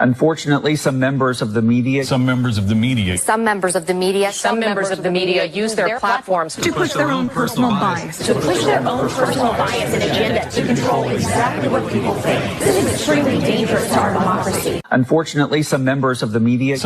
Unfortunately, some members of the media use their platforms to push their own personal bias. And agenda to control exactly what people think. This is extremely dangerous to our democracy. Unfortunately, some members of the media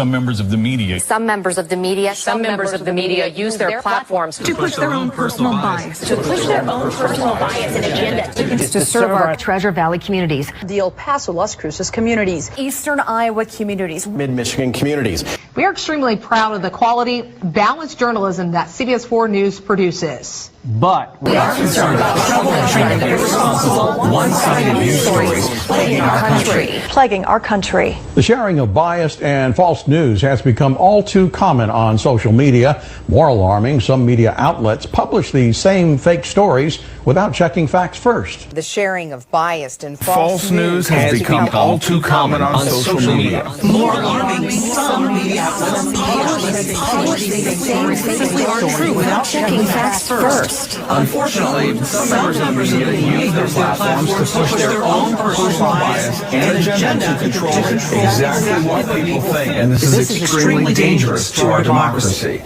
use their platforms to push their own personal bias. And agenda to serve our Treasure Valley communities, the El Paso, Las Cruces communities, Eastern Iowa communities, Mid-Michigan communities. We are extremely proud of the quality, balanced journalism that CBS 4 News produces. But we are concerned about troubling and irresponsible, one-sided news stories plaguing our country. The sharing of biased and false news has become all too common on social media. More alarming, some media outlets publish these same fake stories without checking facts first. The sharing of biased and false news has become all too common on social media. More alarming, some media outlets publish these same fake stories without checking facts first. Unfortunately, some members of the media use their platforms to push their own personal bias and agenda to control exactly what people think, and this is extremely dangerous to our democracy.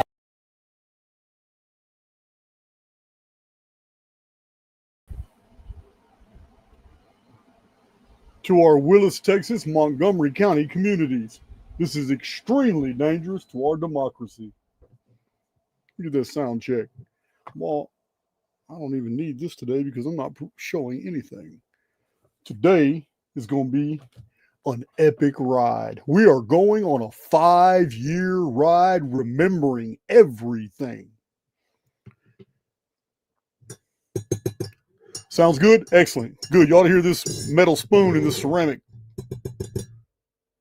To our Willis, Texas, Montgomery County communities, this is extremely dangerous to our democracy. Look at this sound check. Well, I don't even need this today because I'm not showing anything. Today is going to be an epic ride. We are going on a 5-year ride, remembering everything. Sounds good? Excellent. Good. You ought to hear this metal spoon and this ceramic.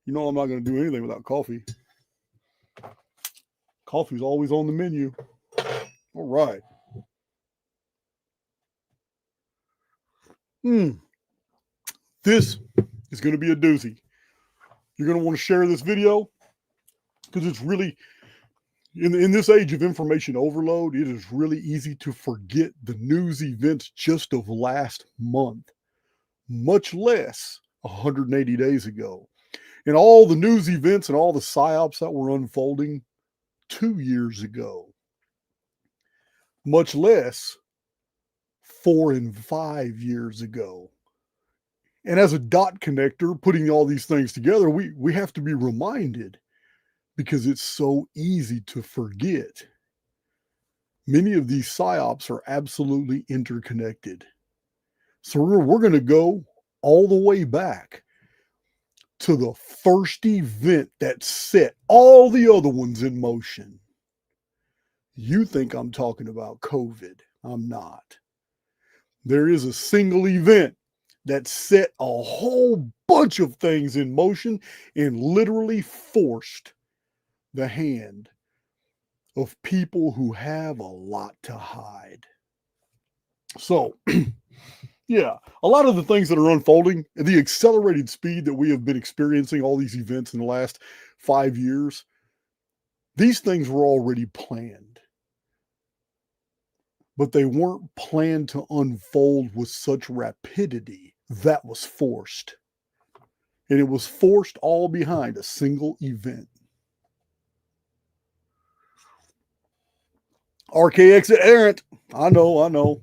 You know I'm not going to do anything without coffee. Coffee's always on the menu. All right. This is going to be a doozy. You're going to want to share this video because it's really, in this age of information overload, it is really easy to forget the news events just of last month, much less 180 days ago. And all the news events and all the psyops that were unfolding 2 years ago, much less 4 and 5 years ago. And as a dot connector, putting all these things together, we have to be reminded because it's so easy to forget. Many of these psyops are absolutely interconnected. So we're going to go all the way back to the first event that set all the other ones in motion. You think I'm talking about COVID. I'm not. There is a single event that set a whole bunch of things in motion and literally forced the hand of people who have a lot to hide. So, yeah, a lot of the things that are unfolding, the accelerated speed that we have been experiencing, all these events in the last 5 years, these things were already planned. But they weren't planned to unfold with such rapidity. That was forced. And it was forced all behind a single event. Archaix errant. I know.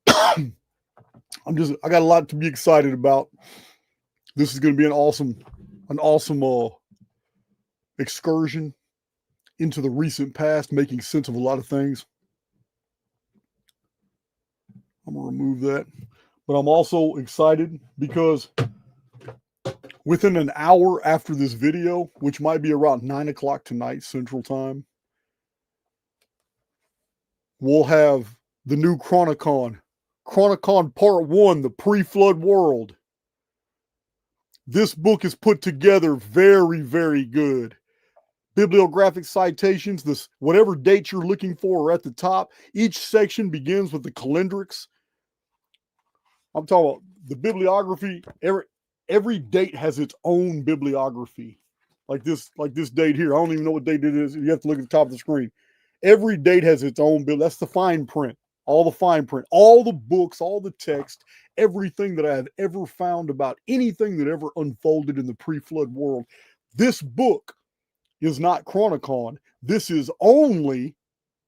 I got a lot to be excited about. This is going to be an awesome excursion into the recent past, making sense of a lot of things. I'm going to remove that. But I'm also excited because within an hour after this video, which might be around 9 o'clock tonight, Central Time, we'll have the new Chronicon. Chronicon Part 1, The Pre-Flood World. This book is put together very, very good. Bibliographic citations, whatever date you're looking for are at the top. Each section begins with the calendrics. I'm talking about the bibliography. Every date has its own bibliography. Like this date here. I don't even know what date it is. You have to look at the top of the screen. Every date has its own bill. That's the fine print. all the fine print, all the books, all the text, everything that I have ever found about anything that ever unfolded in the pre-flood world. This book is not Chronicon. This is only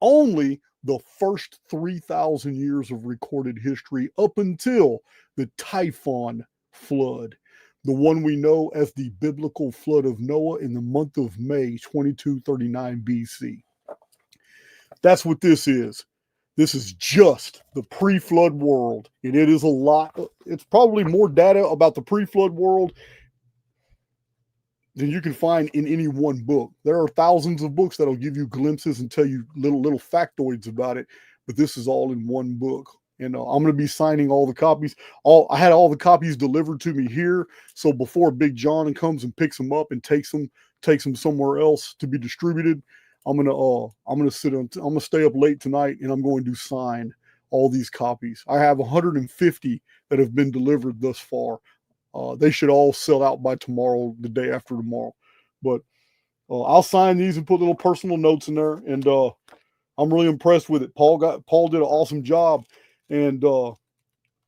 the first 3,000 years of recorded history up until the Typhon flood, the one we know as the biblical flood of Noah in the month of May 2239 BC. That's what this is. This is just the pre-flood world, and it is a lot. It's probably more data about the pre-flood world than you can find in any one book. There are thousands of books that'll give you glimpses and tell you little factoids about it, but this is all in one book. And I'm going to be signing all the copies. I had all the copies delivered to me here, so before Big John comes and picks them up and takes them somewhere else to be distributed, I'm gonna stay up late tonight, and I'm going to sign all these copies. I have 150 that have been delivered thus far. They should all sell out by tomorrow, the day after tomorrow. But I'll sign these and put little personal notes in there, and I'm really impressed with it. Paul did an awesome job, and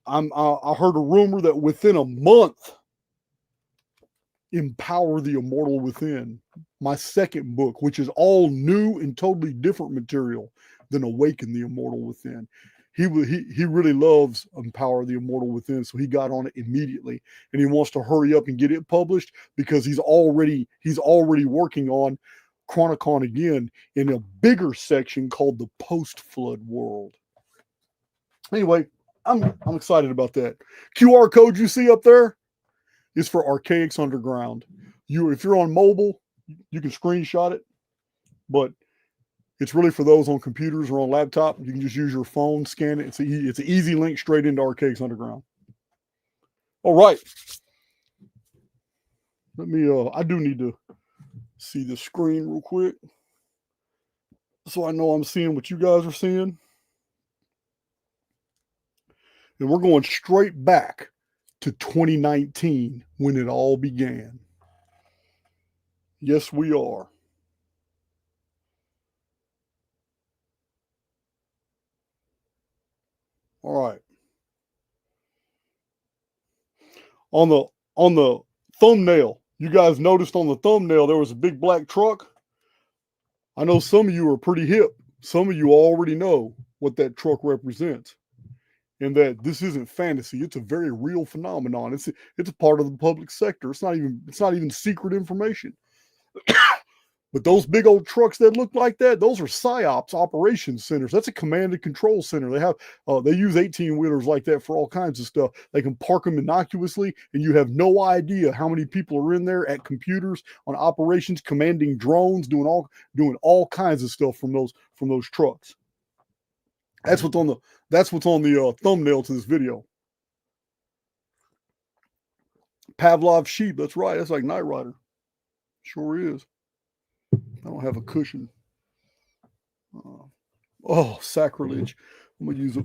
I heard a rumor that within a month, Empower the Immortal Within, my second book, which is all new and totally different material than Awaken the Immortal Within. He really loves Empower the Immortal Within, so he got on it immediately, and he wants to hurry up and get it published because he's already working on Chronicon again in a bigger section called the Post-Flood World. Anyway, I'm excited about that. QR code you see up there is for Archaix Underground. If you're on mobile, you can screenshot it, but it's really for those on computers or on laptop. You can just use your phone, scan it. It's an easy link straight into Archaix Underground. All right. Let me, I do need to see the screen real quick so I know I'm seeing what you guys are seeing. And we're going straight back to 2019 when it all began. Yes, we are. All right. On the thumbnail, you guys noticed on the thumbnail there was a big black truck. I know some of you are pretty hip. Some of you already know what that truck represents, and that this isn't fantasy. It's a very real phenomenon. It's a part of the public sector. It's not even secret information. But those big old trucks that look like that, those are Psyops operations centers. That's a command and control center. They use 18-wheelers like that for all kinds of stuff. They can park them innocuously, and you have no idea how many people are in there at computers on operations, commanding drones, doing all kinds of stuff from those trucks. That's what's on the thumbnail to this video. Pavlov sheep. That's right. That's like Knight Rider. Sure is. I don't have a cushion. Sacrilege. I'm going to use a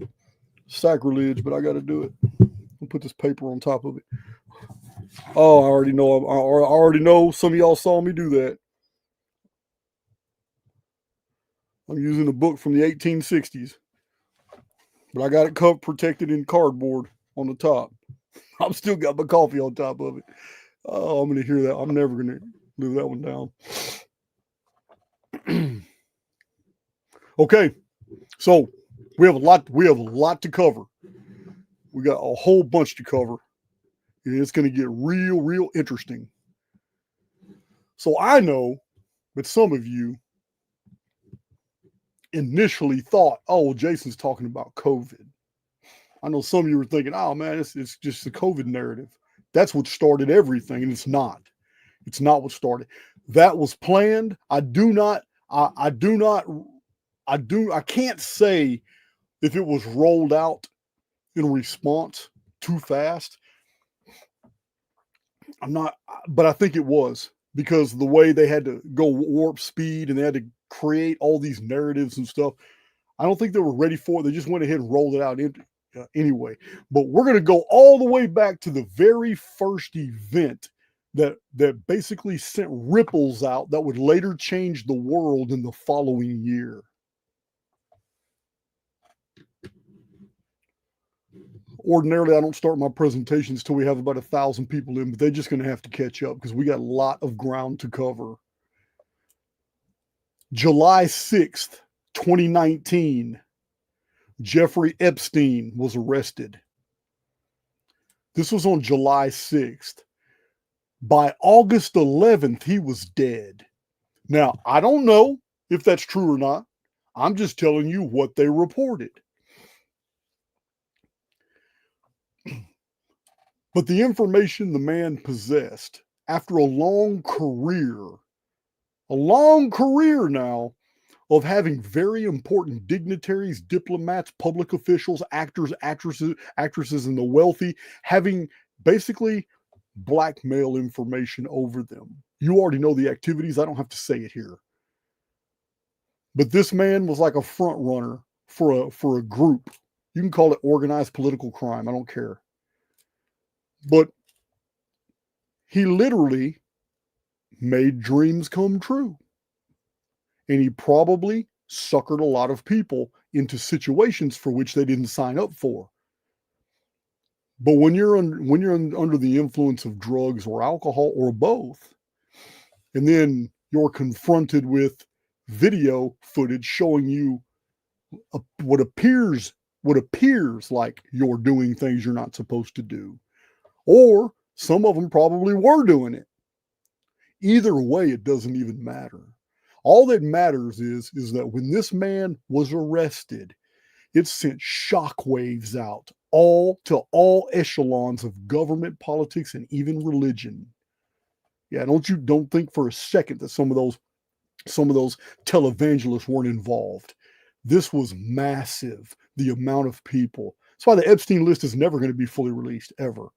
sacrilege, but I got to do it. I'll put this paper on top of it. Oh, I already know. Some of y'all saw me do that. I'm using a book from the 1860s, but I got it protected in cardboard on the top. I've still got my coffee on top of it. Oh, I'm going to hear that. I'm never going to leave that one down. Okay, so we have a lot to cover. We got a whole bunch to cover, and it's going to get real interesting. So I know that some of you initially thought, oh, well, Jason's talking about COVID. I know some of you were thinking, oh man, it's just the COVID narrative. That's what started everything, and it's not. It's not what started. That was planned. I can't say if it was rolled out in response too fast. But I think it was, because of the way they had to go warp speed and they had to create all these narratives and stuff. I don't think they were ready for it. They just went ahead and rolled it out anyway. But we're going to go all the way back to the very first event that basically sent ripples out that would later change the world in the following year. ordinarily I don't start my presentations till we have about 1,000 people in, but they're just going to have to catch up because we got a lot of ground to cover. July 6th, 2019, Jeffrey Epstein was arrested. This was on July 6th. By August 11th, he was dead. Now, I don't know if that's true or not. I'm just telling you what they reported. But the information the man possessed after a long career now of having very important dignitaries, diplomats, public officials, actors, actresses, and the wealthy having basically blackmail information over them. You already know the activities. I don't have to say it here. But this man was like a front runner for a group. You can call it organized political crime. I don't care. But he literally made dreams come true. And he probably suckered a lot of people into situations for which they didn't sign up for. But when you're under the influence of drugs or alcohol or both, and then you're confronted with video footage showing you what appears like you're doing things you're not supposed to do, or some of them probably were doing it. Either way, it doesn't even matter. All that matters is that when this man was arrested, it sent shockwaves out to all echelons of government, politics, and even religion. Yeah, don't think for a second that some of those televangelists weren't involved. This was massive, the amount of people. That's why the Epstein list is never going to be fully released, ever.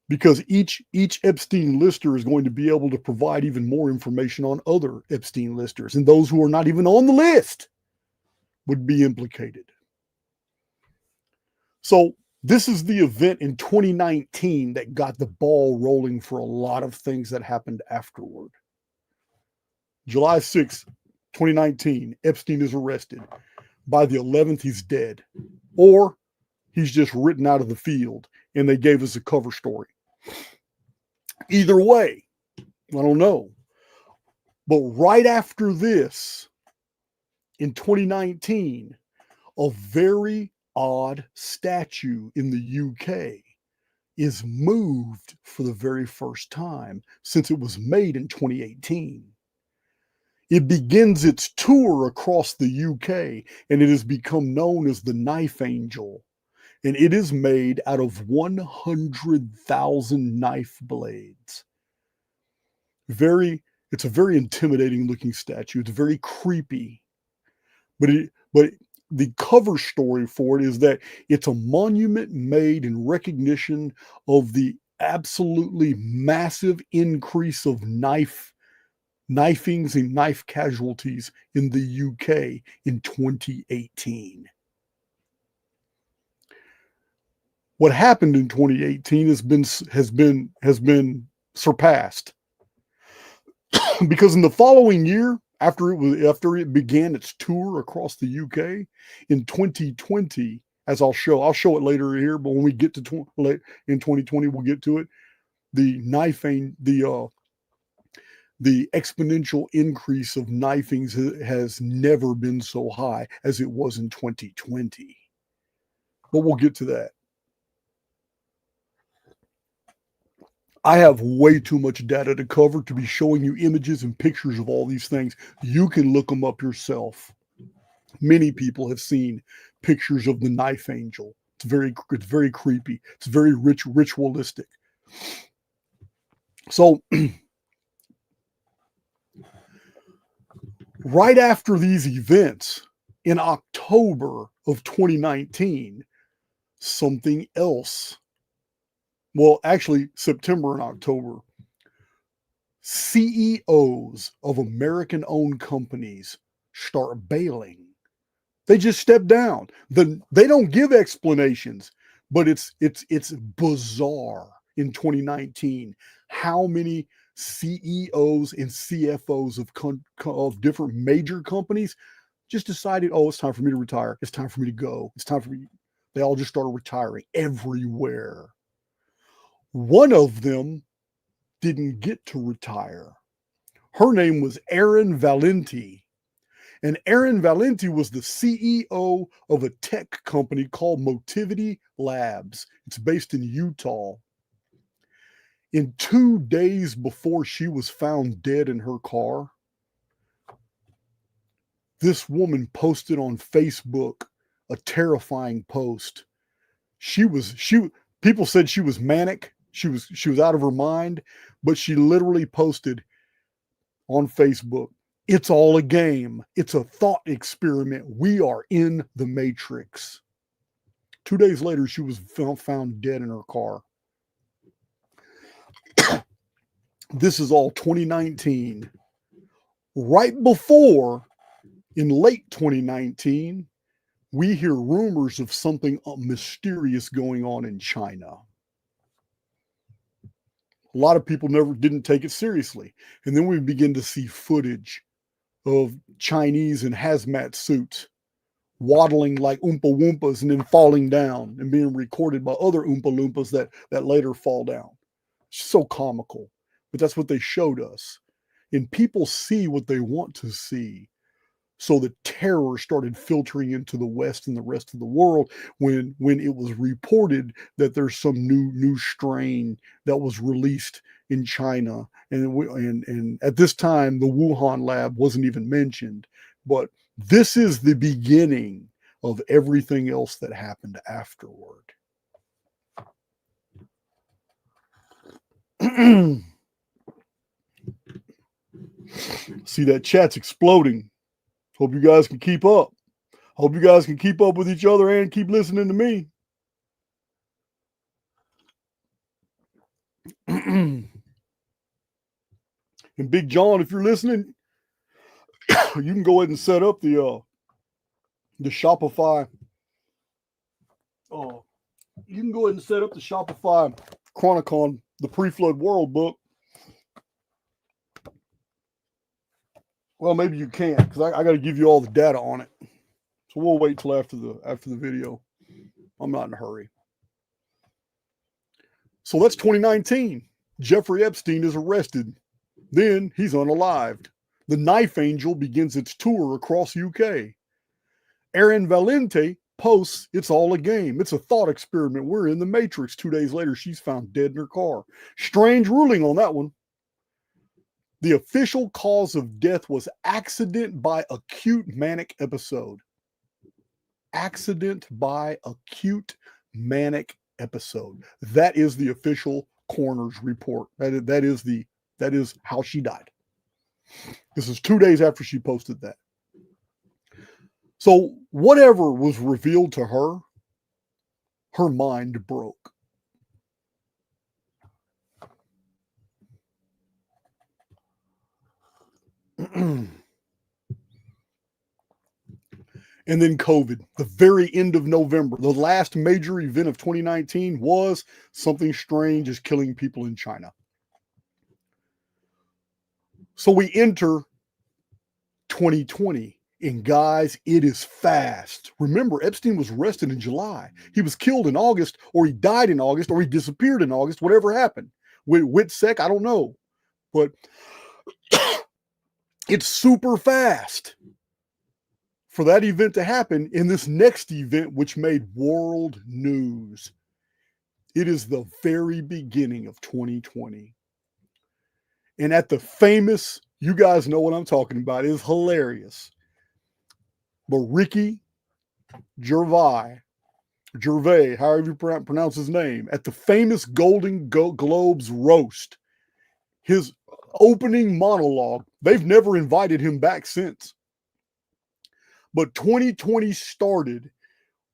Because each Epstein lister is going to be able to provide even more information on other Epstein listers, and those who are not even on the list would be implicated. So this is the event in 2019 that got the ball rolling for a lot of things that happened afterward. July 6th, 2019, Epstein is arrested. By the 11th, he's dead. Or he's just written out of the field, and they gave us a cover story. Either way, I don't know. But right after this, in 2019, a very odd statue in the UK is moved for the very first time since it was made in 2018. It begins its tour across the UK, and it has become known as the Knife Angel. And it is made out of 100,000 knife blades. It's a very intimidating looking statue. It's very creepy. But the cover story for it is that it's a monument made in recognition of the absolutely massive increase of knifings and knife casualties in the UK in 2018. What happened in 2018 has been surpassed. Because in the following year, after it began its tour across the UK in 2020, as I'll show it later here, but when we get to in 2020, we'll get to it. The exponential increase of knifings has never been so high as it was in 2020. But we'll get to that. I have way too much data to cover to be showing you images and pictures of all these things. You can look them up yourself. Many people have seen pictures of the Knife Angel. It's very creepy. It's very ritualistic. So right after these events, in October of 2019, something else. Well, actually, September and October, CEOs of American-owned companies start bailing. They just step down. They don't give explanations, but it's bizarre in 2019 how many CEOs and CFOs of different major companies just decided, oh, it's time for me to retire. It's time for me to go. It's time for me. They all just started retiring everywhere. One of them didn't get to retire. Her name was Erin Valenti. And Erin Valenti was the CEO of a tech company called Motivity Labs. It's based in Utah. In 2 days before she was found dead in her car, this woman posted on Facebook a terrifying post. People said she was manic. She was out of her mind, but she literally posted on Facebook, "It's all a game. It's a thought experiment. We are in the Matrix." 2 days later, she was found dead in her car. This is all 2019. Right before, in late 2019, we hear rumors of something mysterious going on in China. A lot of people didn't take it seriously. And then we begin to see footage of Chinese in hazmat suits waddling like Oompa Loompas and then falling down and being recorded by other Oompa Loompas that later fall down. It's so comical, but that's what they showed us. And people see what they want to see. So the terror started filtering into the West and the rest of the world when it was reported that there's some new strain that was released in China. And at this time, the Wuhan lab wasn't even mentioned. But this is the beginning of everything else that happened afterward. See, that chat's exploding. Hope you guys can keep up. Hope you guys can keep up with each other and keep listening to me. And Big John, if you're listening, you can go ahead and set up the Shopify. You can go ahead and set up the Shopify Chronicon, the pre-flood world book. Well, maybe you can't, because I got to give you all the data on it. So we'll wait till after the video. I'm not in a hurry. So that's 2019. Jeffrey Epstein is arrested. Then he's unalived. The Knife Angel begins its tour across UK. Erin Valenti posts, "It's all a game. It's a thought experiment. We're in the Matrix." 2 days later, she's found dead in her car. Strange ruling on that one. The official cause of death was accident by acute manic episode. Accident by acute manic episode. That is the official coroner's report. That is how she died. This is 2 days after she posted that. So whatever was revealed to her, her mind broke. And then COVID, the very end of November, the last major event of 2019 was something strange is killing people in China. So we enter 2020, and guys, it is fast. Remember, Epstein was arrested in July. He was killed in August, or he died in August, or he disappeared in August, whatever happened. With WITSEC, I don't know. But it's super fast for that event to happen in this next event, which made world news. It is the very beginning of 2020. And at the famous, you guys know what I'm talking about, it is hilarious. But Ricky Gervais, however you pronounce his name, at the famous Golden Globes roast, his opening monologue, they've never invited him back since. But 2020 started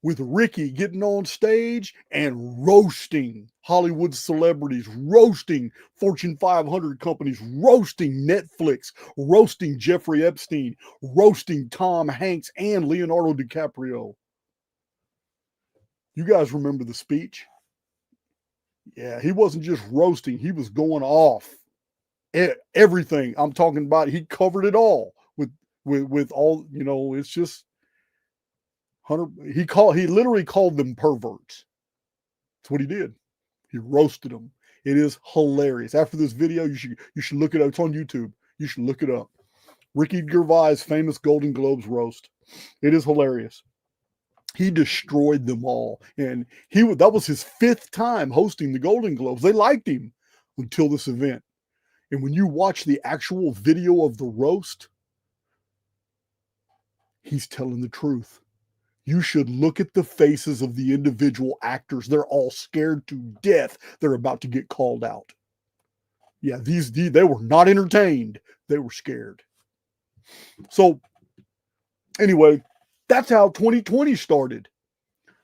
with Ricky getting on stage and roasting Hollywood celebrities, roasting Fortune 500 companies, roasting Netflix, roasting Jeffrey Epstein, roasting Tom Hanks and Leonardo DiCaprio. You guys remember the speech? Yeah, he wasn't just roasting, he was going off. Everything I'm talking about, he covered it all with all, it's just, He literally called them perverts. That's what he did. He roasted them. It is hilarious. After this video, you should look it up. It's on YouTube. You should look it up. Ricky Gervais' famous Golden Globes roast. It is hilarious. He destroyed them all. And that was his 5th time hosting the Golden Globes. They liked him until this event. And when you watch the actual video of the roast, he's telling the truth. You should look at the faces of the individual actors. They're all scared to death. They're about to get called out. Yeah, they were not entertained. They were scared. So anyway, that's how 2020 started,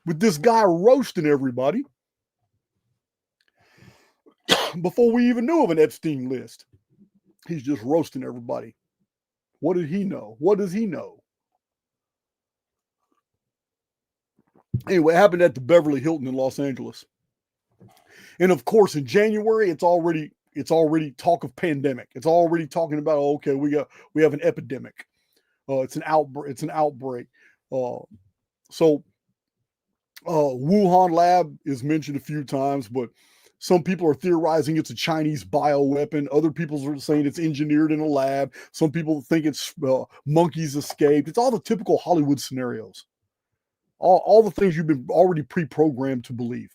with this guy roasting everybody before we even knew of an Epstein list. He's just roasting everybody. What did he know? What does he know? Anyway, it happened at the Beverly Hilton in Los Angeles. And of course, in January, it's already talk of pandemic. It's already talking about, okay, we have an epidemic. It's an outbreak. So Wuhan lab is mentioned a few times, but some people are theorizing it's a Chinese bioweapon. Other people are saying it's engineered in a lab. Some people think it's monkeys escaped. It's all the typical Hollywood scenarios. All the things you've been already pre-programmed to believe.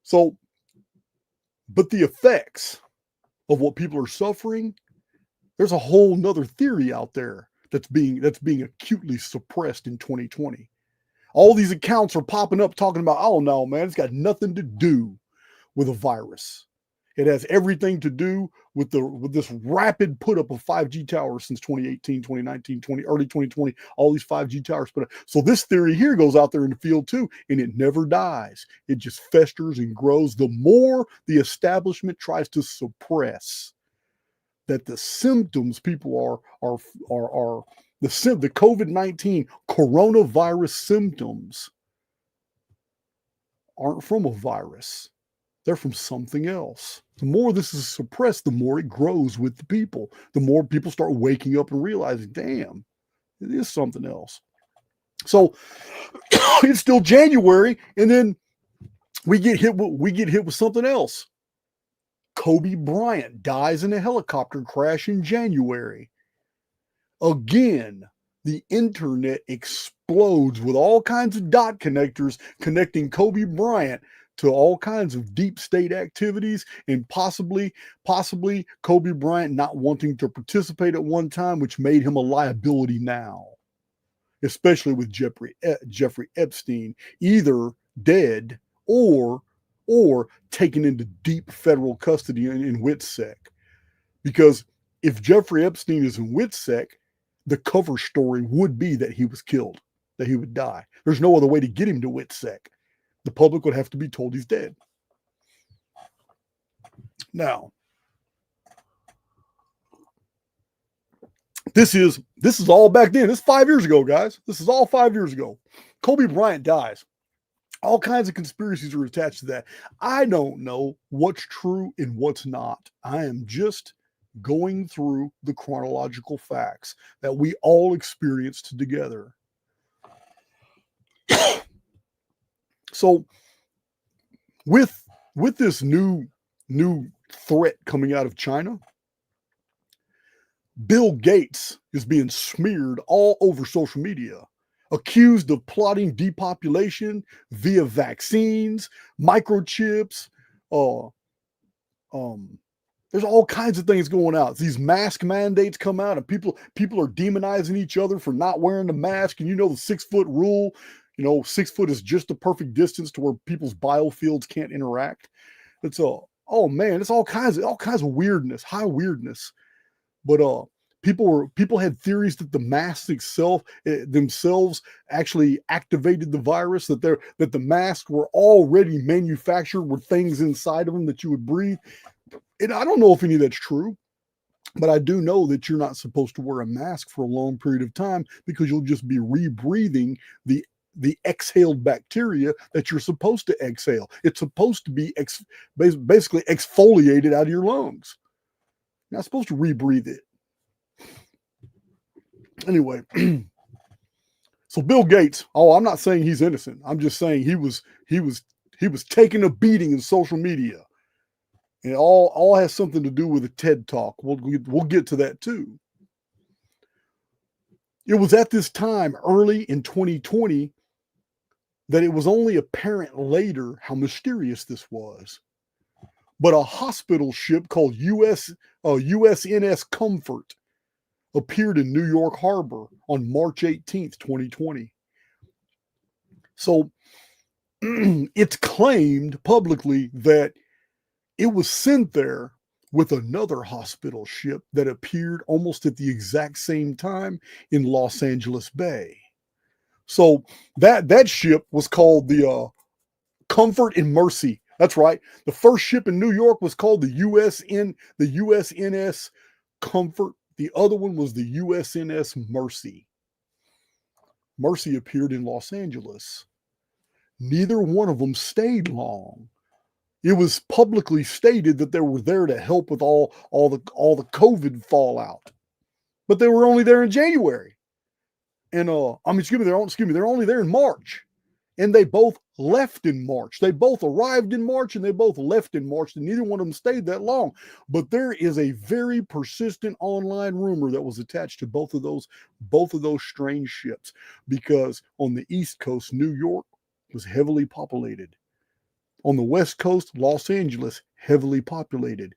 So, but the effects of what people are suffering, there's a whole nother theory out there that's being acutely suppressed in 2020. All these accounts are popping up talking about, oh no, man, it's got nothing to do with a virus. It has everything to do with this rapid put up of 5G towers since 2018, 2019, early 2020, all these 5G towers put up. So this theory here goes out there in the field too, and it never dies. It just festers and grows. The more the establishment tries to suppress that the symptoms people are the COVID-19 coronavirus symptoms aren't from a virus. They're from something else. The more this is suppressed, the more it grows with the people. The more people start waking up and realizing, damn, it is something else. So it's still January, and then we get hit with something else. Kobe Bryant dies in a helicopter crash in January. Again, the internet explodes with all kinds of dot connectors connecting Kobe Bryant to all kinds of deep state activities, and possibly Kobe Bryant not wanting to participate at one time, which made him a liability now, especially with Jeffrey Epstein either dead or taken into deep federal custody in WITSEC. Because if Jeffrey Epstein is in WITSEC, the cover story would be that he was killed, that he would die. There's no other way to get him to WITSEC. The public would have to be told he's dead. Now, this is all back then. This is 5 years ago, guys. This is all 5 years ago. Kobe Bryant dies. All kinds of conspiracies are attached to that. I don't know what's true and what's not. I am just going through the chronological facts that we all experienced together. So with this new threat coming out of China, Bill Gates is being smeared all over social media, accused of plotting depopulation via vaccines, microchips. There's all kinds of things going out. These mask mandates come out, and people are demonizing each other for not wearing the mask. And the 6 foot rule. 6 foot is just the perfect distance to where people's biofields can't interact. It's it's all kinds of weirdness, high weirdness. But people had theories that the masks themselves actually activated the virus, that the masks were already manufactured with things inside of them that you would breathe. And I don't know if any of that's true, but I do know that you're not supposed to wear a mask for a long period of time, because you'll just be rebreathing the exhaled bacteria that you're supposed to exhale. It's supposed to be basically exfoliated out of your lungs. You're not supposed to rebreathe it. Anyway, So Bill Gates, I'm not saying he's innocent. I'm just saying he was taking a beating in social media. And all has something to do with a TED Talk. We'll get to that too. It was at this time, early in 2020, that it was only apparent later how mysterious this was. But a hospital ship called USNS Comfort appeared in New York Harbor on March 18th, 2020. So it's claimed publicly that it was sent there with another hospital ship that appeared almost at the exact same time in Los Angeles Bay. So that ship was called the Comfort and Mercy. That's right. The first ship in New York was called the USNS Comfort. The other one was the USNS Mercy. Mercy appeared in Los Angeles. Neither one of them stayed long. It was publicly stated that they were there to help with all the COVID fallout, but they were only there in January. And they're only there in March, and they both left in March. They both arrived in March and they both left in March, and neither one of them stayed that long. But there is a very persistent online rumor that was attached to both of those strange ships, because on the East Coast, New York was heavily populated. On the West Coast, Los Angeles, heavily populated.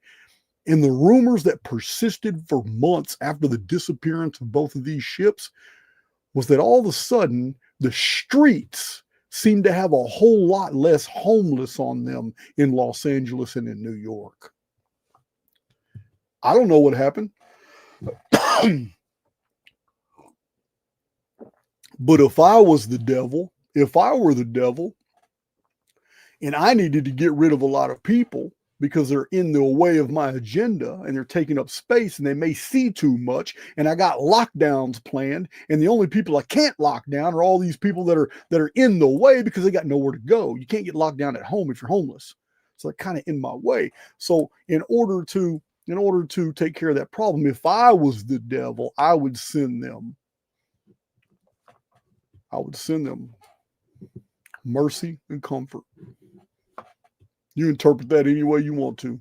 And the rumors that persisted for months after the disappearance of both of these ships was that all of a sudden the streets seemed to have a whole lot less homeless on them in Los Angeles and in New York. I don't know what happened. But if I were the devil, and I needed to get rid of a lot of people because they're in the way of my agenda and they're taking up space and they may see too much, and I got lockdowns planned, and the only people I can't lock down are all these people that are in the way because they got nowhere to go. You can't get locked down at home if you're homeless. So they're kind of in my way. So in order to take care of that problem, if I was the devil, I would send them mercy and comfort. You interpret that any way you want to.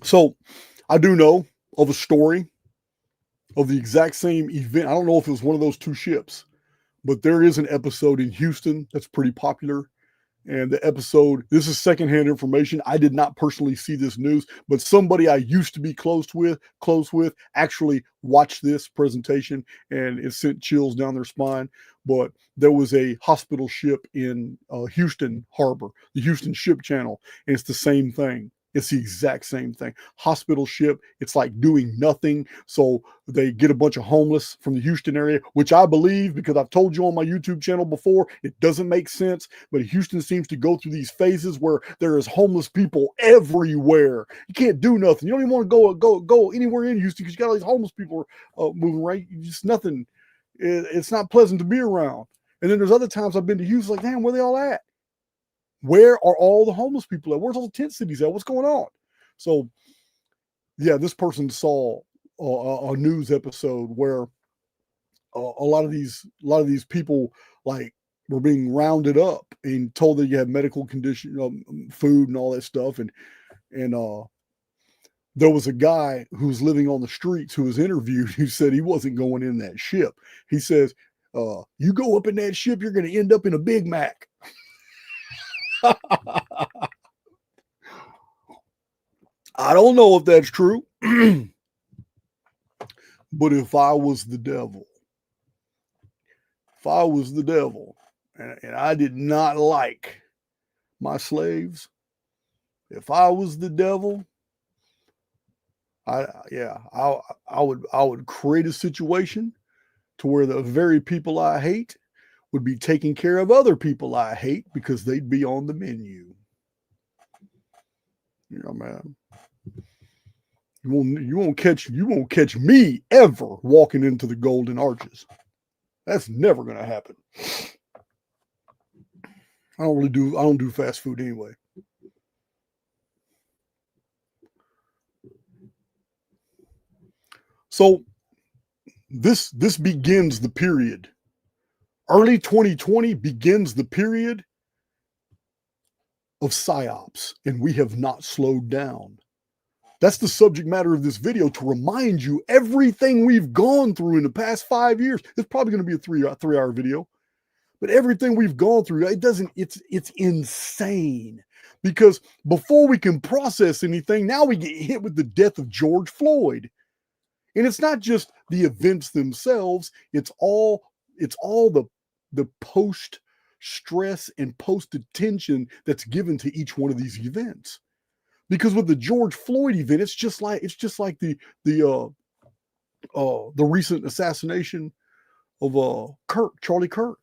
So I do know of a story of the exact same event. I don't know if it was one of those two ships, but there is an episode in Houston that's pretty popular. And the episode, this is secondhand information. I did not personally see this news, but somebody I used to be close with actually watched this presentation, and it sent chills down their spine. But there was a hospital ship in Houston Harbor, the Houston Ship Channel, and it's the same thing. It's the exact same thing. Hospital ship, it's like doing nothing. So they get a bunch of homeless from the Houston area, which I believe, because I've told you on my YouTube channel before, it doesn't make sense. But Houston seems to go through these phases where there is homeless people everywhere. You can't do nothing. You don't even want to go anywhere in Houston because you got all these homeless people moving around. Just nothing. It's not pleasant to be around. And then there's other times I've been to Houston, like, damn, where they all at? Where are all the homeless people at? Where's all the tent cities at? What's going on? So, yeah, this person saw a news episode where a lot of these people like were being rounded up and told that you had medical condition, food and all that stuff, and there was a guy who was living on the streets who was interviewed who said he wasn't going in that ship. He says, "You go up in that ship, you're going to end up in a Big Mac." I don't know if that's true, but if I was the devil, and I did not like my slaves, if I was the devil, I would create a situation to where the very people I hate would be taking care of other people I hate because they'd be on the menu. You know, man. You won't catch me ever walking into the Golden Arches. That's never gonna happen. I don't do fast food anyway. So this begins the period. Early 2020 begins the period of psyops, and we have not slowed down. That's the subject matter of this video, to remind you everything we've gone through in the past 5 years. It's probably going to be a three-hour video, but everything we've gone through, it's insane. Because before we can process anything, now we get hit with the death of George Floyd. And it's not just the events themselves, it's all the post stress and post attention that's given to each one of these events. Because with the George Floyd event, it's just like the recent assassination of Charlie Kirk.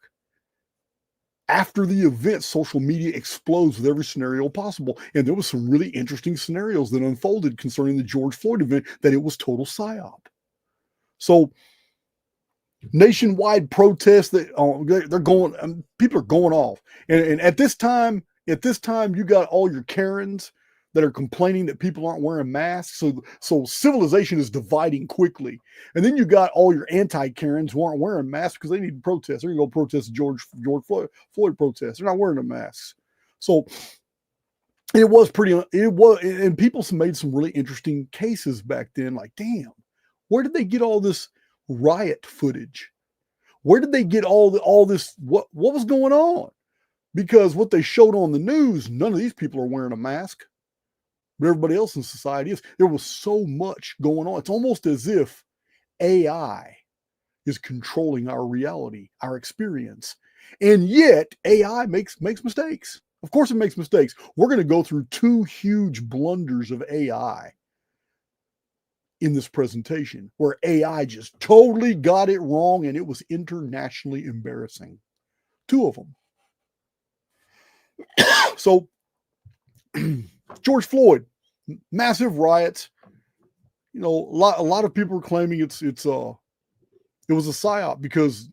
After the event, social media explodes with every scenario possible. And there was some really interesting scenarios that unfolded concerning the George Floyd event, that it was total psyop. So nationwide protests, that they're going, people are going off. And at this time, you got all your Karens that are complaining that people aren't wearing masks. So civilization is dividing quickly. And then you got all your anti-Karens who aren't wearing masks because they need to protest. They're going to go protest the George Floyd protest. They're not wearing the masks. So and people made some really interesting cases back then. Like, damn, where did they get all this riot footage? Where did they get all this? What was going on? Because what they showed on the news, none of these people are wearing a mask. But everybody else in society is. There was so much going on. It's almost as if AI is controlling our reality, our experience. And yet AI makes mistakes. Of course it makes mistakes. We're going to go through 2 huge blunders of AI in this presentation, where AI just totally got it wrong, and it was internationally embarrassing. 2 of them. So George Floyd, massive riots. You know, a lot of people are claiming it was a psyop because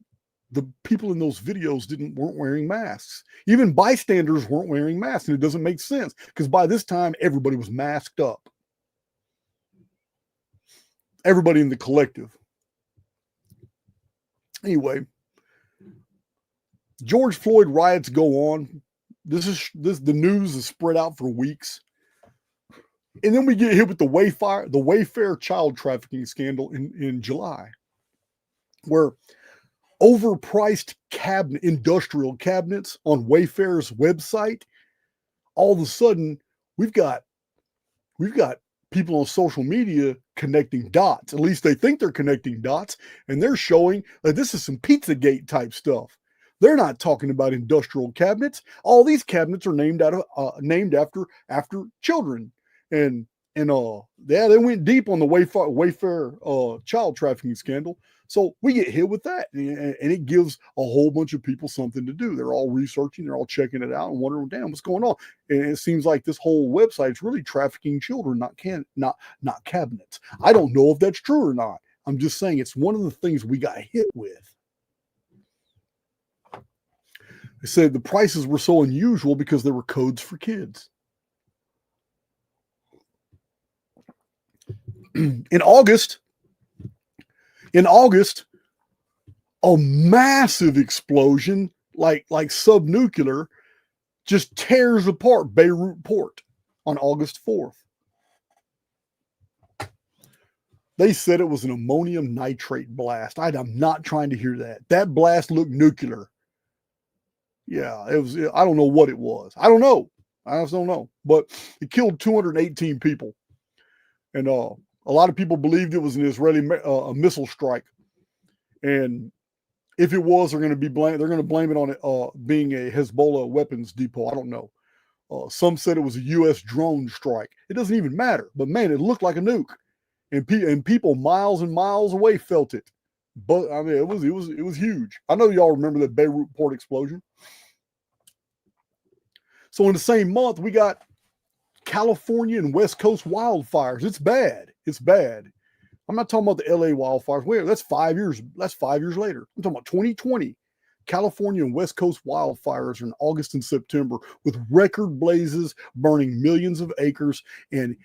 the people in those videos weren't wearing masks. Even bystanders weren't wearing masks, and it doesn't make sense because by this time everybody was masked up. Everybody in the collective. Anyway, George Floyd riots go on. The news is spread out for weeks. And then we get hit with the Wayfair child trafficking scandal in July, where overpriced industrial cabinets on Wayfair's website, all of a sudden we've got people on social media connecting dots. At least they think they're connecting dots, and they're showing that this is some Pizzagate type stuff. They're not talking about industrial cabinets. All these cabinets are named after children. And they went deep on the Wayfair child trafficking scandal. So we get hit with that, and it gives a whole bunch of people something to do. They're all researching, they're all checking it out and wondering, damn, what's going on? And it seems like this whole website is really trafficking children, not cabinets. I don't know if that's true or not. I'm just saying it's one of the things we got hit with. They said the prices were so unusual because there were codes for kids. In August, a massive explosion, like subnuclear, just tears apart Beirut port on August 4th. They said it was an ammonium nitrate blast. I'm not trying to hear that. That blast looked nuclear. Yeah, it was. I don't know what it was. I don't know. I just don't know. But it killed 218 people. And a lot of people believed it was an Israeli missile strike. And if it was, they're going to blame it on it being a Hezbollah weapons depot. I don't know. Some said it was a U.S. drone strike. It doesn't even matter. But man, it looked like a nuke, and people miles and miles away felt it. But I mean, it was huge. I know y'all remember that Beirut port explosion. So in the same month, we got California and West Coast wildfires. It's bad. It's bad. I'm not talking about the LA wildfires. That's 5 years. That's 5 years later. I'm talking about 2020. California and West Coast wildfires in August and September with record blazes burning millions of acres. And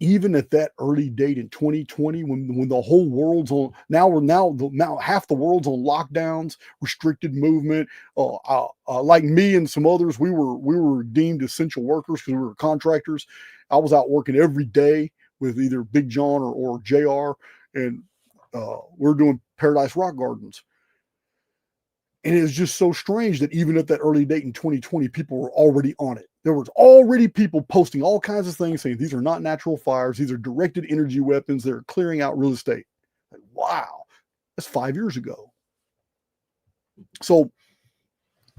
even at that early date in 2020, when the whole world's on, now half the world's on lockdowns, restricted movement. Like me and some others, we were deemed essential workers because we were contractors. I was out working every day with either Big John or JR, and we're doing Paradise Rock Gardens. And it's just so strange that even at that early date in 2020, people were already on it. There was already people posting all kinds of things saying these are not natural fires. These are directed energy weapons. They're clearing out real estate. Like, wow, that's 5 years ago. So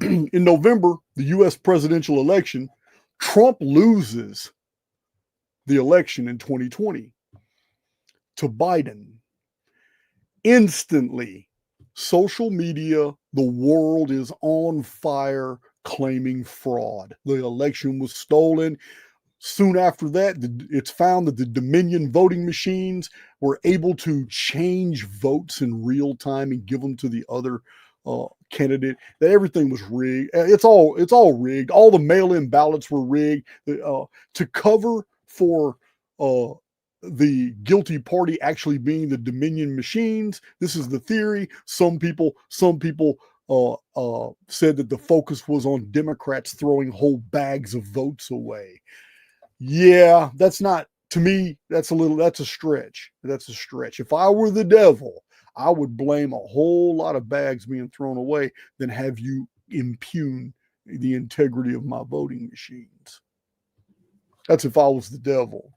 in November, the U.S. presidential election, Trump loses the election in 2020 to Biden. Instantly, social media, the world is on fire claiming fraud. The election was stolen. Soon after that, it's found that the Dominion voting machines were able to change votes in real time and give them to the other candidate. That everything was rigged. It's all rigged. All the mail-in ballots were rigged to cover for the guilty party actually being the Dominion machines. This is the theory. Some people said that the focus was on Democrats throwing whole bags of votes away. Yeah, that's not, to me, that's a stretch. That's a stretch. If I were the devil, I would blame a whole lot of bags being thrown away than have you impugn the integrity of my voting machines. That's if I was the devil.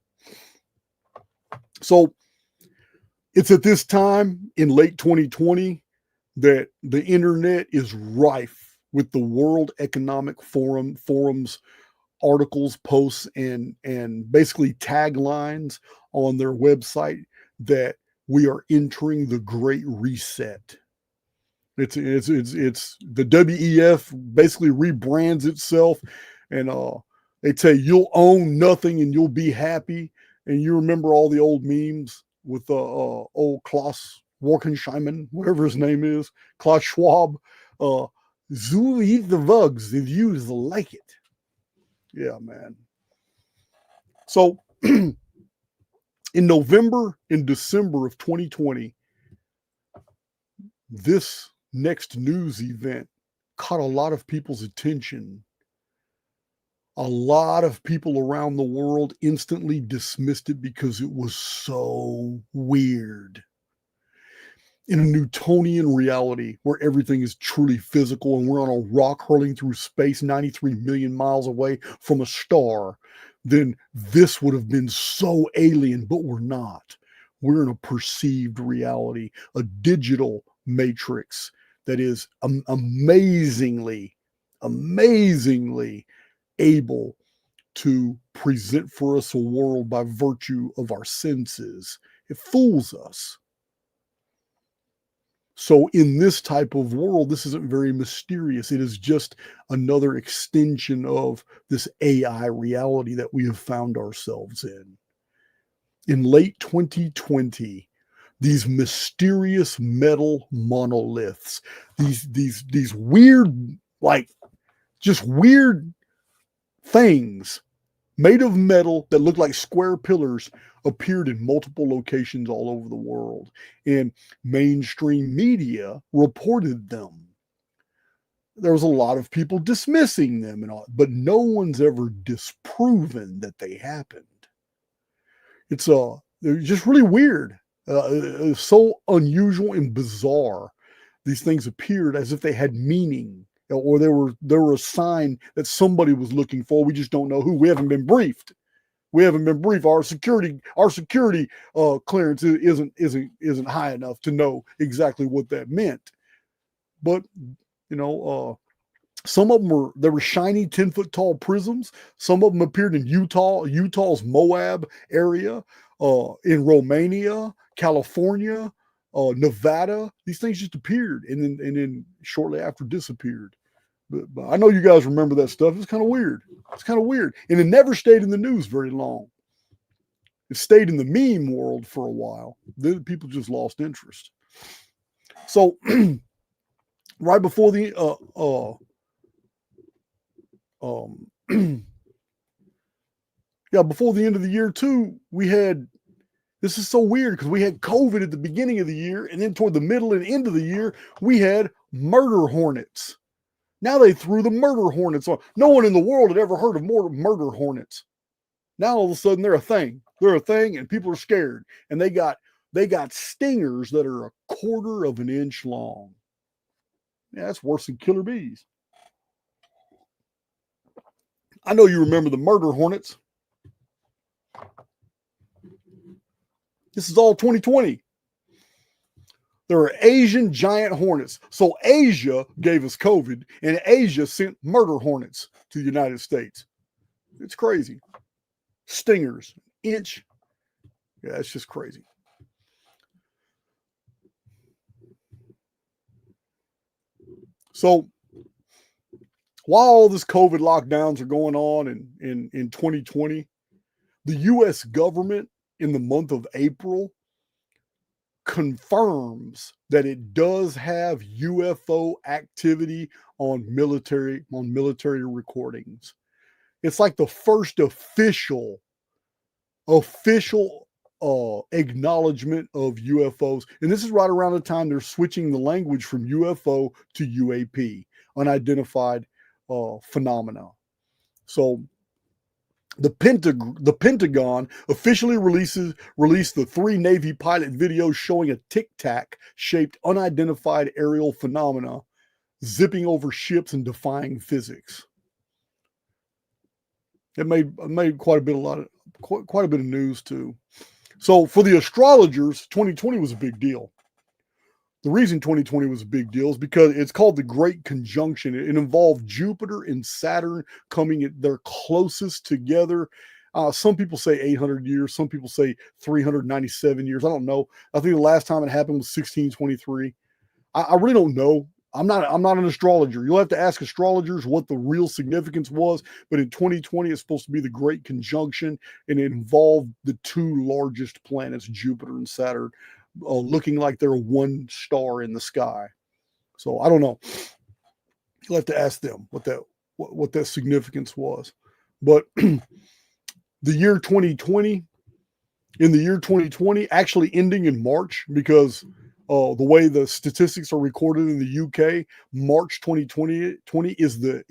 So it's at this time in late 2020 that the internet is rife with the World Economic Forum's articles, posts, and basically taglines on their website that we are entering the Great Reset. It's the WEF basically rebrands itself, and they say you'll own nothing and you'll be happy. And you remember all the old memes with old Klaus Wolkenscheimen, whatever his name is, Klaus Schwab. So eat the bugs if you like it. Yeah, man. So in November and December of 2020, this next news event caught a lot of people's attention. A lot of people around the world instantly dismissed it because it was so weird. In a Newtonian reality where everything is truly physical and we're on a rock hurling through space 93 million miles away from a star, then this would have been so alien, but we're not. We're in a perceived reality, a digital matrix that is amazingly able to present for us a world by virtue of our senses. It fools us. So in this type of world, this isn't very mysterious. It is just another extension of this AI reality that we have found ourselves in. In late 2020, these mysterious metal monoliths, these weird, like just weird things made of metal that looked like square pillars appeared in multiple locations all over the world, and mainstream media reported them. There was a lot of people dismissing them and all, but no one's ever disproven that they happened. They're just really weird. It's so unusual and bizarre. These things appeared as if they had meaning, or they were a sign that somebody was looking for. We just don't know who. We haven't been briefed. Our security clearance isn't high enough to know exactly what that meant. But some of them were shiny 10-foot tall prisms. Some of them appeared in Utah's Moab area, in Romania, California, Nevada. These things just appeared and then shortly after disappeared. But I know you guys remember that stuff. It's kind of weird. And it never stayed in the news very long. It stayed in the meme world for a while. Then people just lost interest. So right before the Yeah, before the end of the year too, we had, this is so weird because we had COVID at the beginning of the year, and then toward the middle and end of the year, we had murder hornets. Now they threw the murder hornets on. No one in the world had ever heard of more murder hornets. Now all of a sudden they're a thing. They're a thing, and people are scared. And they got stingers that are 1/4 of an inch long. Yeah, that's worse than killer bees. I know you remember the murder hornets. This is all 2020. There are Asian giant hornets. So Asia gave us COVID, and Asia sent murder hornets to the United States. It's crazy. Stingers, inch. Yeah, it's just crazy. So while all this COVID lockdowns are going on in 2020, the U.S. government in the month of April confirms that it does have UFO activity on military recordings. It's like the first official acknowledgement of UFOs. And this is right around the time they're switching the language from UFO to UAP, unidentified phenomena. So the Pentagon officially released the 3 Navy pilot videos showing a tic-tac shaped unidentified aerial phenomena zipping over ships and defying physics. It made quite a bit of news too. So for the astrologers, 2020 was a big deal. The reason 2020 was a big deal is because it's called the Great Conjunction. It involved Jupiter and Saturn coming at their closest together. Some people say 800 years. Some people say 397 years. I don't know. I think the last time it happened was 1623. I really don't know. I'm not an astrologer. You'll have to ask astrologers what the real significance was. But in 2020, it's supposed to be the Great Conjunction, and it involved the 2 largest planets, Jupiter and Saturn, looking like they're one star in the sky. So I don't know. You'll have to ask them what that significance was. But the year 2020, actually ending in March, because the way the statistics are recorded in the UK, March 2020 is the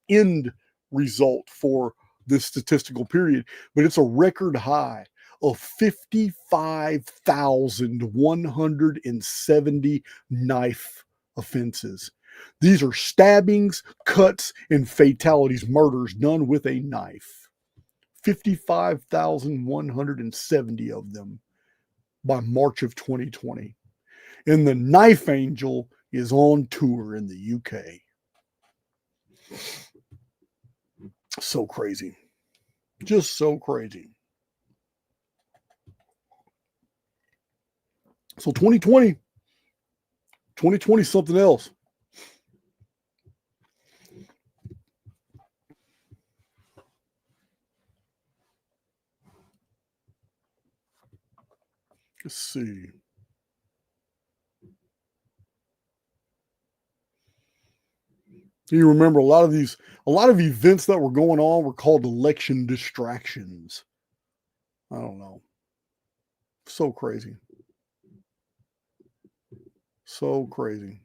end result for this statistical period, but it's a record high of 55,170 knife offenses. These are stabbings, cuts, and fatalities, murders done with a knife. 55,170 of them by March of 2020. And the Knife Angel is on tour in the UK. So crazy. Just so crazy. So 2020 is something else. Let's see. You remember a lot of events that were going on were called election distractions. I don't know. So crazy. So crazy.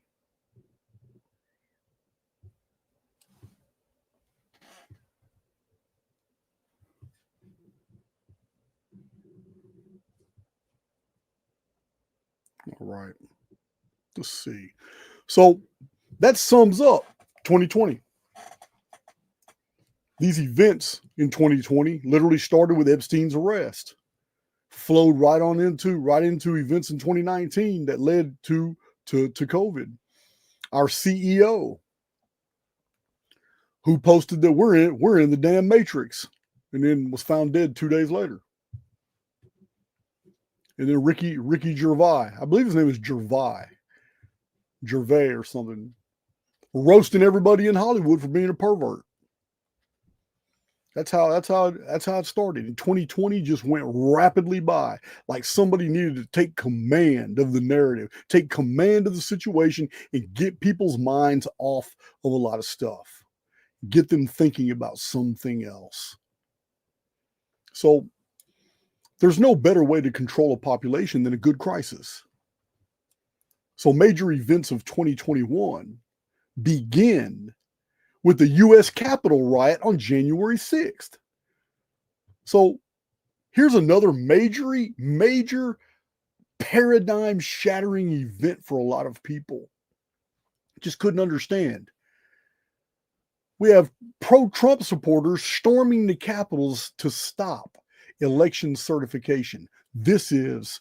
All right. Let's see. So that sums up 2020. These events in 2020 literally started with Epstein's arrest, flowed right into events in 2019 that led to COVID. Our CEO, who posted that we're in the damn Matrix, and then was found dead 2 days later. And then Ricky Gervais, I believe his name is Gervais or something, roasting everybody in Hollywood for being a pervert. That's how it started. And 2020 just went rapidly by, like somebody needed to take command of the narrative, take command of the situation, and get people's minds off of a lot of stuff. Get them thinking about something else. So there's no better way to control a population than a good crisis. So major events of 2021 begin with the U.S. Capitol riot on January 6th. So here's another major paradigm-shattering event for a lot of people. Just couldn't understand. We have pro-Trump supporters storming the Capitals to stop election certification. This is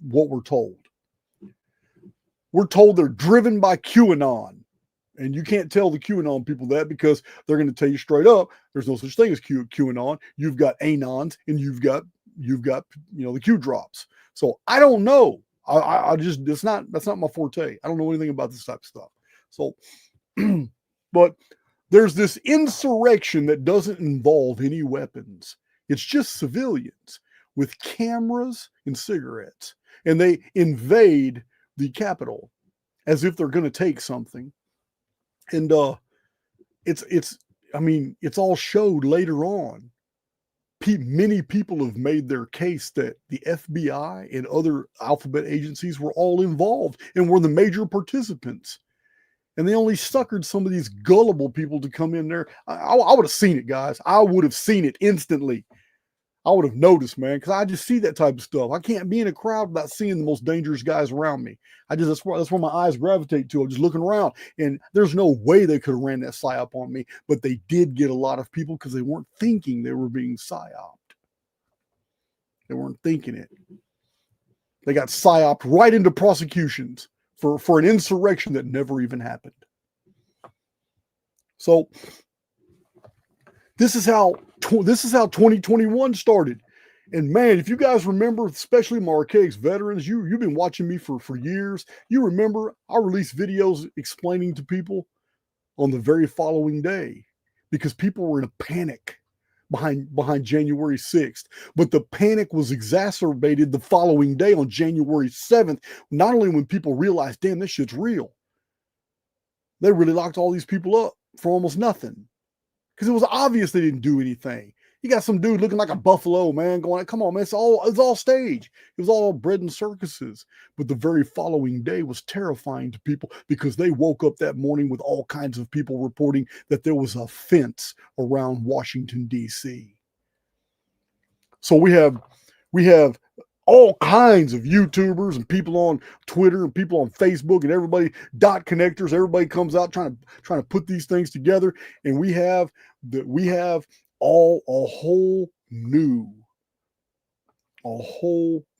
what we're told. We're told they're driven by QAnon. And you can't tell the QAnon people that, because they're going to tell you straight up, there's no such thing as QAnon. You've got anons and you've got the Q drops. So I don't know. I just, that's not my forte. I don't know anything about this type of stuff. So, but there's this insurrection that doesn't involve any weapons. It's just civilians with cameras and cigarettes, and they invade the Capitol as if they're going to take something. And it's all showed later on. Many people have made their case that the FBI and other alphabet agencies were all involved and were the major participants. And they only suckered some of these gullible people to come in there. I would have seen it, guys. I would have seen it instantly. I would have noticed, man, because I just see that type of stuff. I can't be in a crowd without seeing the most dangerous guys around me. That's where my eyes gravitate to. I'm just looking around, and there's no way they could have ran that psyop on me, but they did get a lot of people because they weren't thinking they were being psyoped. They weren't thinking it. They got psyoped right into prosecutions for an insurrection that never even happened. So this is how 2021 started. And man, if you guys remember, especially my Archaix veterans, you've been watching me for years. You remember I released videos explaining to people on the very following day, because people were in a panic behind January 6th. But the panic was exacerbated the following day on January 7th, not only when people realized, damn, this shit's real. They really locked all these people up for almost nothing, because it was obvious they didn't do anything. You got some dude looking like a buffalo, man, going, come on, man, it's all stage. It was all bread and circuses. But the very following day was terrifying to people, because they woke up that morning with all kinds of people reporting that there was a fence around Washington, D.C. So we have all kinds of YouTubers and people on Twitter and people on Facebook and everybody, dot connectors. Everybody comes out trying to put these things together, and we have a whole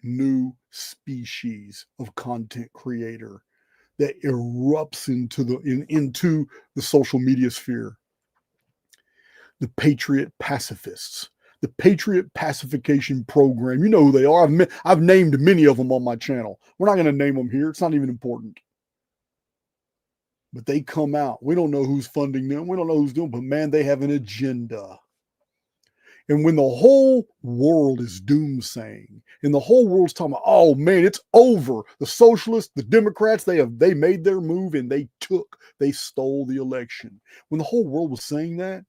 new species of content creator that erupts into the social media sphere. The patriot pacifists. The Patriot Pacification Program. You know who they are. I've named many of them on my channel. We're not going to name them here. It's not even important. But they come out. We don't know who's funding them. We don't know who's doing, but man, they have an agenda. And when the whole world is doomsaying, and the whole world's talking about, oh man, it's over. The socialists, the Democrats, they made their move, and they stole the election. When the whole world was saying that,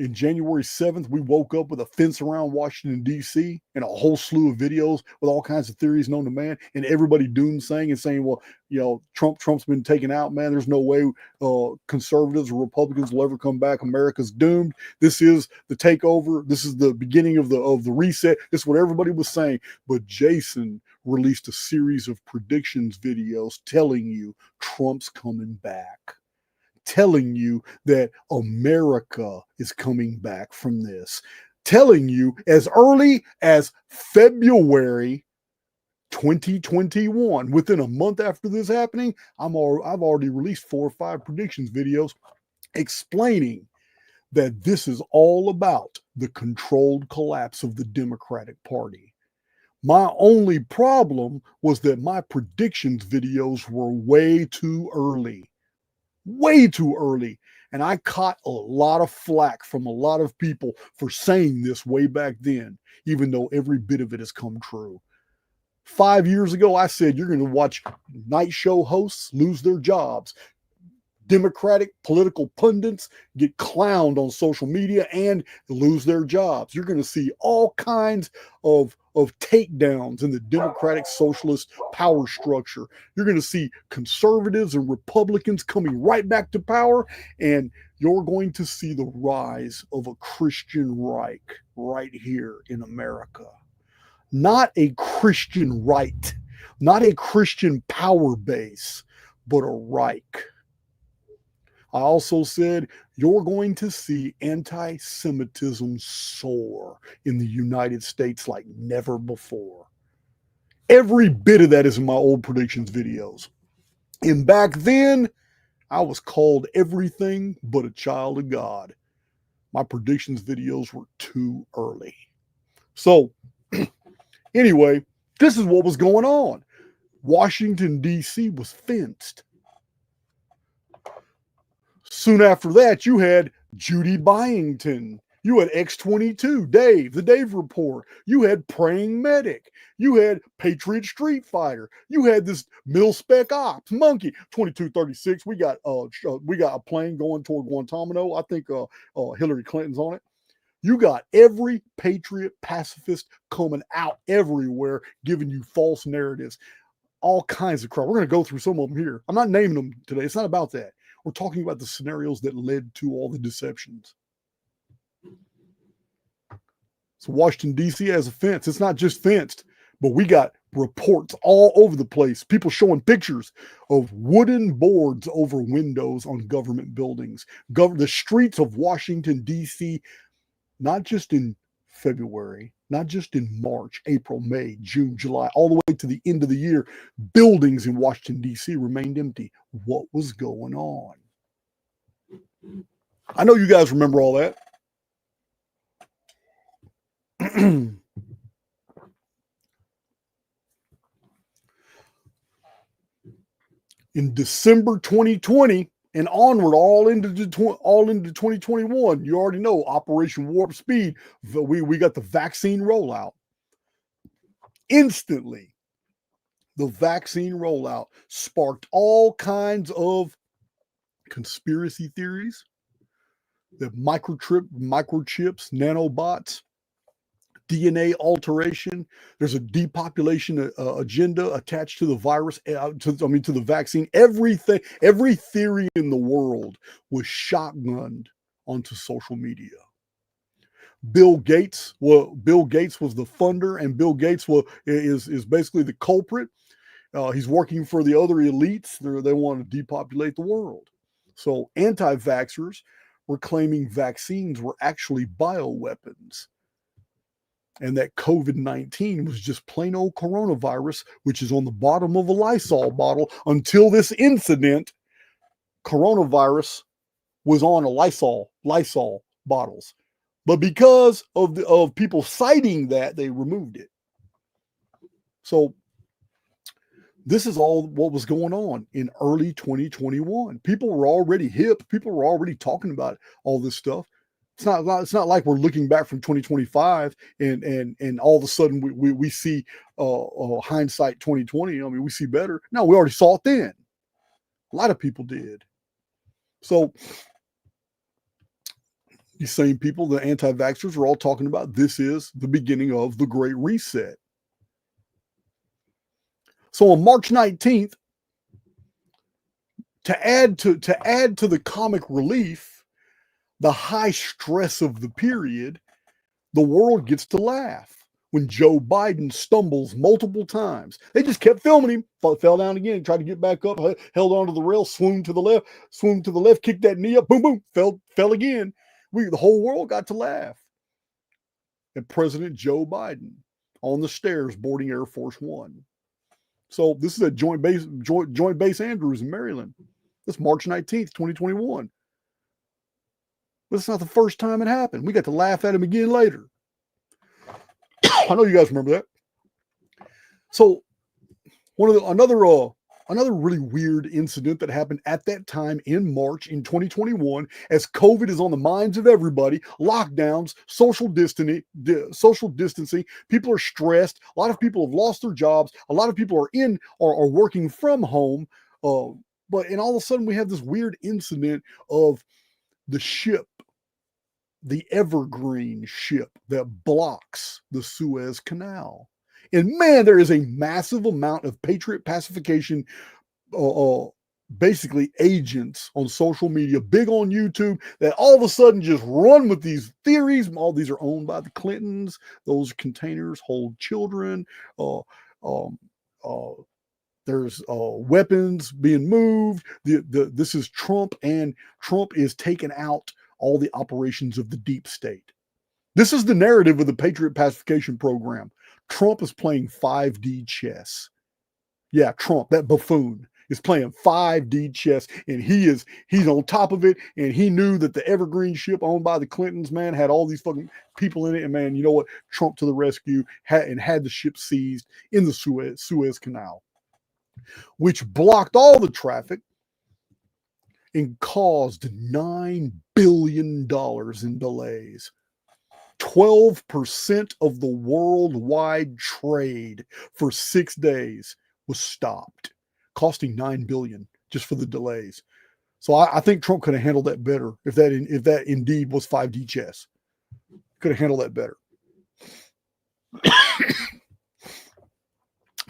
in January 7th, we woke up with a fence around Washington, D.C., and a whole slew of videos with all kinds of theories known to man, and everybody doomsaying and saying, well, Trump's been taken out, man. There's no way conservatives or Republicans will ever come back. America's doomed. This is the takeover. This is the beginning of the reset. This is what everybody was saying. But Jason released a series of predictions videos telling you Trump's coming back, telling you that America is coming back from this, telling you as early as February 2021, within a month after this happening, I've already released 4 or 5 predictions videos explaining that this is all about the controlled collapse of the Democratic Party. My only problem was that my predictions videos were way too early. And I caught a lot of flack from a lot of people for saying this way back then, even though every bit of it has come true. 5 years ago, I said, you're going to watch night show hosts lose their jobs. Democratic political pundits get clowned on social media and lose their jobs. You're going to see all kinds of takedowns in the Democratic socialist power structure. You're going to see conservatives and Republicans coming right back to power, and you're going to see the rise of a Christian Reich right here in America. Not a Christian right, not a Christian power base, but a Reich. I also said you're going to see anti-Semitism soar in the United States like never before. Every bit of that is in my old predictions videos. And back then, I was called everything but a child of God. My predictions videos were too early. So, anyway, this is what was going on. Washington, D.C. was fenced. Soon after that, you had Judy Byington. You had X-22, Dave, the Dave Report. You had Praying Medic. You had Patriot Street Fighter. You had this Mil-Spec Ops, Monkey, 2236. We got a plane going toward Guantanamo. I think Hillary Clinton's on it. You got every patriot pacifist coming out everywhere, giving you false narratives, all kinds of crap. We're going to go through some of them here. I'm not naming them today. It's not about that. We're talking about the scenarios that led to all the deceptions. So Washington, D.C. has a fence. It's not just fenced, but we got reports all over the place. People showing pictures of wooden boards over windows on government buildings. The streets of Washington, D.C., not just in February, not just in March, April, May, June, July, all the way to the end of the year, buildings in Washington, D.C. remained empty. What was going on? I know you guys remember all that. In December 2020 and onward, all into 2021, you already know Operation Warp Speed. We got the vaccine rollout. Instantly, the vaccine rollout sparked all kinds of conspiracy theories. The microchips, nanobots, DNA alteration. There's a depopulation agenda attached to the virus, to the vaccine. Everything, every theory in the world was shotgunned onto social media. Bill Gates was the funder, and Bill Gates is basically the culprit. He's working for the other elites. They want to depopulate the world. So anti-vaxxers were claiming vaccines were actually bioweapons, and that COVID-19 was just plain old coronavirus, which is on the bottom of a Lysol bottle. Until this incident, coronavirus was on a Lysol bottles. But because of people citing that, they removed it. So this is all what was going on in early 2021. People were already hip. People were already talking about all this stuff. It's not like we're looking back from 2025 and all of a sudden we see hindsight 2020. I mean, we see better. No, we already saw it then. A lot of people did. So these same people, the anti-vaxxers, are all talking about this is the beginning of the Great Reset. So on March 19th, to add to the comic relief, the high stress of the period, the world gets to laugh when Joe Biden stumbles multiple times. They just kept filming him, fell down again, tried to get back up, held onto the rail, swooned to the left, kicked that knee up, boom, boom, fell again. The whole world got to laugh at President Joe Biden on the stairs boarding Air Force One. So this is at Joint Base Andrews in Maryland. That's March 19th, 2021. But it's not the first time it happened. We got to laugh at him again later. I know you guys remember that. So another really weird incident that happened at that time in March in 2021, as COVID is on the minds of everybody, lockdowns, social distancing, people are stressed. A lot of people have lost their jobs. A lot of people are working from home. and all of a sudden we have this weird incident of the ship, the Evergreen ship that blocks the Suez Canal. And man, there is a massive amount of patriot pacification, basically agents on social media, big on YouTube, that all of a sudden just run with these theories. All these are owned by the Clintons. Those containers hold children. There's weapons being moved. This is Trump, and Trump is taking out all the operations of the deep state. This is the narrative of the Patriot Pacification Program. Trump is playing 5D chess. Yeah, Trump, that buffoon, is playing 5D chess, and he's on top of it, and he knew that the Evergreen ship owned by the Clintons, man, had all these fucking people in it, and man, you know what? Trump to the rescue, had the ship seized in the Suez Canal, which blocked all the traffic and caused $9 billion in delays. 12% of the worldwide trade for 6 days was stopped, costing $9 billion just for the delays. So I think Trump could have handled that better if that indeed was 5D chess. Could have handled that better.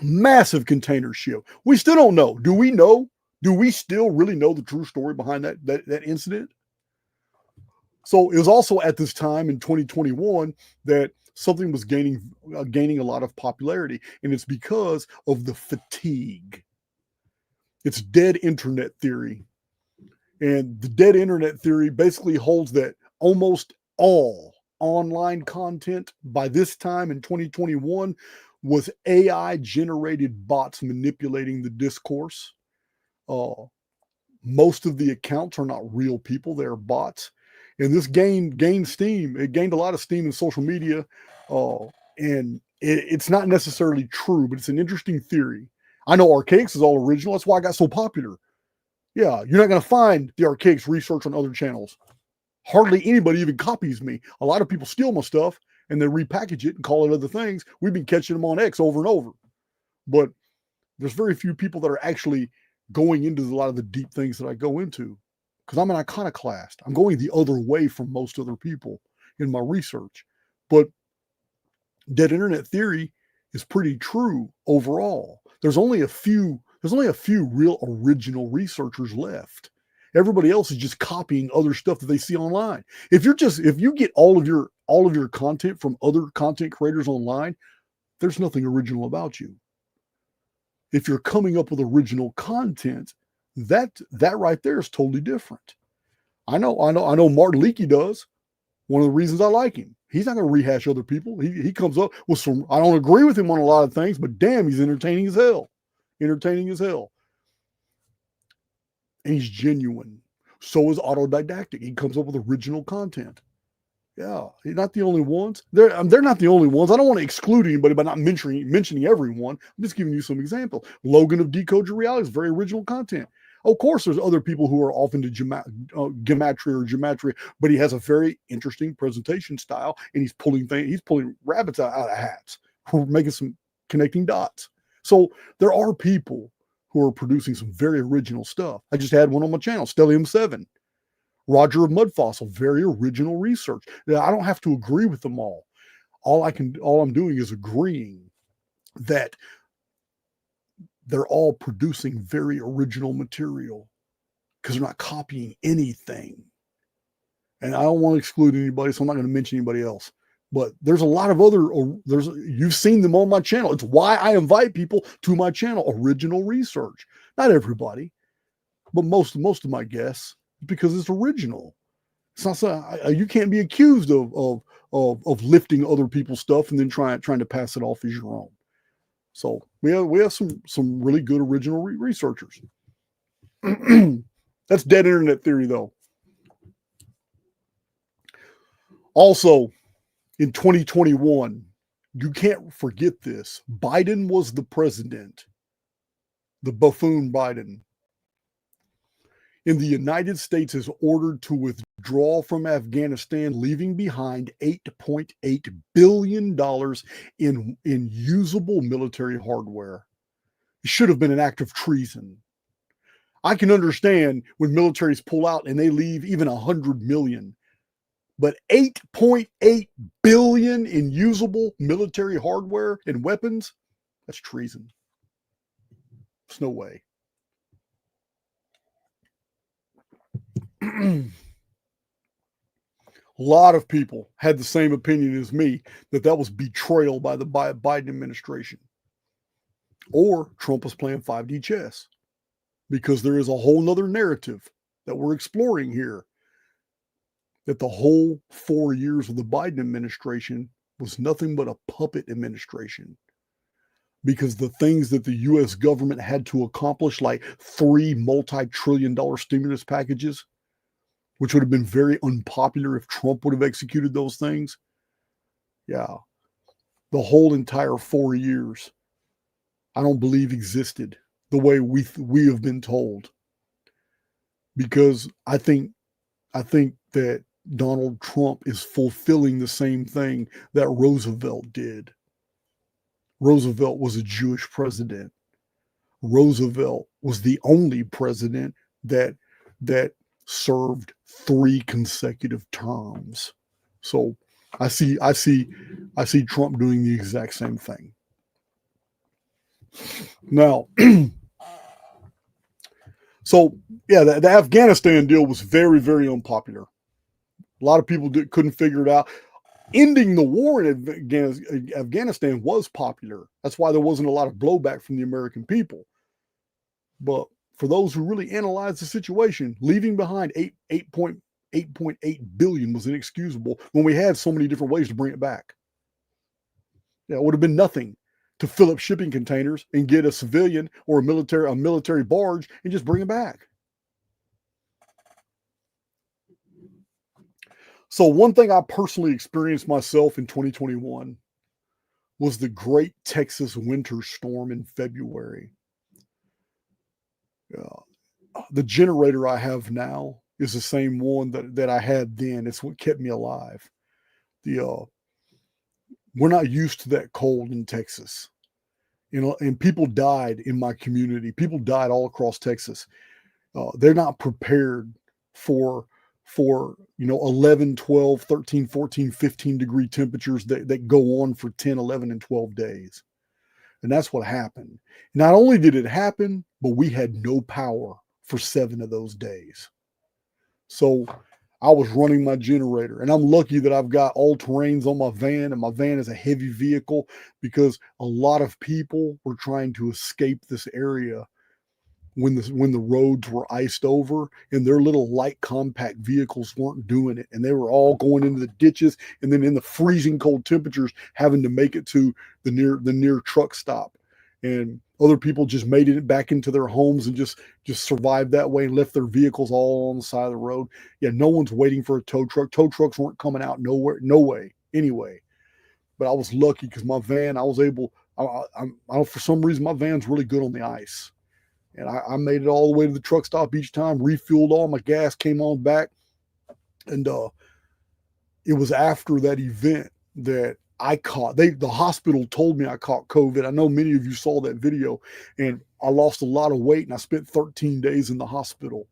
Massive container ship. We still don't know. Do we know? Do we still really know the true story behind that incident? So it was also at this time in 2021 that something was gaining a lot of popularity, and it's because of the fatigue. It's dead internet theory. And the dead internet theory basically holds that almost all online content by this time in 2021 was AI generated bots manipulating the discourse. Most of the accounts are not real people, they're bots. And this gained steam. It gained a lot of steam in social media. And it's not necessarily true, but it's an interesting theory. I know Archaix is all original. That's why I got so popular. Yeah, you're not going to find the Archaix research on other channels. Hardly anybody even copies me. A lot of people steal my stuff and they repackage it and call it other things. We've been catching them on X over and over. But there's very few people that are actually going into a lot of the deep things that I go into, because I'm an iconoclast. I'm going the other way from most other people in my research. But dead internet theory is pretty true overall. There's only a few real original researchers left. Everybody else is just copying other stuff that they see online. If you get all of your content from other content creators online, there's nothing original about you. If you're coming up with original content, that right there is totally different. I know Martin Leakey does. One of the reasons I like him. He's not going to rehash other people. He comes up with some, I don't agree with him on a lot of things, but damn, he's entertaining as hell. And he's genuine. So is autodidactic. He comes up with original content. Yeah, he's not the only ones. They're not the only ones. I don't want to exclude anybody by not mentioning everyone. I'm just giving you some examples. Logan of Decode Your Reality is very original content. Of course, there's other people who are off into gematria, but he has a very interesting presentation style, and he's pulling rabbits out of hats. We're making some connecting dots. So there are people who are producing some very original stuff. I just had one on my channel, Stellium 7. Roger of Mud Fossil, very original research. Now, I don't have to agree with them all. All I'm doing is agreeing that they're all producing very original material because they're not copying anything. And I don't want to exclude anybody, so I'm not going to mention anybody else. But there's a lot of you've seen them on my channel. It's why I invite people to my channel, original research. Not everybody, but most of my guests, because it's original. It's not so, you can't be accused of lifting other people's stuff and then trying to pass it off as your own. So we have some really good original researchers. That's dead internet theory, though. Also, in 2021, you can't forget this. Biden was the president, the buffoon Biden. In the United States is ordered to withdraw from Afghanistan, leaving behind $8.8 billion in usable military hardware. It should have been an act of treason. I can understand when militaries pull out and they leave even 100 million. But 8.8 billion in usable military hardware and weapons, that's treason. There's no way. A lot of people had the same opinion as me that was betrayal by the Biden administration. Or Trump was playing 5D chess, because there is a whole nother narrative that we're exploring here, that the whole 4 years of the Biden administration was nothing but a puppet administration, because the things that the U.S. government had to accomplish, like 3 multi-trillion-dollar stimulus packages, which would have been very unpopular if Trump would have executed those things. Yeah, the whole entire 4 years, I don't believe existed the way we have been told, because I think that Donald Trump is fulfilling the same thing that Roosevelt did. Roosevelt was a Jewish president. Roosevelt was the only president that served 3 consecutive terms. So I see Trump doing the exact same thing. Now, so yeah, the Afghanistan deal was very, very unpopular. A lot of people couldn't figure it out. Ending the war in Afghanistan was popular. That's why there wasn't a lot of blowback from the American people. But for those who really analyzed the situation, leaving behind 8.8 billion was inexcusable when we had so many different ways to bring it back. Yeah, it would have been nothing to fill up shipping containers and get a civilian or a military barge and just bring it back. So one thing I personally experienced myself in 2021 was the great Texas winter storm in February. The generator I have now is the same one that I had then. It's what kept me alive. We're not used to that cold in Texas. And people died in my community. People died all across Texas. They're not prepared for 11, 12, 13, 14, 15 degree temperatures that go on for 10, 11, and 12 days. And that's what happened. Not only did it happen, but we had no power for 7 of those days. So I was running my generator, and I'm lucky that I've got all terrains on my van, and my van is a heavy vehicle, because a lot of people were trying to escape this area when the roads were iced over, and their little light compact vehicles weren't doing it, and they were all going into the ditches, and then in the freezing cold temperatures having to make it to the near truck stop. And other people just made it back into their homes and just survived that way and left their vehicles all on the side of the road. Yeah, no one's waiting for a tow truck. Tow trucks weren't coming out nowhere, no way, anyway. But I was lucky because my van, I was able, for some reason, my van's really good on the ice. And I made it all the way to the truck stop each time, refueled all my gas, came on back. And it was after that event that I caught, the hospital told me I caught COVID. I know many of you saw that video, and I lost a lot of weight, and I spent 13 days in the hospital,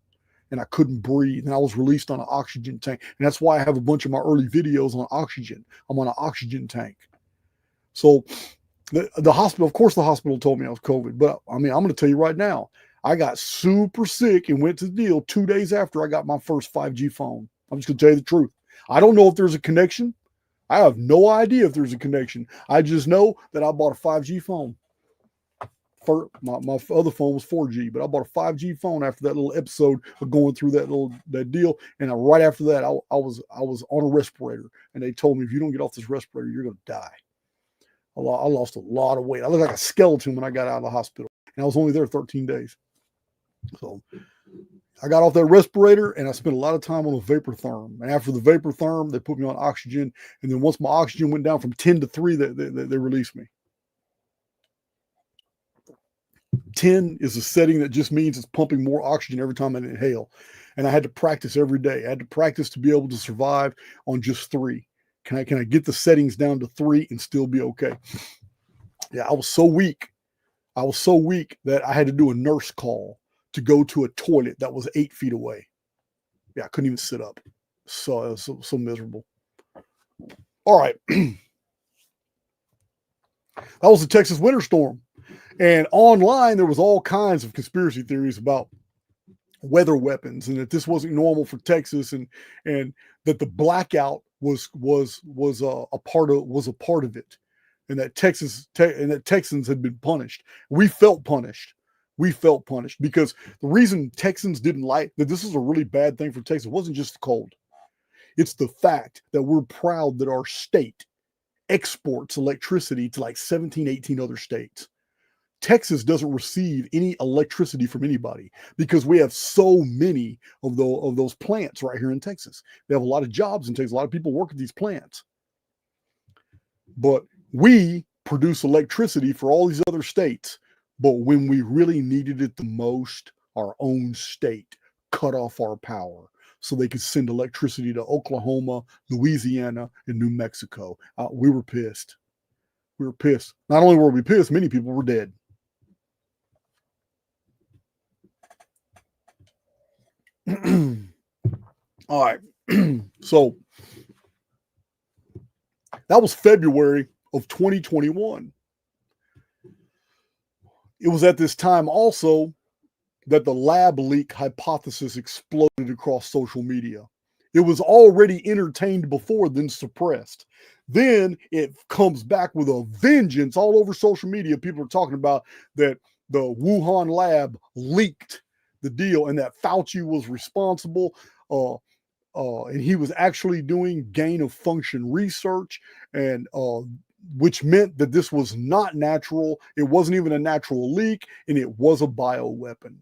and I couldn't breathe, and I was released on an oxygen tank. And that's why I have a bunch of my early videos on oxygen. I'm on an oxygen tank. So the hospital, of course, the hospital told me I was COVID, but I mean, I'm going to tell you right now, I got super sick and went to the deal 2 days after I got my first 5G phone. I'm just going to tell you the truth. I don't know if there's a connection. I have no idea if there's a connection. I just know that I bought a 5G phone. My other phone was 4G, but I bought a 5G phone after that little episode of going through that deal. And right after that, I was on a respirator, and they told me, if you don't get off this respirator, you're going to die. I lost a lot of weight. I looked like a skeleton when I got out of the hospital, and I was only there 13 days. So I got off that respirator, and I spent a lot of time on a Vapotherm. And after the Vapotherm, they put me on oxygen. And then once my oxygen went down from 10 to 3, they released me. 10 is a setting that just means it's pumping more oxygen every time I inhale. And I had to practice every day. I had to practice to be able to survive on just 3. Can I get the settings down to 3 and still be okay? Yeah, I was so weak. I was so weak that I had to do a nurse call to go to a toilet that was 8 feet away. Yeah, I couldn't even sit up. So miserable. All right. That was the Texas winter storm. And online, there was all kinds of conspiracy theories about weather weapons and that this wasn't normal for Texas and that the blackout was a part of it, and that Texans had been punished. We felt punished. Because the reason Texans didn't like that this is a really bad thing for Texas wasn't just the cold. It's the fact that we're proud that our state exports electricity to like 17, 18 other states. Texas doesn't receive any electricity from anybody because we have so many of those plants right here in Texas. They have a lot of jobs in Texas. A lot of people work at these plants. But we produce electricity for all these other states. But when we really needed it the most, our own state cut off our power so they could send electricity to Oklahoma, Louisiana, and New Mexico. We were pissed. Not only were we pissed, many people were dead. All right. So that was February of 2021. It was at this time also that the lab leak hypothesis exploded across social media. It was already entertained before, then suppressed. Then it comes back with a vengeance all over social media. People are talking about that the Wuhan lab leaked the deal and that Fauci was responsible. And he was actually doing gain of function research, and which meant that this was not natural. It wasn't even a natural leak, and it was a bioweapon.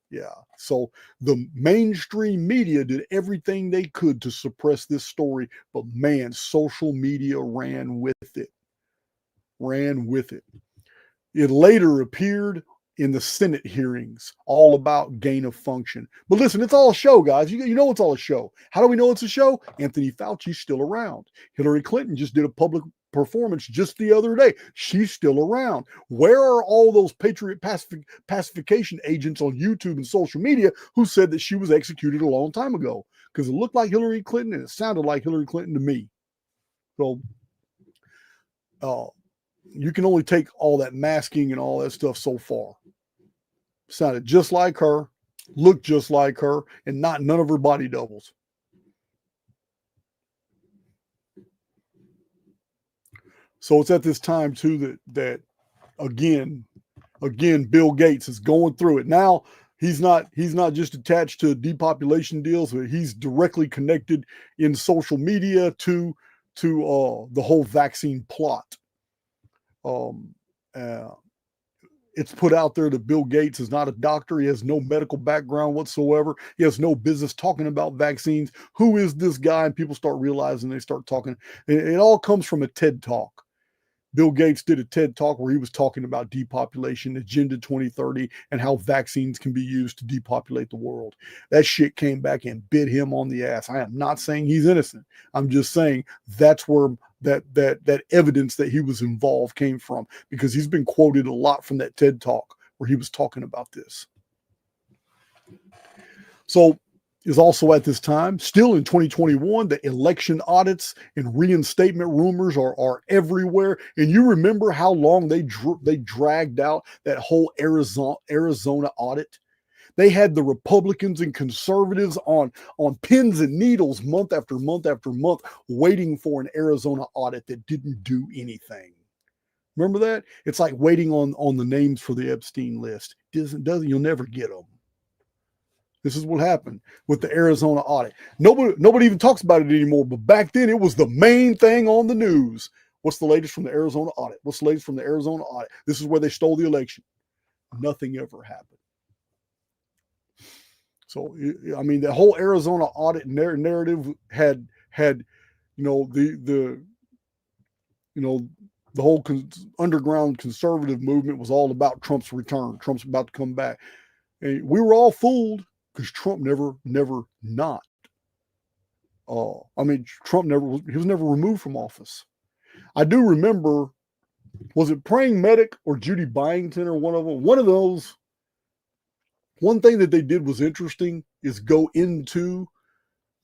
Yeah. So the mainstream media did everything they could to suppress this story, but man, social media ran with it. It later appeared in the Senate hearings, all about gain of function. But listen, it's all a show, guys. You know it's all a show. How do we know it's a show? Anthony Fauci's still around. Hillary Clinton just did a public performance just the other day. She's still around. Where are all those patriot pacification agents on YouTube and social media who said that she was executed a long time ago? Because it looked like Hillary Clinton and it sounded like Hillary Clinton to me. So, you can only take all that masking and all that stuff so far. Sounded just like her, looked just like her, and none of her body doubles. So it's at this time too that again, Bill Gates is going through it. Now he's not just attached to depopulation deals, but he's directly connected in social media to the whole vaccine plot. It's put out there that Bill Gates is not a doctor. He has no medical background whatsoever. He has no business talking about vaccines. Who is this guy? And people start realizing, they start talking. It all comes from a TED Talk. Bill Gates did a TED Talk where he was talking about depopulation, Agenda 2030, and how vaccines can be used to depopulate the world. That shit came back and bit him on the ass. I am not saying he's innocent. I'm just saying that's where that evidence that he was involved came from, because he's been quoted a lot from that TED Talk where he was talking about this. So is also at this time, still in 2021, the election audits and reinstatement rumors are everywhere. And you remember how long they dragged out that whole Arizona audit? They had the Republicans and conservatives on pins and needles month after month after month, waiting for an Arizona audit that didn't do anything. Remember that? It's like waiting on the names for the Epstein list. You'll never get them. This is what happened with the Arizona audit. Nobody even talks about it anymore, but back then it was the main thing on the news. What's the latest from the Arizona audit? What's the latest from the Arizona audit? This is where they stole the election. Nothing ever happened. So, I mean, the whole Arizona audit narrative had the whole underground conservative movement was all about Trump's return. Trump's about to come back. And we were all fooled because Trump never not. Trump he was never removed from office. I do remember, was it Praying Medic or Judy Byington or one of them? One of those One thing that they did was interesting is go into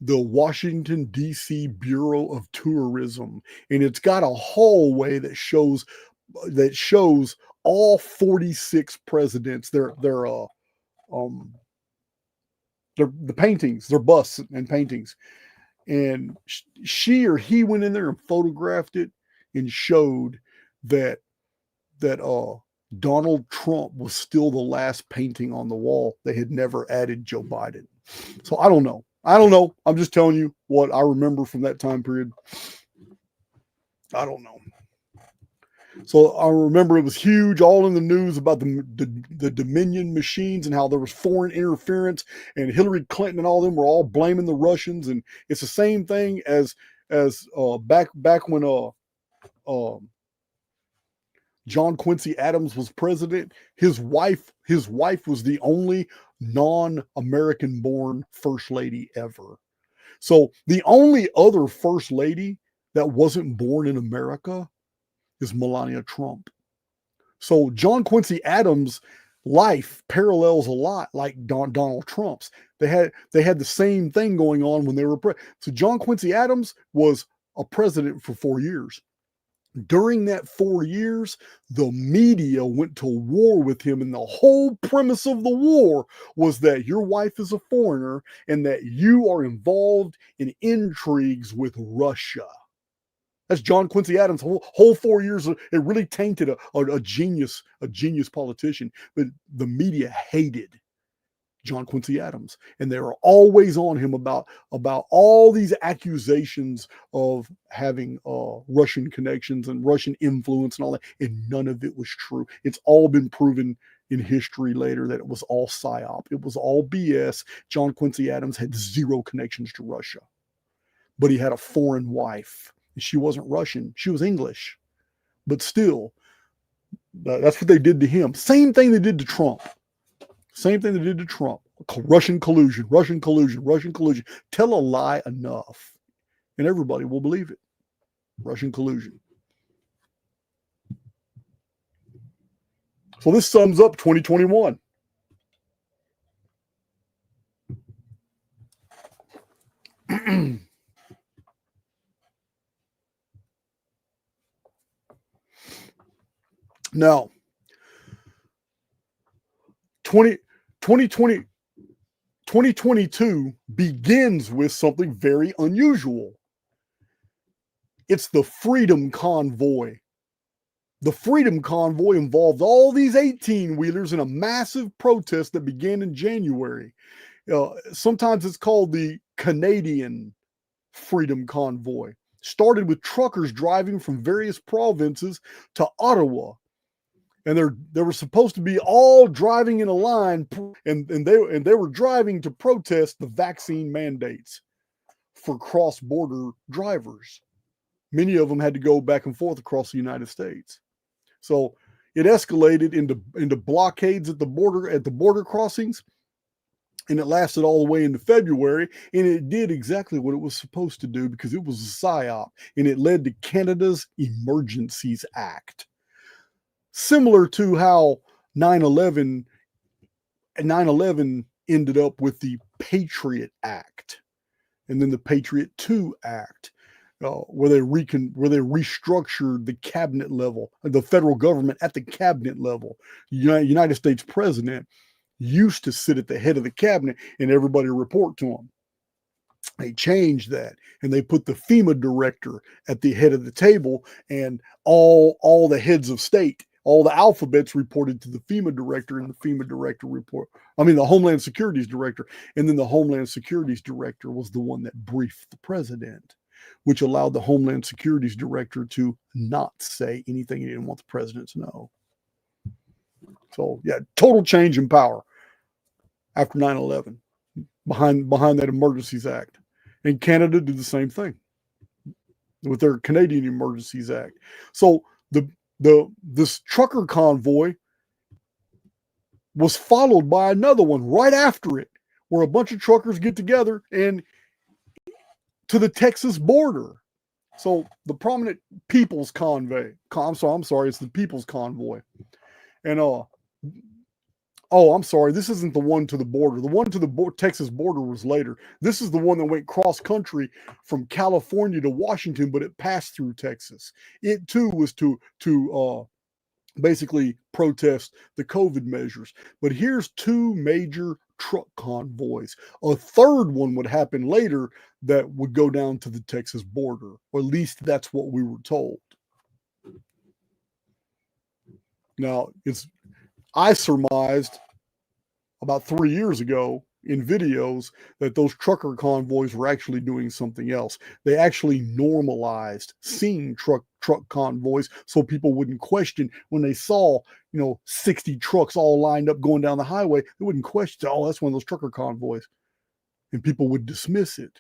the Washington, D.C. Bureau of Tourism. And it's got a hallway that shows all 46 presidents, their the paintings, their busts and paintings. And she or he went in there and photographed it and showed that Donald Trump was still the last painting on the wall. They had never added Joe Biden. So I don't know. I'm just telling you what I remember from that time period. I don't know. So I remember it was huge, all in the news about the Dominion machines and how there was foreign interference, and Hillary Clinton and all of them were all blaming the Russians. And it's the same thing as back when John Quincy Adams was president. His wife was the only non-American born first lady ever. So the only other first lady that wasn't born in America is Melania Trump. So John Quincy Adams' life parallels a lot like Donald Trump's. They had the same thing going on when they were so John Quincy Adams was a president for 4 years. During that 4 years, the media went to war with him, and the whole premise of the war was that your wife is a foreigner and that you are involved in intrigues with Russia. That's John Quincy Adams' whole 4 years. It really tainted a genius politician. But the media hated John Quincy Adams, and they were always on him about all these accusations of having Russian connections and Russian influence and all that, and none of it was true. It's all been proven in history later that it was all Psyop. It was all BS. John Quincy Adams had zero connections to Russia, but he had a foreign wife. She wasn't Russian. She was English, but still, that's what they did to him. Same thing they did to Trump. Russian collusion. Tell a lie enough, and everybody will believe it. Russian collusion. So this sums up 2021. Now, 2022 begins with something very unusual. It's the Freedom Convoy. The Freedom Convoy involved all these 18-wheelers in a massive protest that began in January. Sometimes it's called the Canadian Freedom Convoy. Started with truckers driving from various provinces to Ottawa. And they were supposed to be all driving in a line, and they were driving to protest the vaccine mandates for cross-border drivers. Many of them had to go back and forth across the United States. So it escalated into blockades at the border crossings, and it lasted all the way into February, and it did exactly what it was supposed to do because it was a psyop, and it led to Canada's Emergencies Act. Similar to how 9/11 ended up with the Patriot Act, and then the Patriot II Act, where they restructured the cabinet level, the federal government at the cabinet level. United States president used to sit at the head of the cabinet, and everybody report to him. They changed that, and they put the FEMA director at the head of the table, and all the heads of state. All the alphabets reported to the FEMA director, and the FEMA director the Homeland Security's director. And then the Homeland Security's director was the one that briefed the president, which allowed the Homeland Security's director to not say anything he didn't want the president to know. So yeah, total change in power after 9/11 behind that Emergencies Act. And Canada did the same thing with their Canadian Emergencies Act. So this trucker convoy was followed by another one right after it, where a bunch of truckers get together and to the Texas border. So the prominent People's Convoy. I'm sorry, it's the People's Convoy. And Oh, I'm sorry. This isn't the one to the border. The one to the Texas border was later. This is the one that went cross country from California to Washington, but it passed through Texas. It too was to basically protest the COVID measures. But here's two major truck convoys. A third one would happen later that would go down to the Texas border, or at least that's what we were told. Now, I surmised about 3 years ago in videos that those trucker convoys were actually doing something else. They actually normalized seeing truck convoys so people wouldn't question when they saw, 60 trucks all lined up going down the highway. They wouldn't question, oh, that's one of those trucker convoys. And people would dismiss it.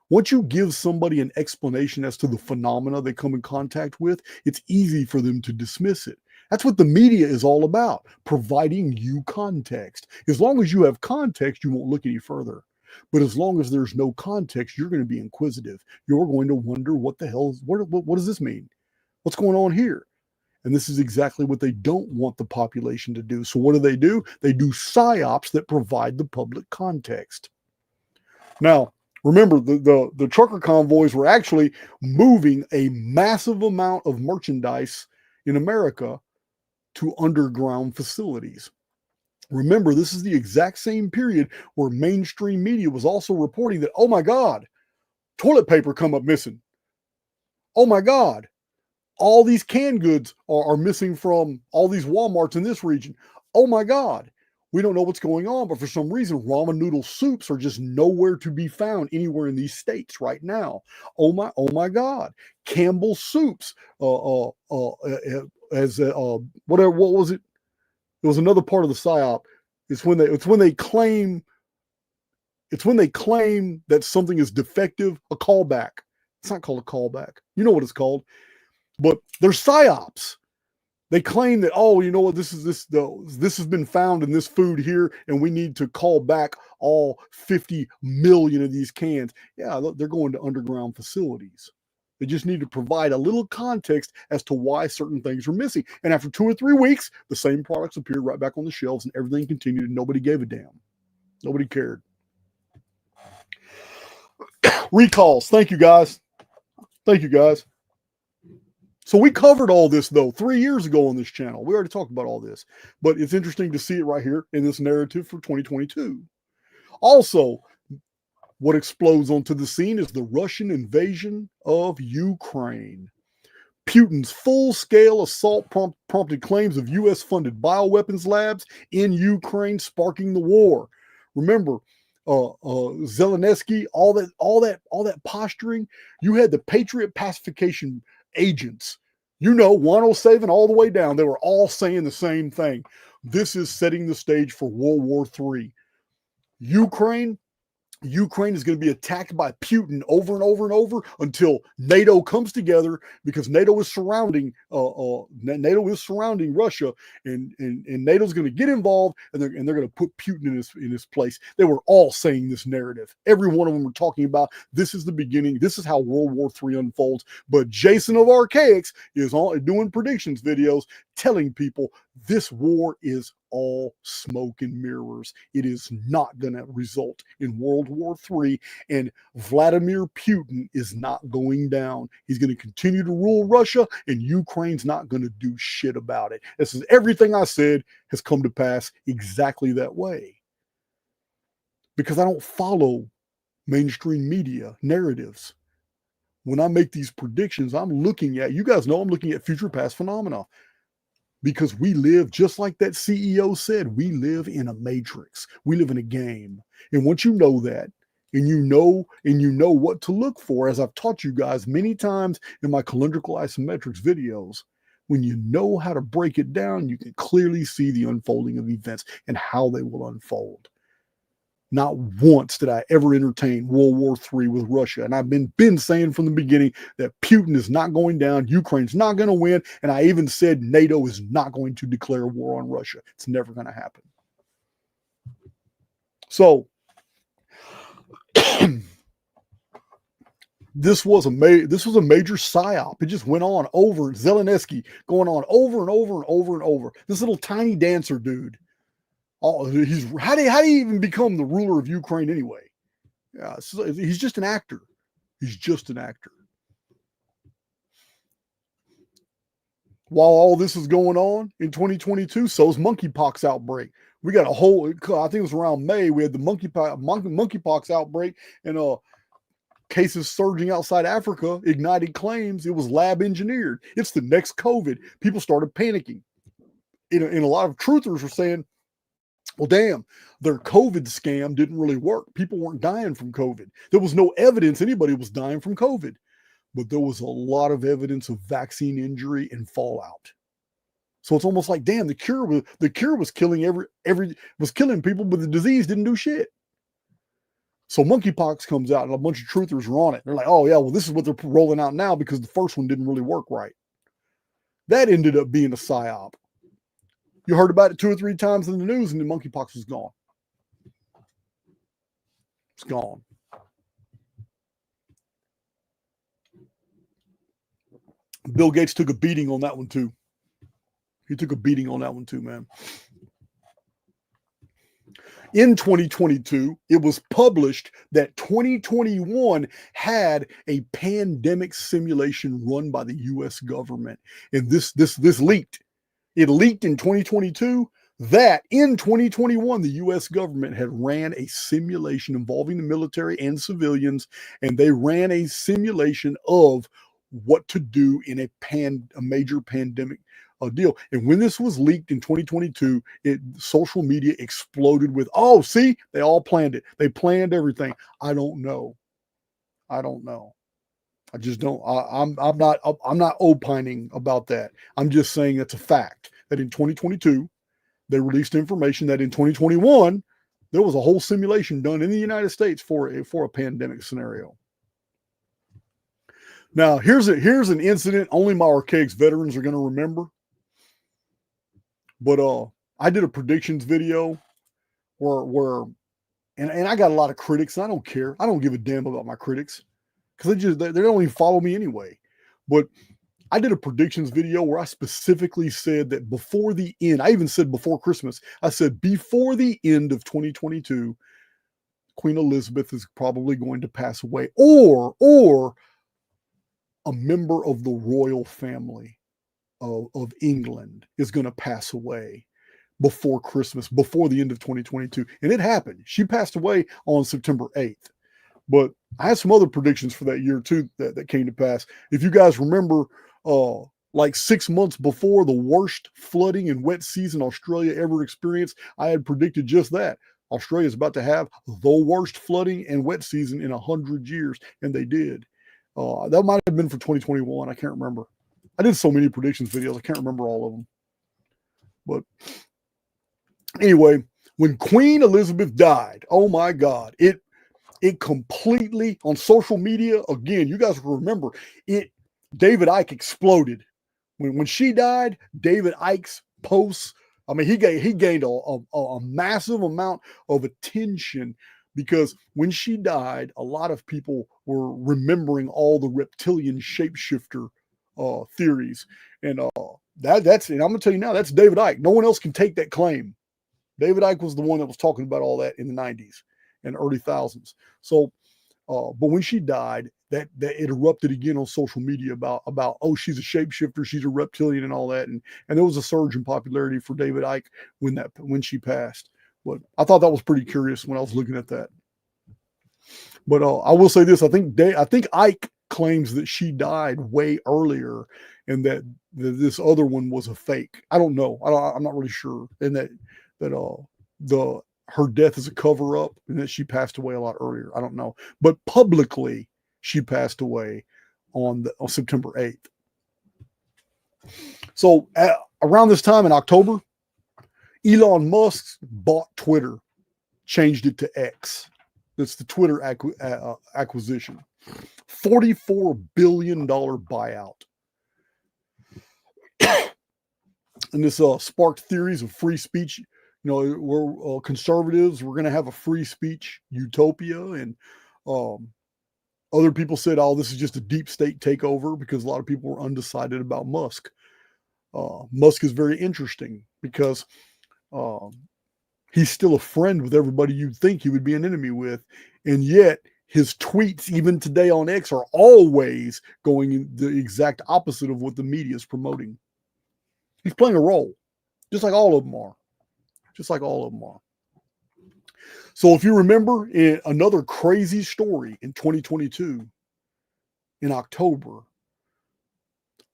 Once you give somebody an explanation as to the phenomena they come in contact with, it's easy for them to dismiss it. That's what the media is all about, providing you context. As long as you have context, you won't look any further. But as long as there's no context, you're going to be inquisitive. You're going to wonder what the hell, what does this mean? What's going on here? And this is exactly what they don't want the population to do. So what do? They do psyops that provide the public context. Now, remember, the trucker convoys were actually moving a massive amount of merchandise in America to underground facilities. Remember, this is the exact same period where mainstream media was also reporting that, oh my God, toilet paper come up missing. Oh my God, all these canned goods are missing from all these Walmarts in this region. Oh my God, we don't know what's going on, but for some reason, ramen noodle soups are just nowhere to be found anywhere in these states right now. Oh my God, Campbell's soups, what was it? It was another part of the psyop. It's when they claim that something is defective, a callback. It's not called a callback. You know what it's called. But they're psyops. They claim that, oh, you know what, this has been found in this food here, and we need to call back all 50 million of these cans. Yeah, they're going to underground facilities. They just need to provide a little context as to why certain things are missing. And after 2 or 3 weeks, the same products appeared right back on the shelves, and everything continued, and nobody gave a damn. Nobody cared. Recalls. Thank you, guys. Thank you, guys. So we covered all this, though, 3 years ago on this channel. We already talked about all this. But it's interesting to see it right here in this narrative for 2022. Also, what explodes onto the scene is the Russian invasion of Ukraine. Putin's full-scale assault prompted claims of U.S.-funded bioweapons labs in Ukraine, sparking the war. Remember, Zelensky, all that posturing. You had the Patriot pacification agents, 107 all the way down. They were all saying the same thing. This is setting the stage for World War III. Ukraine is going to be attacked by Putin over and over and over until NATO comes together, because NATO is surrounding Russia, and NATO's going to get involved, and they're going to put Putin in his place. They were all saying this narrative. Every one of them were talking about this is the beginning. This is how World War III unfolds. But Jason of Archaix is doing predictions videos telling people this war is all smoke and mirrors. It is not going to result in World War III, and Vladimir Putin is not going down. He's going to continue to rule Russia, and Ukraine's not going to do shit about it. This is everything I said has come to pass exactly that way. Because I don't follow mainstream media narratives. When I make these predictions, I'm looking at, you guys know I'm looking at future past phenomena. Because we live, just like that CEO said, we live in a matrix. We live in a game. And once you know that, and you know what to look for, as I've taught you guys many times in my calendrical isometrics videos, when you know how to break it down, you can clearly see the unfolding of events and how they will unfold. Not once did I ever entertain World War III with Russia. And I've been saying from the beginning that Putin is not going down, Ukraine's not going to win, and I even said NATO is not going to declare war on Russia. It's never going to happen. So, this was a major psyop. It just went on over. Zelensky going on over and over and over and over. This little tiny dancer dude. How did he even become the ruler of Ukraine anyway? So he's just an actor. He's just an actor. While all this is going on in 2022, so's monkeypox outbreak. We got a whole, I think it was around May, we had the monkeypox outbreak, and cases surging outside Africa ignited claims it was lab engineered. It's the next COVID. People started panicking. And a lot of truthers were saying, well, damn, their COVID scam didn't really work. People weren't dying from COVID. There was no evidence anybody was dying from COVID. But there was a lot of evidence of vaccine injury and fallout. So it's almost like, damn, the cure was killing was killing people, but the disease didn't do shit. So monkeypox comes out, and a bunch of truthers are on it. They're like, oh yeah, well, this is what they're rolling out now because the first one didn't really work right. That ended up being a psyop. You heard about it 2 or 3 times in the news, and the monkeypox was gone. It's gone. Bill Gates took a beating on that one too. He took a beating on that one too, man. In 2022, it was published that 2021 had a pandemic simulation run by the U.S. government, and this leaked. It leaked in 2022 that in 2021 the U.S. government had ran a simulation involving the military and civilians, and they ran a simulation of what to do in a major pandemic deal. And when this was leaked in 2022, social media exploded with, oh, see, they all planned it. They planned everything. I don't know. I just don't. I'm not opining about that. I'm just saying that's a fact that in 2022 they released information that in 2021 there was a whole simulation done in the United States for a pandemic scenario. Now, here's an incident only my Archaix veterans are going to remember. But I did a predictions video where I got a lot of critics, and I don't care. I don't give a damn about my critics because they don't even follow me anyway. But I did a predictions video where I specifically said that before the end, I even said before Christmas, I said before the end of 2022, Queen Elizabeth is probably going to pass away, or a member of the royal family of England is going to pass away before Christmas, before the end of 2022. And it happened. She passed away on September 8th. But I had some other predictions for that year too that came to pass. If you guys remember, like 6 months before the worst flooding and wet season Australia ever experienced, I had predicted just that. Australia is about to have the worst flooding and wet season in 100 years. And they did. That might have been for 2021. I can't remember. I did so many predictions videos. I can't remember all of them. But anyway, when Queen Elizabeth died, oh my God, it completely, on social media, again, you guys will remember, David Icke exploded. When she died, David Icke's posts, I mean, he gained a massive amount of attention because when she died, a lot of people were remembering all the reptilian shapeshifter theories. And that's and I'm gonna tell you now, that's David Icke. No one else can take that claim. David Icke was the one that was talking about all that in the 90s and early thousands. So but when she died, that it erupted again on social media about oh, she's a shapeshifter, she's a reptilian and all that, and there was a surge in popularity for David Icke when she passed. But I thought that was pretty curious when I was looking at that. But I will say this: I think Icke claims that she died way earlier, and that this other one was a fake. I don't know. I'm not really sure, and that her death is a cover up, and that she passed away a lot earlier. I don't know, but publicly she passed away on September 8th. So around this time in October, Elon Musk bought Twitter, changed it to X. That's the Twitter acquisition. $44 billion buyout. And this sparked theories of free speech. You know, we're conservatives. We're going to have a free speech utopia. And other people said, oh, this is just a deep state takeover, because a lot of people were undecided about Musk. Musk is very interesting because He's still a friend with everybody you'd think he would be an enemy with. And yet his tweets, even today on X, are always going in the exact opposite of what the media is promoting. He's playing a role, just like all of them are. Just like all of them are. So if you remember, in another crazy story in 2022, in October,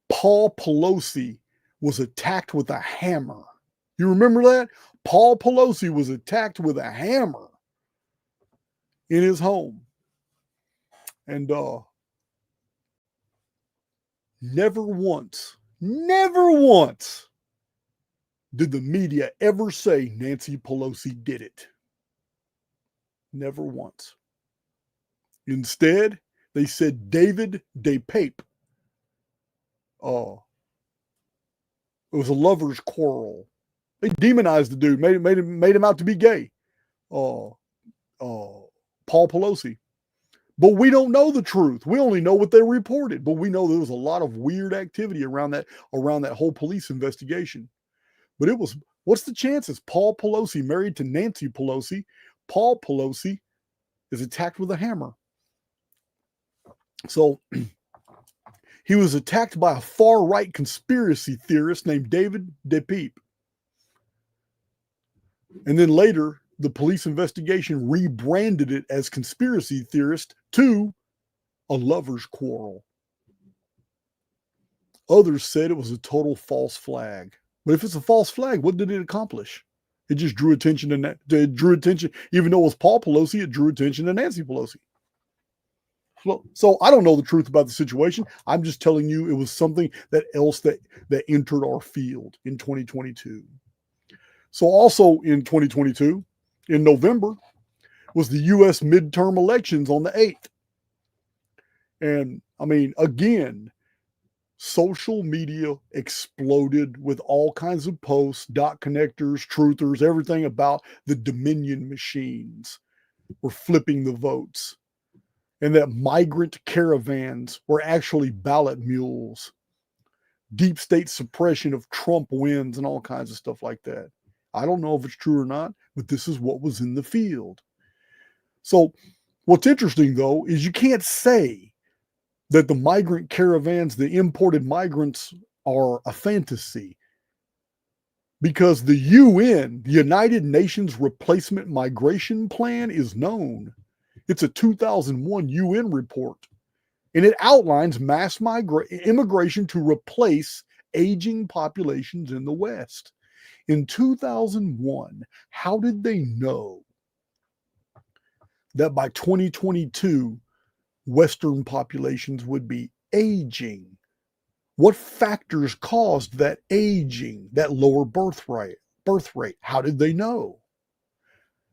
Paul Pelosi was attacked with a hammer. You remember that? Paul Pelosi was attacked with a hammer in his home. And never once did the media ever say Nancy Pelosi did it. Never once. Instead, they said David DePape. It was a lover's quarrel. They demonized the dude, made him out to be gay. Paul Pelosi. But we don't know the truth. We only know what they reported. But we know there was a lot of weird activity around that whole police investigation. But it was, what's the chances? Paul Pelosi married to Nancy Pelosi. Paul Pelosi is attacked with a hammer. So he was attacked by a far-right conspiracy theorist named David DePape. And then later, the police investigation rebranded it as conspiracy theorist to a lover's quarrel. Others said it was a total false flag. But if it's a false flag, what did it accomplish? It just drew attention to that. It drew attention, even though it was Paul Pelosi, it drew attention to Nancy Pelosi. So I don't know the truth about the situation. I'm just telling you it was something that entered our field in 2022. So also in 2022, in November, was the U.S. midterm elections on the 8th. And I mean, again, social media exploded with all kinds of posts, dot connectors, truthers, everything about the Dominion machines were flipping the votes, and that migrant caravans were actually ballot mules, deep state suppression of Trump wins, and all kinds of stuff like that. I don't know if it's true or not, but this is what was in the field. So what's interesting, though, is you can't say that the migrant caravans, the imported migrants, are a fantasy, because the UN, the United Nations Replacement Migration Plan, is known. It's a 2001 UN report, and it outlines mass immigration to replace aging populations in the West. In 2001, how did they know that by 2022, Western populations would be aging? What factors caused that aging, that lower birth rate? How did they know?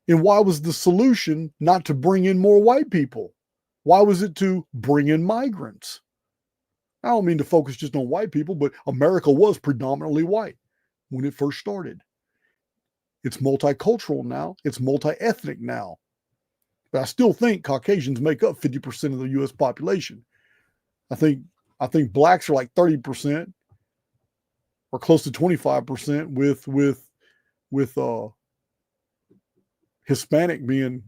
And why was the solution not to bring in more white people? Why was it to bring in migrants? I don't mean to focus just on white people, but America was predominantly white when it first started. It's multicultural now. It's multi-ethnic now. But I still think Caucasians make up 50% of the U.S. population. I think blacks are like 30%, or close to 25%, with Hispanic being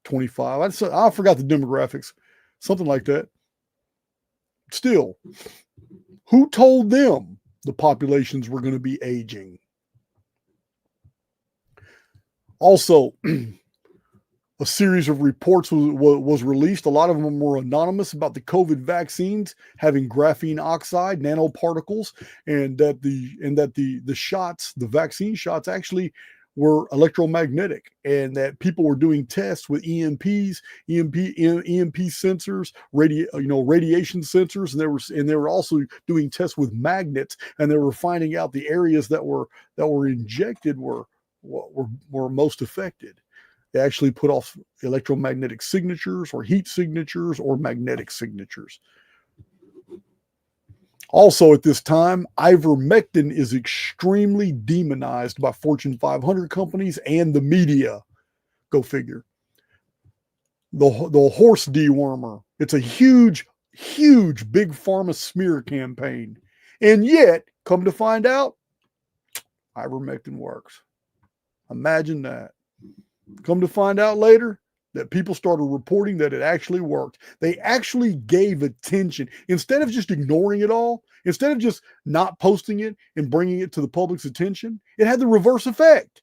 25. I forgot the demographics, something like that. Still, who told them the populations were going to be aging? Also, a series of reports was released. A lot of them were anonymous about the COVID vaccines having graphene oxide nanoparticles, and that the shots, the vaccine shots, actually were electromagnetic, and that people were doing tests with EMP sensors, radiation sensors, and they were also doing tests with magnets, and they were finding out the areas that were injected were most affected. They actually put off electromagnetic signatures, or heat signatures, or magnetic signatures. Also, at this time, ivermectin is extremely demonized by Fortune 500 companies and the media. Go figure. The horse dewormer. It's a huge big pharma smear campaign. And yet, come to find out, ivermectin works. Imagine that. Come to find out later that people started reporting that it actually worked. They actually gave attention. Instead of just ignoring it all, instead of just not posting it and bringing it to the public's attention, it had the reverse effect.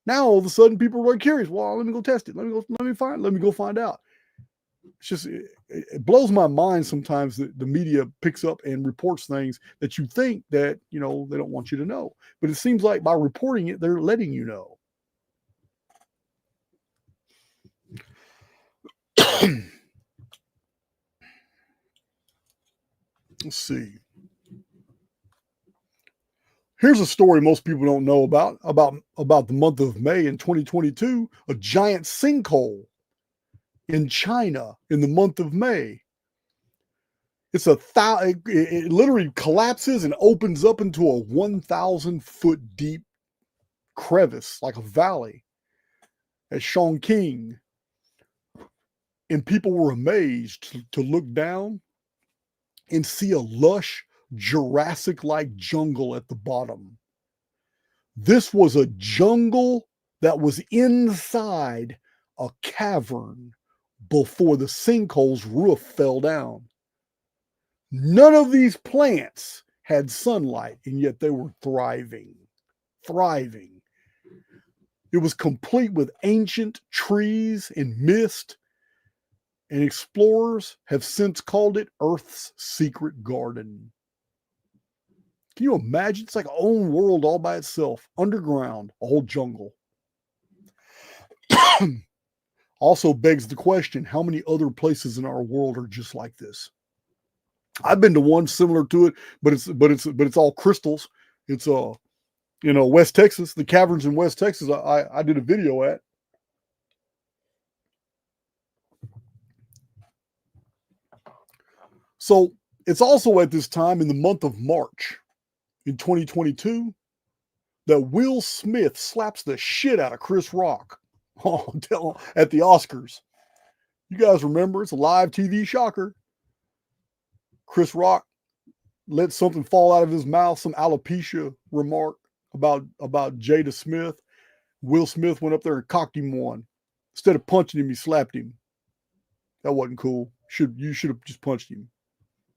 Now all of a sudden people are curious. Well, let me go test it. Let me go find out. It's just, it blows my mind sometimes that the media picks up and reports things that you think that, they don't want you to know. But it seems like by reporting it, they're letting you know. Let's see. Here's a story most people don't know about the month of May in 2022, a giant sinkhole in China in the month of May. It literally collapses and opens up into a 1,000-foot deep crevice, like a valley, at Chongqing. And people were amazed to look down and see a lush Jurassic-like jungle at the bottom. This was a jungle that was inside a cavern before the sinkhole's roof fell down. None of these plants had sunlight, and yet they were thriving. It was complete with ancient trees and mist, and explorers have since called it Earth's secret garden. Can you imagine? It's like a own world all by itself, underground, a whole jungle. Also begs the question, how many other places in our world are just like this? I've been to one similar to it, but it's all crystals. It's West Texas, the caverns in West Texas. I did a video at. So it's also at this time in the month of March in 2022 that Will Smith slaps the shit out of Chris Rock at the Oscars. You guys remember, it's a live TV shocker. Chris Rock let something fall out of his mouth, some alopecia remark about Jada Smith. Will Smith went up there and cocked him one. Instead of punching him, he slapped him. That wasn't cool. You should have just punched him.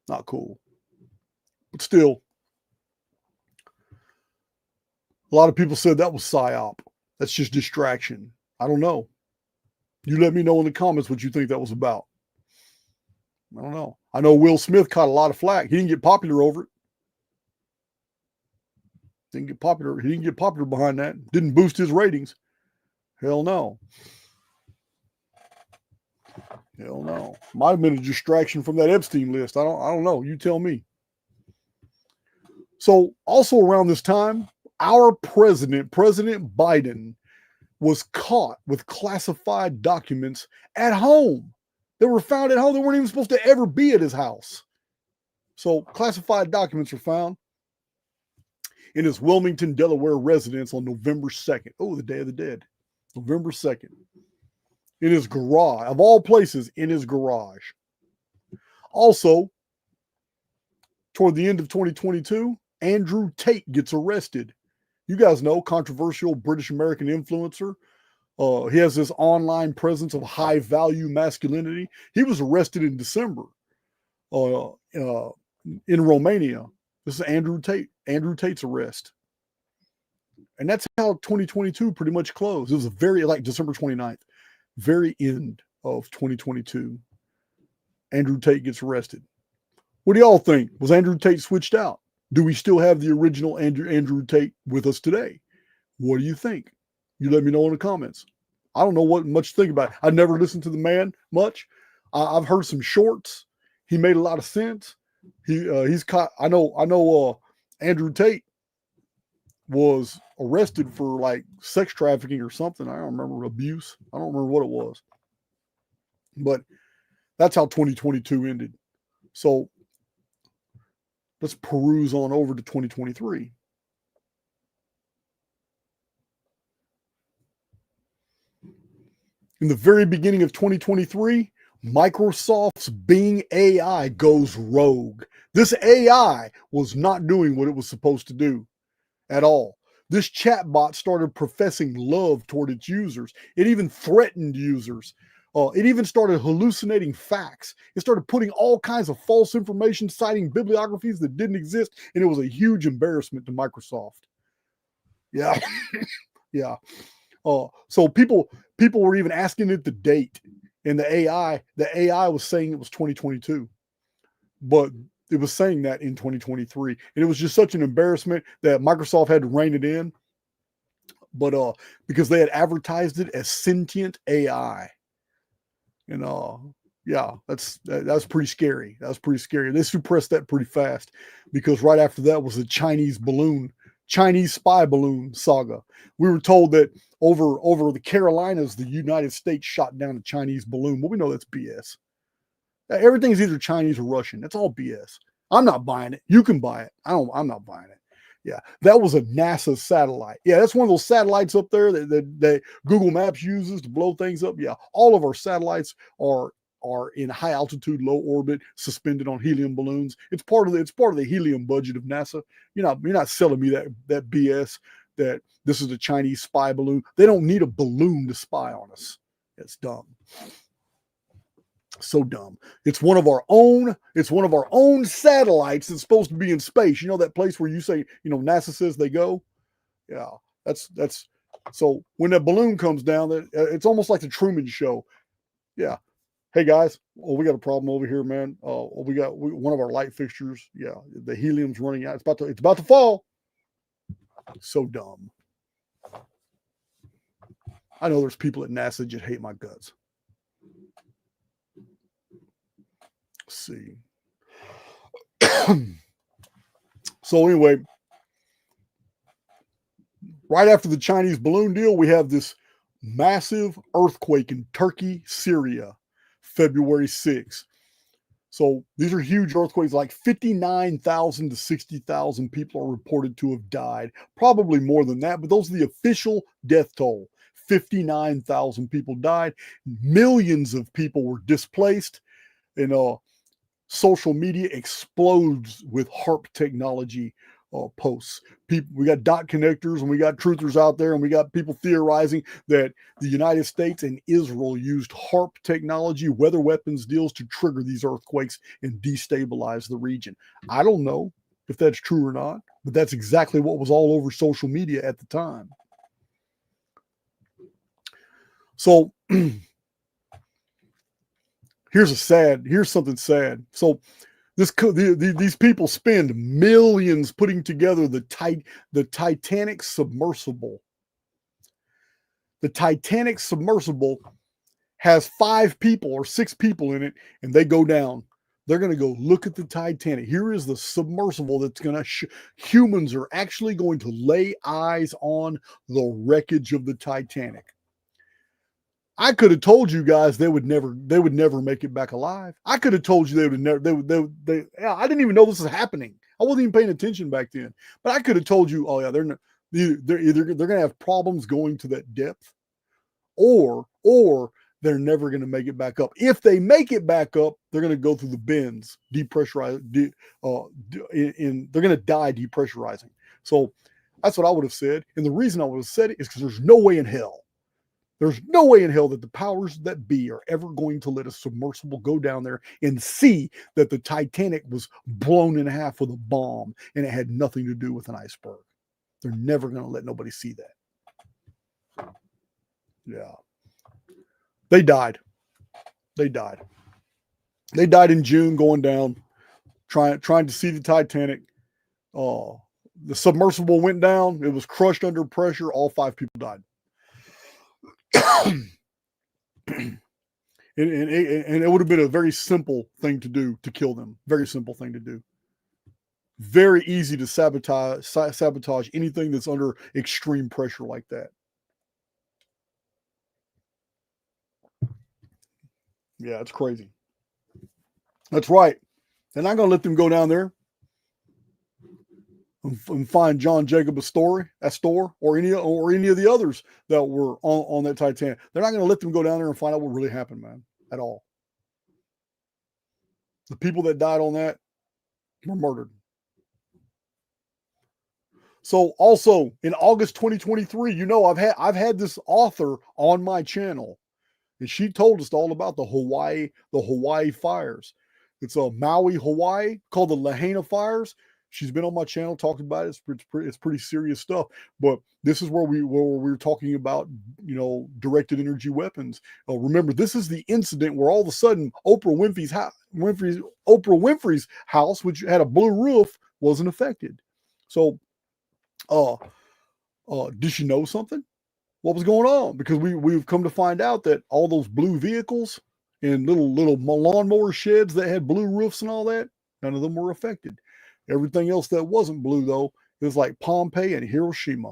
Not cool. But still, a lot of people said that was Psyop. That's just distraction. I don't know. You let me know in the comments what you think that was about. I don't know. I know Will Smith caught a lot of flack. He didn't get popular over it. He didn't get popular behind that. Didn't boost his ratings. Hell no. Hell no. Might have been a distraction from that Epstein list. I don't know. You tell me. So also around this time, our President Biden, was caught with classified documents at home. They were found at home. They weren't even supposed to ever be at his house. So classified documents were found in his Wilmington, Delaware residence on November 2nd. Oh, the Day of the Dead. November 2nd. In his garage, of all places, in his garage. Also, toward the end of 2022, Andrew Tate gets arrested. You guys know, controversial British American influencer. He has this online presence of high value masculinity. He was arrested in December in Romania. This is Andrew Tate. Andrew Tate's arrest. And that's how 2022 pretty much closed. It was December 29th, very end of 2022. Andrew Tate gets arrested. What do y'all think? Was Andrew Tate switched out? Do we still have the original Andrew Tate with us today? What do you think? You let me know in the comments. I don't know what much to think about it. I never listened to the man much. I've heard some shorts. He made a lot of sense. He's caught. I know. Andrew Tate was arrested for like sex trafficking or something. I don't remember, abuse. I don't remember what it was. But that's how 2022 ended. So let's peruse on over to 2023. In the very beginning of 2023, Microsoft's Bing AI goes rogue. This AI was not doing what it was supposed to do at all. this chat bot started professing love toward its users. It even threatened users. It even started hallucinating facts. It started putting all kinds of false information, citing bibliographies that didn't exist, and it was a huge embarrassment to Microsoft. Yeah, yeah. So people were even asking it the date, and the AI was saying it was 2022, but it was saying that in 2023, and it was just such an embarrassment that Microsoft had to rein it in. But because they had advertised it as sentient AI. And yeah, that's pretty scary. That was pretty scary. They suppressed that pretty fast because right after that was the Chinese spy balloon saga. We were told that over the Carolinas, the United States shot down a Chinese balloon. Well, we know that's BS. Everything's either Chinese or Russian. That's all BS. I'm not buying it. You can buy it. I'm not buying it. Yeah, that was a NASA satellite. Yeah, that's one of those satellites up there that Google Maps uses to blow things up. Yeah, all of our satellites are in high altitude, low orbit, suspended on helium balloons. It's part of the helium budget of NASA. You're not selling me that BS that this is a Chinese spy balloon. They don't need a balloon to spy on us. It's dumb. So dumb. It's one of our own satellites that's supposed to be in space. You know that place where you say, NASA says they go? Yeah, that's so when that balloon comes down, it's almost like the Truman Show. Yeah. Hey guys, we got a problem over here, man. We got one of our light fixtures. Yeah, the helium's running out. It's about to fall. So dumb. I know there's people at NASA that just hate my guts. See. So anyway, right after the Chinese balloon deal, we have this massive earthquake in Turkey, Syria, February 6th. So these are huge earthquakes, like 59,000 to 60,000 people are reported to have died, probably more than that, but those are the official death toll. 59,000 people died. Millions of people were displaced, and social media explodes with HARP technology posts. We got dot connectors and we got truthers out there, and we got people theorizing that the United States and Israel used HARP technology, weather weapons deals, to trigger these earthquakes and destabilize the region. I don't know if that's true or not, but that's exactly what was all over social media at the time. So here's something sad. So these people spend millions putting together the Titanic submersible. The Titanic submersible has 5 people or 6 people in it, and they go down. They're going to go look at the Titanic. Here is the submersible that's going to humans are actually going to lay eyes on the wreckage of the Titanic. I could have told you guys they would never make it back alive. I could have told you I didn't even know this was happening. I wasn't even paying attention back then. But I could have told you, oh yeah, they're going to have problems going to that depth, or they're never going to make it back up. If they make it back up, they're going to go through the bins, depressurize, they're going to die depressurizing. So that's what I would have said. And the reason I would have said it is because there's no way in hell that the powers that be are ever going to let a submersible go down there and see that the Titanic was blown in half with a bomb and it had nothing to do with an iceberg. They're never going to let nobody see that. Yeah. They died. They died in June going down, trying to see the Titanic. The submersible went down. It was crushed under pressure. All 5 people died. And it would have been a very simple thing to do to kill them. Very simple thing to do. Very easy to sabotage anything that's under extreme pressure like that. Yeah, it's crazy. That's right. They're not going to let them go down there and find John Jacob Astor or any of the others that were on that Titanic. They're not going to let them go down there and find out what really happened, man, at all. The people that died on that were murdered. So also in August 2023, I've had this author on my channel, and she told us all about the Hawaii fires. It's Maui, Hawaii, called the Lahaina fires. She's been on my channel talking about it. It's pretty serious stuff. But this is where we're talking about, directed energy weapons. Remember, this is the incident where all of a sudden Oprah Winfrey's house, which had a blue roof, wasn't affected. So, did you know something? What was going on? Because we've come to find out that all those blue vehicles and little lawnmower sheds that had blue roofs and all that, none of them were affected. Everything else that wasn't blue, though, is like Pompeii and Hiroshima.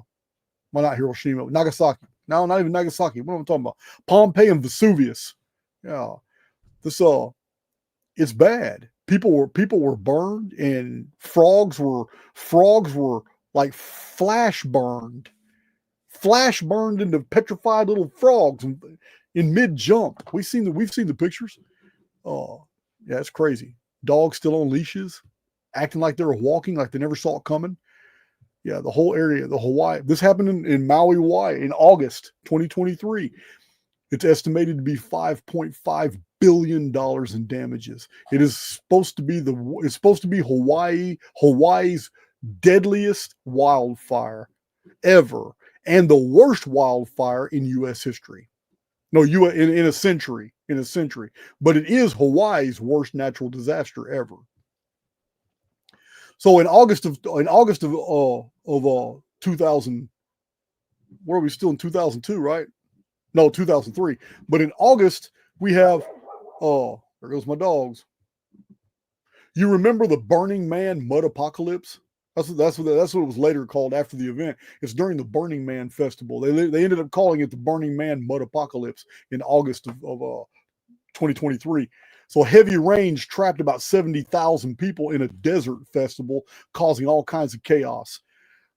Well, not Hiroshima, Nagasaki. No, not even Nagasaki. What am I talking about? Pompeii and Vesuvius. Yeah, it's bad. People were burned, and frogs were like flash burned into petrified little frogs in mid jump. We've seen the pictures. Oh, yeah, it's crazy. Dogs still on leashes, acting like they were walking, like they never saw it coming. Yeah, the whole area, the Hawaii. This happened in Maui, Hawaii in August 2023. It's estimated to be $5.5 billion in damages. It's supposed to be Hawaii's deadliest wildfire ever, and the worst wildfire in U.S. history. No, in a century. But it is Hawaii's worst natural disaster ever. So in August of 2000, where are we still in 2002, right? No, 2003. But in August we have there goes my dogs. You remember the Burning Man mud apocalypse? That's what it was later called after the event. It's during the Burning Man festival. They ended up calling it the Burning Man mud apocalypse in August of 2023. So heavy rains trapped about 70,000 people in a desert festival, causing all kinds of chaos.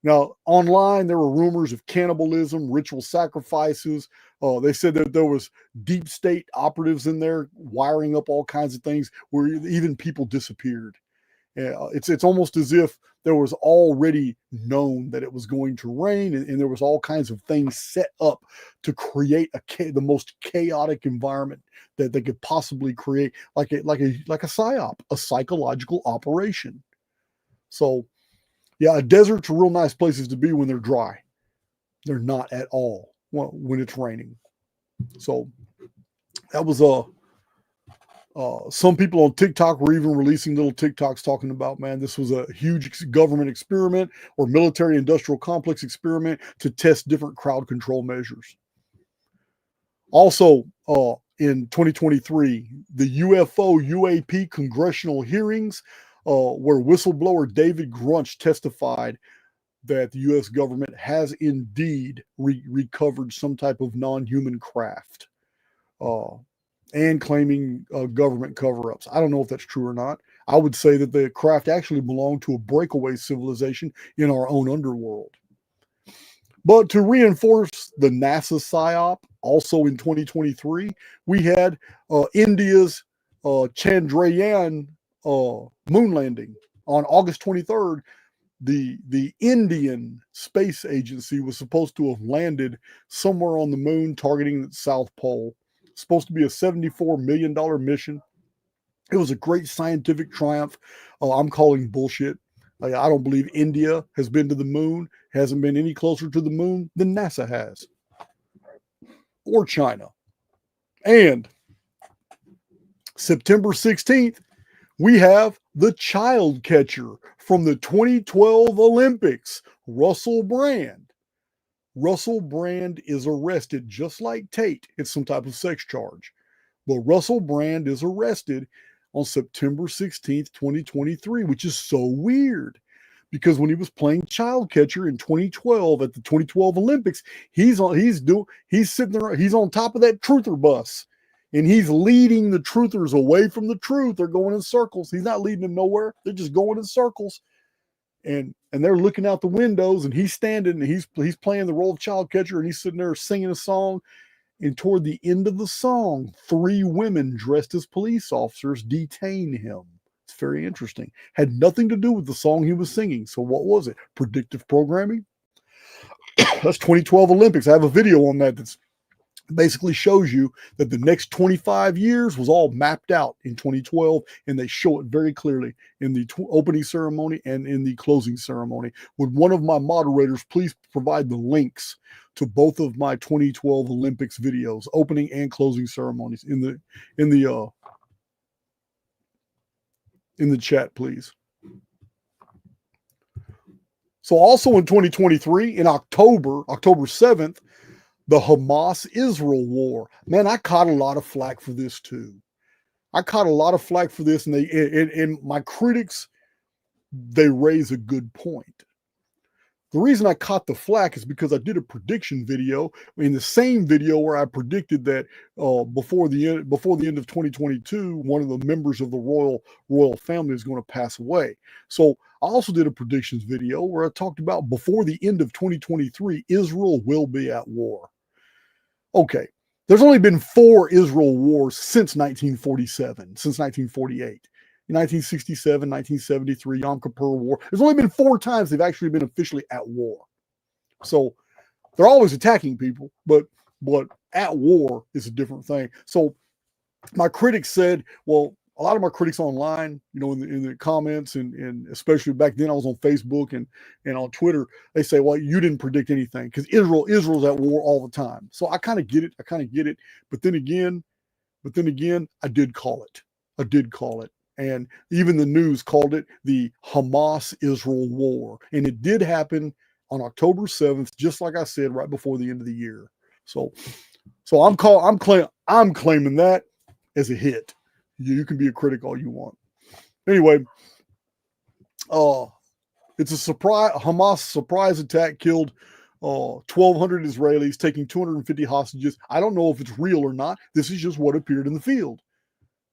Now, online, there were rumors of cannibalism, ritual sacrifices. They said that there was deep state operatives in there wiring up all kinds of things where even people disappeared. It's almost as if there was already known that it was going to rain, and there was all kinds of things set up to create the most chaotic environment that they could possibly create, like a psyop, a psychological operation. So, yeah, a desert's a real nice places to be when they're dry. They're not at all when it's raining. So that was some people on TikTok were even releasing little TikToks talking about, man, this was a huge government experiment or military industrial complex experiment to test different crowd control measures. Also, in 2023, the UAP congressional hearings, where whistleblower David Grunch testified that the U.S. government has indeed recovered some type of non-human craft. And claiming government cover-ups. I don't know if that's true or not. I would say that the craft actually belonged to a breakaway civilization in our own underworld. But to reinforce the NASA PSYOP, also in 2023, we had India's Chandrayaan moon landing. On August 23rd, the Indian Space Agency was supposed to have landed somewhere on the moon targeting the South Pole. Supposed to be a $74 million mission. It was a great scientific triumph. I'm calling bullshit. I don't believe India has been to the moon, hasn't been any closer to the moon than NASA has, or China. And September 16th, we have the child catcher from the 2012 Olympics, Russell Brand. Russell Brand is arrested, just like Tate. It's some type of sex charge. But Russell Brand is arrested on September 16th, 2023, which is so weird. Because when he was playing child catcher in 2012 at the 2012 Olympics, he's sitting there, he's on top of that truther bus. And he's leading the truthers away from the truth. They're going in circles. He's not leading them nowhere. They're just going in circles. And they're looking out the windows, and he's standing, and he's playing the role of child catcher, and he's sitting there singing a song. And toward the end of the song, 3 women dressed as police officers detain him. It's It's very interesting. Had nothing to do with the song he was singing. So what was it? Predictive programming? That's 2012 Olympics. I have a video on that that's basically shows you that the next 25 years was all mapped out in 2012, and they show it very clearly in the opening ceremony and in the closing ceremony. Would one of my moderators please provide the links to both of my 2012 Olympics videos, opening and closing ceremonies, in the chat, please? So also in 2023, in October 7th, the Hamas-Israel war. Man, I caught a lot of flack for this too. And my critics, they raise a good point. The reason I caught the flack is because I did a prediction video, in the same video where I predicted that before the end of 2022, one of the members of the royal family is going to pass away. So I also did a predictions video where I talked about before the end of 2023, Israel will be at war. Okay, there's only been 4 Israel wars since 1947, since 1948. In 1967, 1973, Yom Kippur War. There's only been 4 times they've actually been officially at war. So they're always attacking people, but at war is a different thing. So my critics said, well, a lot of my critics online, in the comments, and especially back then I was on Facebook and on Twitter, they say, well, you didn't predict anything because Israel's at war all the time. So I kind of get it. But then again, I did call it. And even the news called it the Hamas-Israel war. And it did happen on October 7th, just like I said, right before the end of the year. So I'm claiming that as a hit. You can be a critic all you want. Anyway, it's a Hamas surprise attack killed 1,200 Israelis, taking 250 hostages. I don't know if it's real or not. This is just what appeared in the field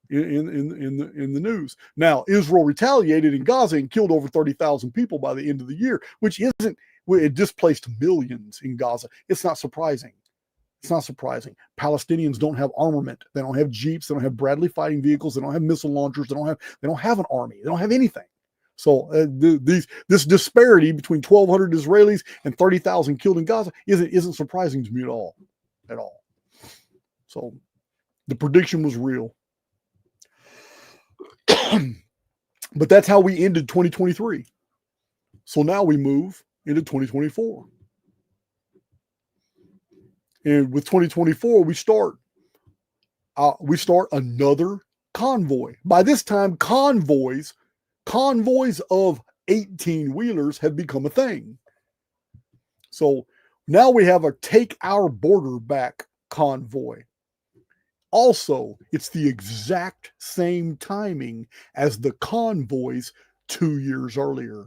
in the news. Now, Israel retaliated in Gaza and killed over 30,000 people by the end of the year, which isn't. It displaced millions in Gaza. It's not surprising. Palestinians don't have armament. They don't have jeeps. They don't have Bradley fighting vehicles. They don't have missile launchers. They don't have an army. They don't have anything. So this disparity between 1,200 Israelis and 30,000 killed in Gaza isn't surprising to me at all. So the prediction was real. But that's how we ended 2023. So now we move into 2024. And with 2024, we start another convoy. By this time, convoys of 18-wheelers have become a thing. So now we have a Take Our Border Back convoy. Also, it's the exact same timing as the convoys 2 years earlier.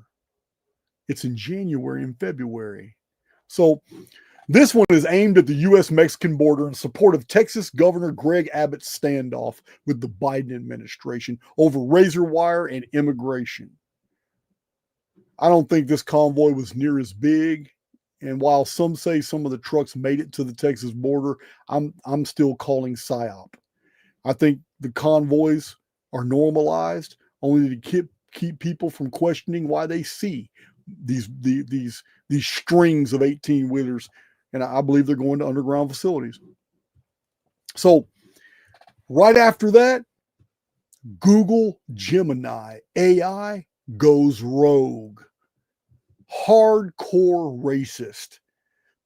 It's in January and February. So this one is aimed at the U.S.-Mexican border in support of Texas Governor Greg Abbott's standoff with the Biden administration over razor wire and immigration. I don't think this convoy was near as big. And while some say some of the trucks made it to the Texas border, I'm still calling Psyop. I think the convoys are normalized only to keep people from questioning why they see these strings of 18-wheelers. And I believe they're going to underground facilities. So right after that, Google Gemini AI goes rogue. Hardcore racist.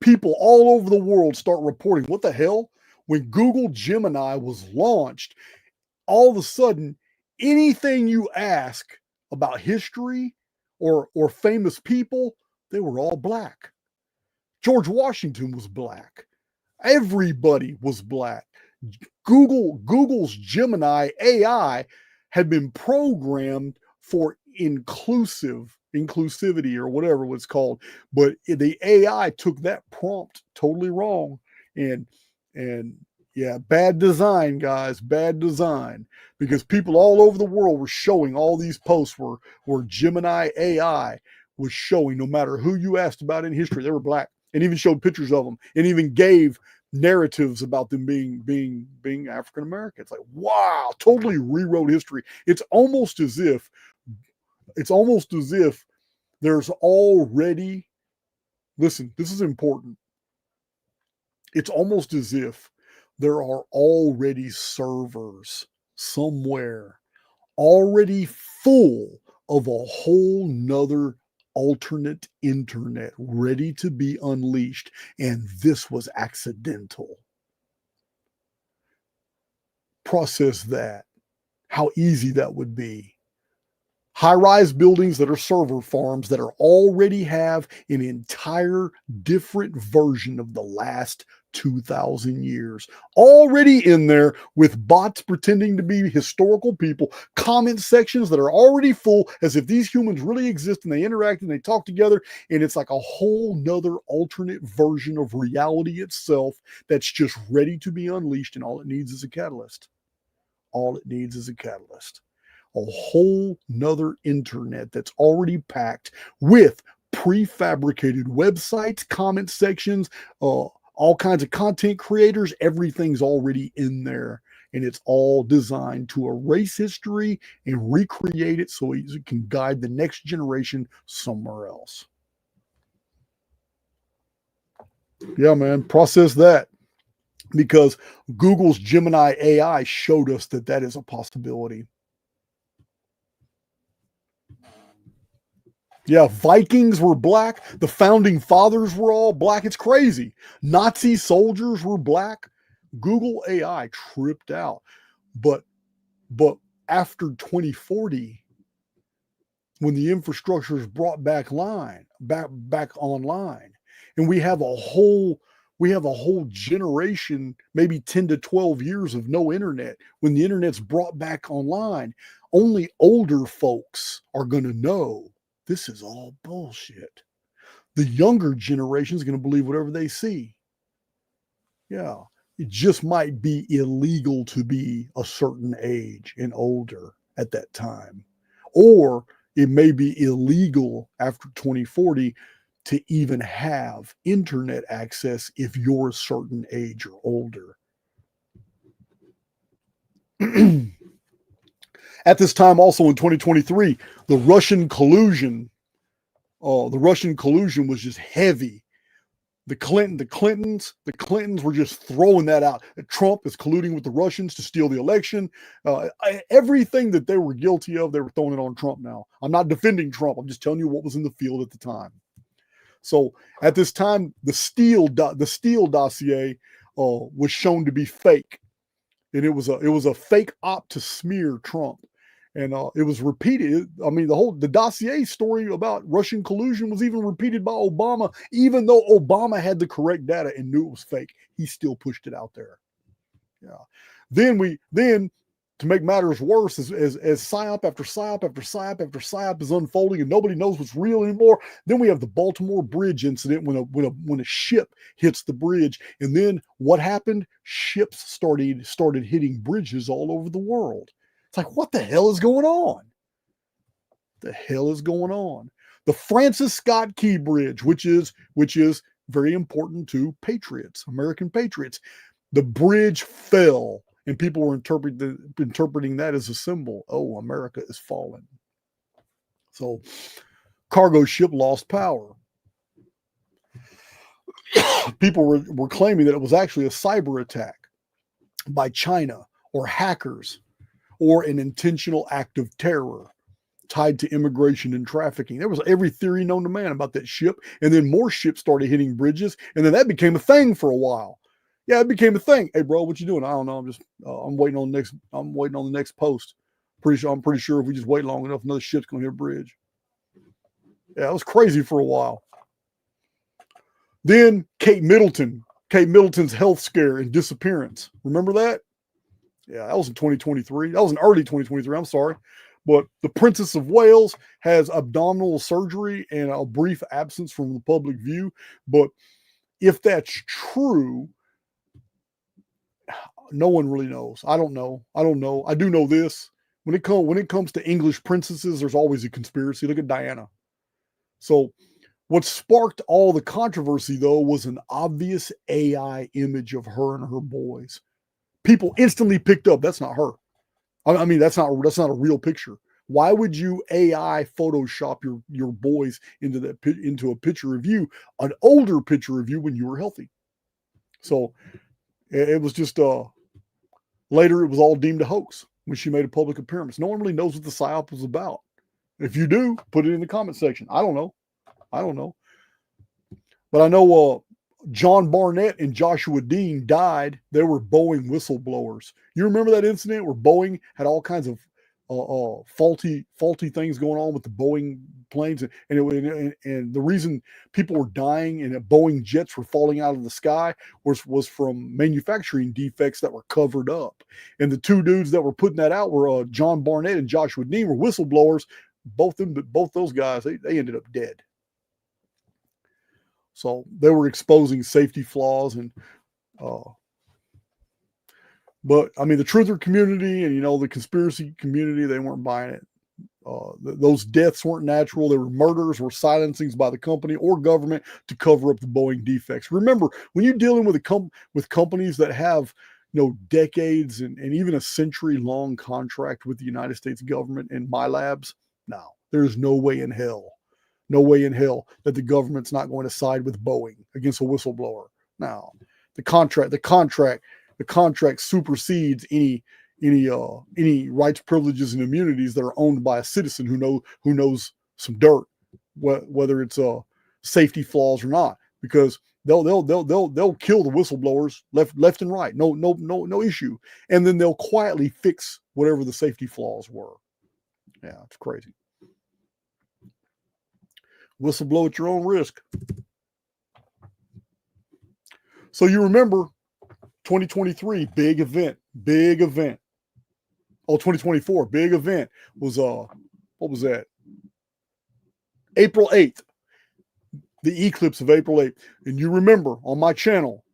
People all over the world start reporting, what the hell? When Google Gemini was launched, all of a sudden, anything you ask about history or famous people, they were all black. George Washington was black. Everybody was black. Google's Gemini AI had been programmed for inclusivity or whatever it's called, but the AI took that prompt totally wrong, and yeah, bad design, guys, bad design, because people all over the world were showing all these posts where Gemini AI was showing, no matter who you asked about in history, they were black. And even showed pictures of them, and even gave narratives about them being African American. It's like, wow, totally rewrote history. It's almost as if there's already, listen, this is important. It's almost as if there are already servers somewhere already full of a whole nother alternate internet ready to be unleashed, and this was accidental. Process that. How easy that would be. High-rise buildings that are server farms that are already have an entire different version of the last 2,000 years already in there, with bots pretending to be historical people, comment sections that are already full as if these humans really exist and they interact and they talk together, and it's like a whole nother alternate version of reality itself that's just ready to be unleashed, and all it needs is a catalyst. All it needs is a catalyst. A whole nother internet that's already packed with prefabricated websites, comment sections, all kinds of content creators. Everything's already in there, and it's all designed to erase history and recreate it so it can guide the next generation somewhere else. Yeah, man, process that, because Google's Gemini AI showed us that that is a possibility. Yeah, Vikings were black. The founding fathers were all black. It's crazy. Nazi soldiers were black. Google AI tripped out. But after 2040, when the infrastructure is brought back online, and we have a whole generation, maybe 10 to 12 years of no internet. When the internet's brought back online, only older folks are going to know this is all bullshit. The younger generation is going to believe whatever they see. Yeah, it just might be illegal to be a certain age and older at that time. Or it may be illegal after 2040 to even have internet access if you're a certain age or older. At this time, also in 2023, the Russian collusion was just heavy. The Clintons were just throwing that out. Trump is colluding with the Russians to steal the election. Everything that they were guilty of, they were throwing it on Trump now. I'm not defending Trump. I'm just telling you what was in the field at the time. So at this time, the Steele dossier was shown to be fake, and it was a fake op to smear Trump. And it was repeated. I mean, the dossier story about Russian collusion was even repeated by Obama, even though Obama had the correct data and knew it was fake. He still pushed it out there. Yeah. Then to make matters worse, as Psyop after Psyop after Psyop after Psyop is unfolding and nobody knows what's real anymore, then we have the Baltimore Bridge incident when a ship hits the bridge. And then what happened? Ships started hitting bridges all over the world. It's like, what the hell is going on? The hell is going on? The Francis Scott Key Bridge, which is very important to patriots, American patriots. The bridge fell, and people were interpreting that as a symbol. Oh, America is falling. So, cargo ship lost power. People were claiming that it was actually a cyber attack by China or hackers, or an intentional act of terror tied to immigration and trafficking. There was every theory known to man about that ship, and then more ships started hitting bridges, and then that became a thing for a while. Yeah, it became a thing. Hey, bro, what you doing? I don't know. I'm waiting on the next post. I'm pretty sure if we just wait long enough, another ship's gonna hit a bridge. Yeah, it was crazy for a while. Then Kate Middleton's health scare and disappearance. Remember that? Yeah, that was in 2023. That was in early 2023. I'm sorry. But the Princess of Wales has abdominal surgery and a brief absence from the public view. But if that's true, no one really knows. I don't know. I do know this. When it comes to English princesses, there's always a conspiracy. Look at Diana. So What sparked all the controversy, though, was an obvious AI image of her and her boys. People instantly picked up, that's not her. I mean, that's not a real picture. Why would you AI Photoshop your boys into a picture of you, an older picture of you when you were healthy? So it was just later it was all deemed a hoax when she made a public appearance. No one really knows what the Psyop was about. If you do, put it in the comment section. I don't know. But I know John Barnett and Joshua Dean died. They were Boeing whistleblowers. You remember that incident where Boeing had all kinds of faulty things going on with the Boeing planes, and the reason people were dying and Boeing jets were falling out of the sky was from manufacturing defects that were covered up. And the two dudes that were putting that out were John Barnett and Joshua Dean, were whistleblowers. Both those guys, they ended up dead. So they were exposing safety flaws, and but I mean, the truther community and the conspiracy community, they weren't buying it. Those deaths weren't natural. They were murders or silencings by the company or government to cover up the Boeing defects. Remember, when you're dealing with with companies that have decades and even a century-long contract with the United States government and my labs, no, there's no way in hell that the government's not going to side with Boeing against a whistleblower. Now, the contract supersedes any rights, privileges, and immunities that are owned by a citizen who knows some dirt, whether it's safety flaws or not, because they'll kill the whistleblowers left and right, no issue, and then they'll quietly fix whatever the safety flaws were. Yeah, it's crazy. Whistleblow at your own risk. So you remember 2023, big event. Oh, 2024, big event was what was that? April 8th. The eclipse of April 8th. And you remember on my channel,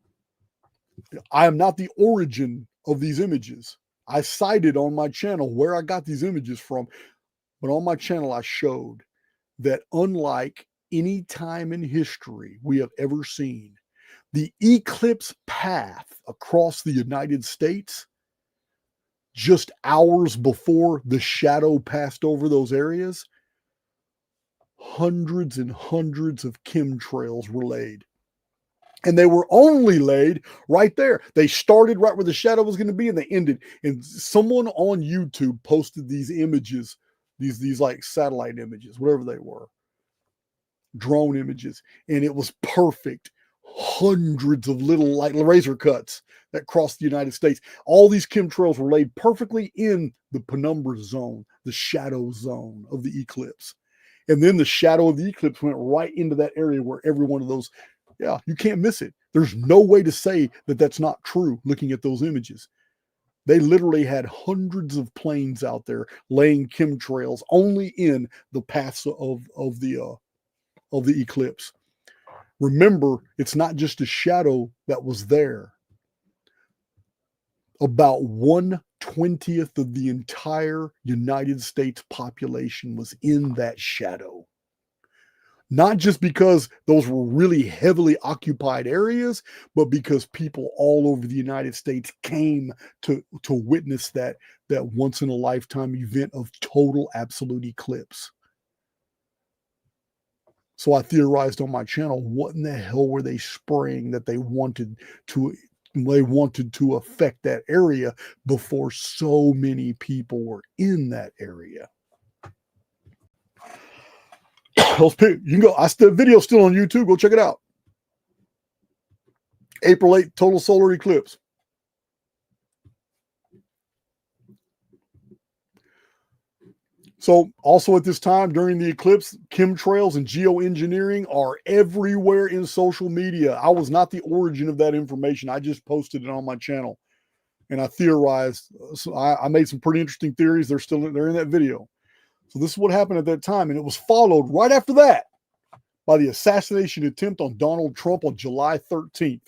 I am not the origin of these images. I cited on my channel where I got these images from, but on my channel I showed that unlike any time in history we have ever seen, the eclipse path across the United States, just hours before the shadow passed over those areas, hundreds and hundreds of chemtrails were laid. And they were only laid right there. They started right where the shadow was going to be, and they ended. And someone on YouTube posted these images, these like satellite images, whatever they were, drone images, and it was perfect. Hundreds of little like razor cuts that crossed the United States. All these chemtrails were laid perfectly in the penumbra zone, the shadow zone of the eclipse. And then the shadow of the eclipse went right into that area where every one of those, yeah, you can't miss it. There's no way to say that that's not true looking at those images. They literally had hundreds of planes out there laying chemtrails only in the paths of the eclipse. Remember, it's not just a shadow that was there. About 1/20 of the entire United States population was in that shadow. Not just because those were really heavily occupied areas, but because people all over the United States came to witness that once in a lifetime event of total absolute eclipse. So I theorized on my channel, what in the hell were they spraying that they wanted to affect that area before so many people were in that area? You can go. The video's still on YouTube. Go check it out. April 8th, total solar eclipse. So also at this time during the eclipse, chemtrails and geoengineering are everywhere in social media. I was not the origin of that information. I just posted it on my channel and I theorized. So I made some pretty interesting theories. They're in that video. So this is what happened at that time. And it was followed right after that by the assassination attempt on Donald Trump on July 13th.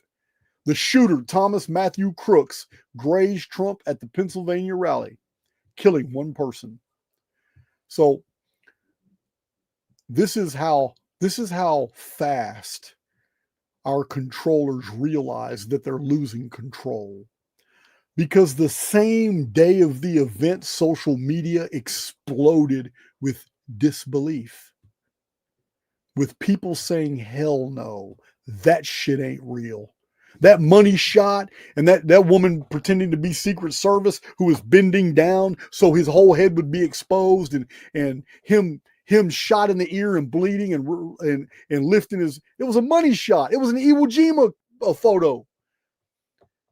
The shooter, Thomas Matthew Crooks, grazed Trump at the Pennsylvania rally, killing one person. So this is how This is how fast our controllers realize that they're losing control. Because the same day of the event, social media exploded with disbelief, with people saying, hell no, that shit ain't real. That money shot and that woman pretending to be Secret Service who was bending down so his whole head would be exposed, and him shot in the ear and bleeding and lifting his, it was a money shot. It was an Iwo Jima photo.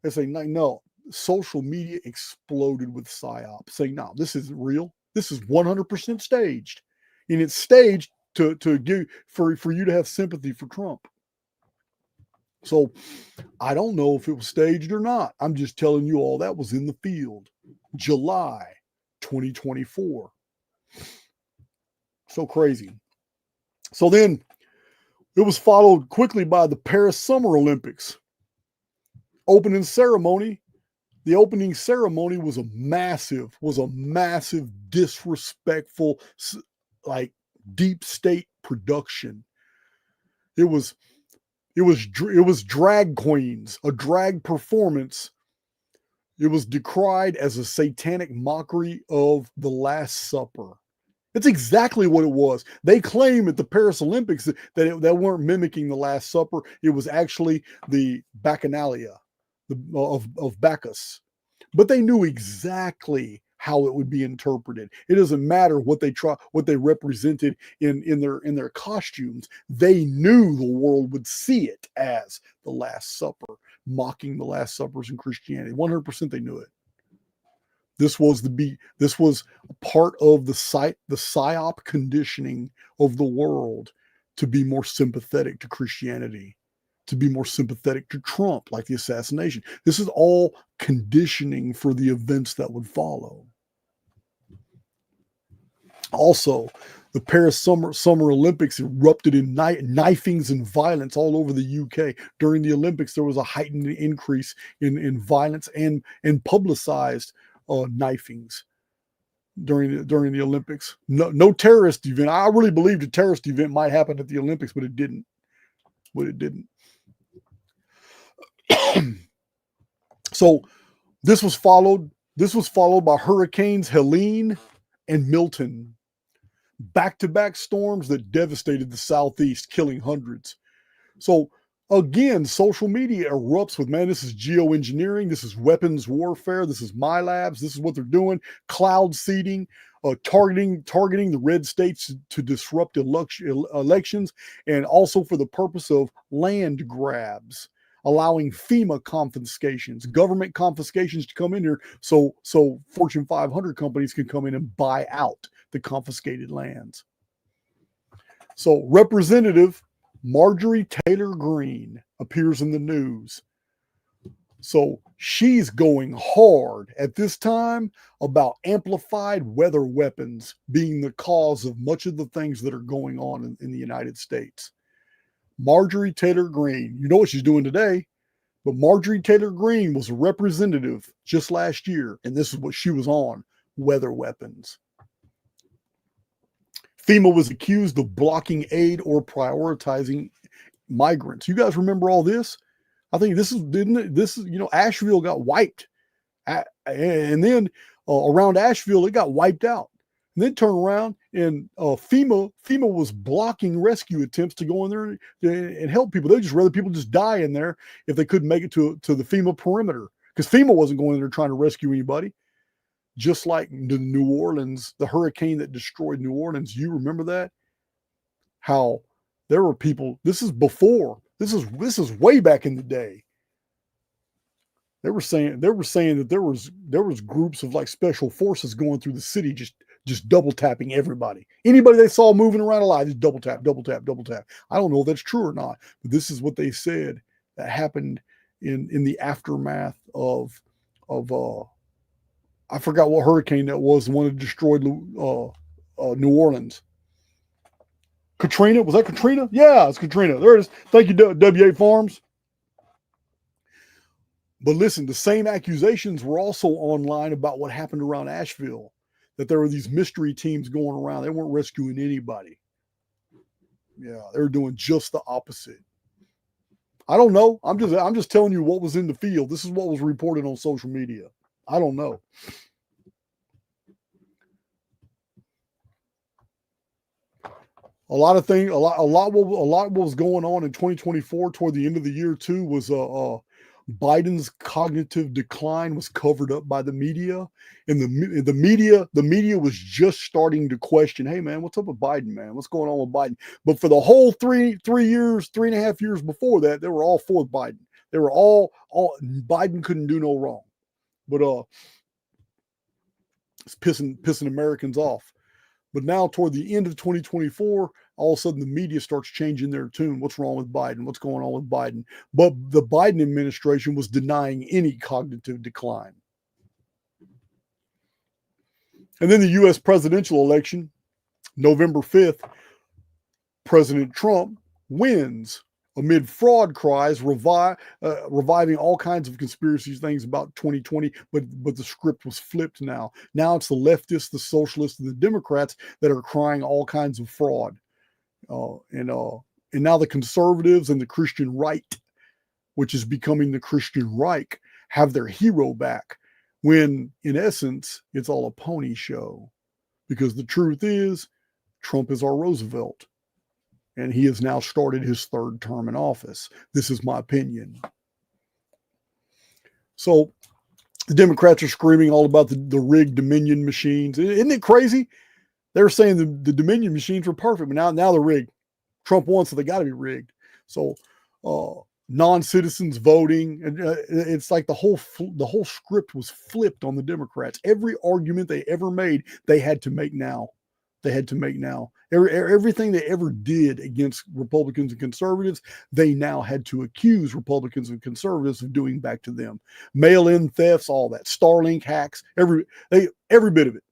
They say, no, social media exploded with Psyop, saying, no, this isn't real. This is 100% staged. And it's staged to give for you to have sympathy for Trump. So I don't know if it was staged or not. I'm just telling you all that was in the field. July 2024. So crazy. So then it was followed quickly by the Paris Summer Olympics. Opening ceremony. The opening ceremony was a massive disrespectful, like deep state production. It was drag queens, a drag performance. It was decried as a satanic mockery of the Last Supper. That's exactly what it was. They claim at the Paris Olympics that weren't mimicking the Last Supper. It was actually the Bacchanalia of Bacchus. But they knew exactly how it would be interpreted. It doesn't matter what they represented in their costumes. They knew the world would see it as the Last Supper, mocking the Last Suppers in Christianity. 100% they knew it. This was a part of the psyop conditioning of the world to be more sympathetic to Christianity, to be more sympathetic to Trump, like the assassination. This is all conditioning for the events that would follow. Also, the Paris Summer Olympics erupted in knifings and violence all over the UK. During the Olympics, there was a heightened increase in violence and publicized knifings during the Olympics. No terrorist event. I really believed a terrorist event might happen at the Olympics, but it didn't. So this was followed by hurricanes Helene and Milton. Back-to-back storms that devastated the Southeast, killing hundreds. So again, social media erupts with, man, this is geoengineering, this is weapons warfare, this is my labs, this is what they're doing, cloud seeding, targeting the red states to disrupt elections, and also for the purpose of land grabs, allowing FEMA confiscations, government confiscations to come in here so Fortune 500 companies can come in and buy out the confiscated lands. So Representative Marjorie Taylor Greene appears in the news. So she's going hard at this time about amplified weather weapons being the cause of much of the things that are going on in the United States. Marjorie Taylor Greene, you know what she's doing today, but Marjorie Taylor Greene was a representative just last year, and this is what she was on, weather weapons. FEMA was accused of blocking aid or prioritizing migrants. You guys remember all this? I think Asheville got wiped. And then around Asheville, it got wiped out. And then turn around and FEMA was blocking rescue attempts to go in there and help people. They'd just rather people just die in there if they couldn't make it to the FEMA perimeter, because FEMA wasn't going in there trying to rescue anybody. Just like the New Orleans, the hurricane that destroyed New Orleans. You remember that? How there were people, this is way back in the day. They were saying that there was groups of like special forces going through the city, just double tapping everybody. Anybody they saw moving around alive, just double tap. I don't know if that's true or not, but this is what they said that happened in the aftermath of I forgot what hurricane that was, the one that destroyed New Orleans. Katrina? Was that Katrina? Yeah, it's Katrina. There it is. Thank you, W8 Farms. But listen, the same accusations were also online about what happened around Asheville, that there were these mystery teams going around. They weren't rescuing anybody. Yeah, they're doing just the opposite. I don't know. I'm just telling you what was in the field. This is what was reported on social media. I don't know. A lot what was going on in 2024 toward the end of the year too was Biden's cognitive decline was covered up by the media, and the media was just starting to question, hey man, what's up with Biden, man? What's going on with Biden? But for the whole 3.5 years before that, they were all for Biden. They were all Biden couldn't do no wrong. But it's pissing Americans off. But now toward the end of 2024, all of a sudden the media starts changing their tune. What's wrong with Biden? What's going on with Biden? But the Biden administration was denying any cognitive decline. And then the U.S. presidential election, November 5th, President Trump wins amid fraud cries, reviving all kinds of conspiracy things about 2020, but the script was flipped now. Now it's the leftists, the socialists, and the Democrats that are crying all kinds of fraud. And now the conservatives and the Christian right, which is becoming the Christian Reich, have their hero back, when in essence, it's all a pony show. Because the truth is, Trump is our Roosevelt. And he has now started his third term in office. This is my opinion. So the Democrats are screaming all about the rigged Dominion machines. Isn't it crazy? They're saying the Dominion machines were perfect, but now they're rigged. Trump won, so they got to be rigged. So non-citizens voting, and it's like the whole script was flipped on the Democrats. Every argument they ever made, they had to make now. Everything they ever did against Republicans and conservatives, they now had to accuse Republicans and conservatives of doing back to them. Mail-in thefts, all that, Starlink hacks, every bit of it,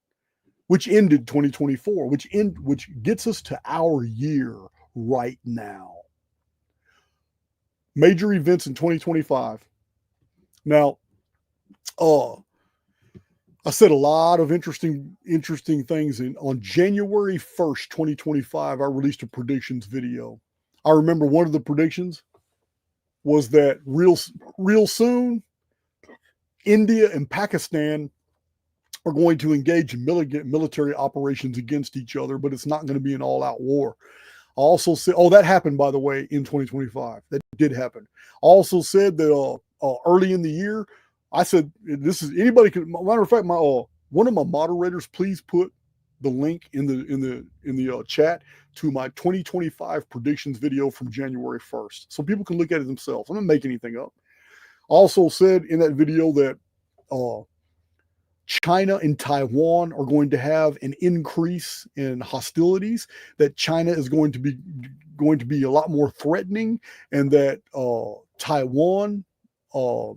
which ended 2024, which gets us to our year right now. Major events in 2025. Now, I said a lot of interesting things on January 1st, 2025, I released a predictions video. I remember one of the predictions was that real soon, India and Pakistan are going to engage in military operations against each other, but it's not going to be an all-out war. I also said, that happened, by the way, in 2025. That did happen. I also said that early in the year, I said, this is anybody can, matter of fact, one of my moderators, please put the link in the chat to my 2025 predictions video from January 1st. So people can look at it themselves. I'm not making anything up. I also said in that video that China and Taiwan are going to have an increase in hostilities, that China is going to be a lot more threatening, and that Taiwan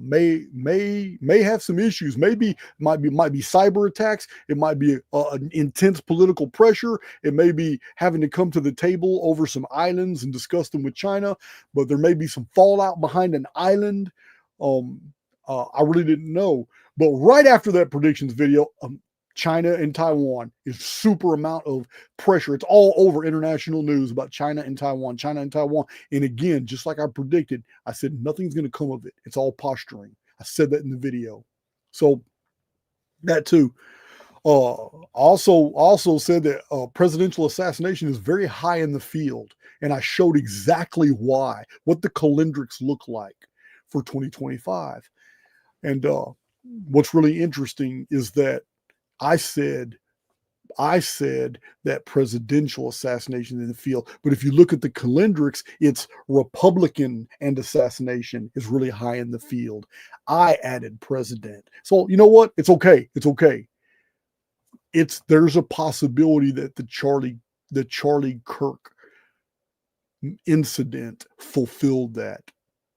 may have some issues. Might be cyber attacks. It might be an intense political pressure. It may be having to come to the table over some islands and discuss them with China. But there may be some fallout behind an island. I really didn't know. But right after that predictions video, China and Taiwan is super amount of pressure. It's all over international news about China and Taiwan. And again, just like I predicted, I said nothing's going to come of it. It's all posturing. I said that in the video. So that too. Also said that presidential assassination is very high in the field. And I showed exactly why, what the calendrics look like for 2025. And what's really interesting is that I said that presidential assassination in the field. But if you look at the calendrics, it's Republican and assassination is really high in the field. I added president. So you know what? It's okay. There's a possibility that the Charlie Kirk incident fulfilled that.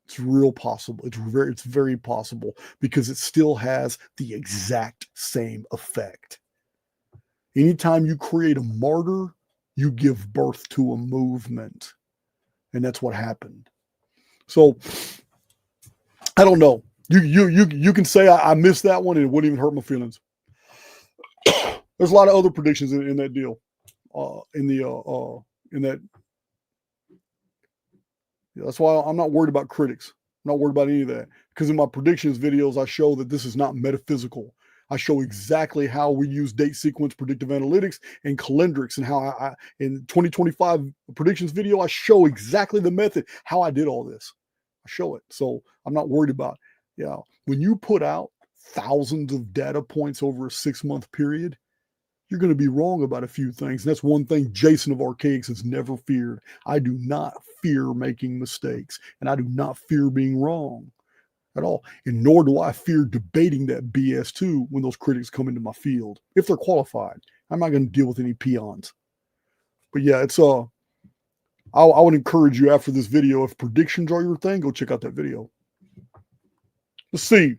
It's real possible. It's very possible, because it still has the exact same effect. Anytime you create a martyr, you give birth to a movement. And that's what happened. So I don't know. You can say I missed that one and it wouldn't even hurt my feelings. There's a lot of other predictions in that deal. In that That's why I'm not worried about critics. I'm not worried about any of that, because in my predictions videos, I show that this is not metaphysical. I show exactly how we use date sequence predictive analytics and calendrics, and how I in 2025 predictions video, I show exactly the method, how I did all this. I show it. So I'm not worried about, when you put out thousands of data points over a 6-month period, you're going to be wrong about a few things. And that's one thing Jason of Archaix has never feared. I do not fear making mistakes, and I do not fear being wrong at all. And nor do I fear debating that BS too when those critics come into my field. If they're qualified, I'm not going to deal with any peons. But yeah, it's I would encourage you after this video, if predictions are your thing, go check out that video. Let's see.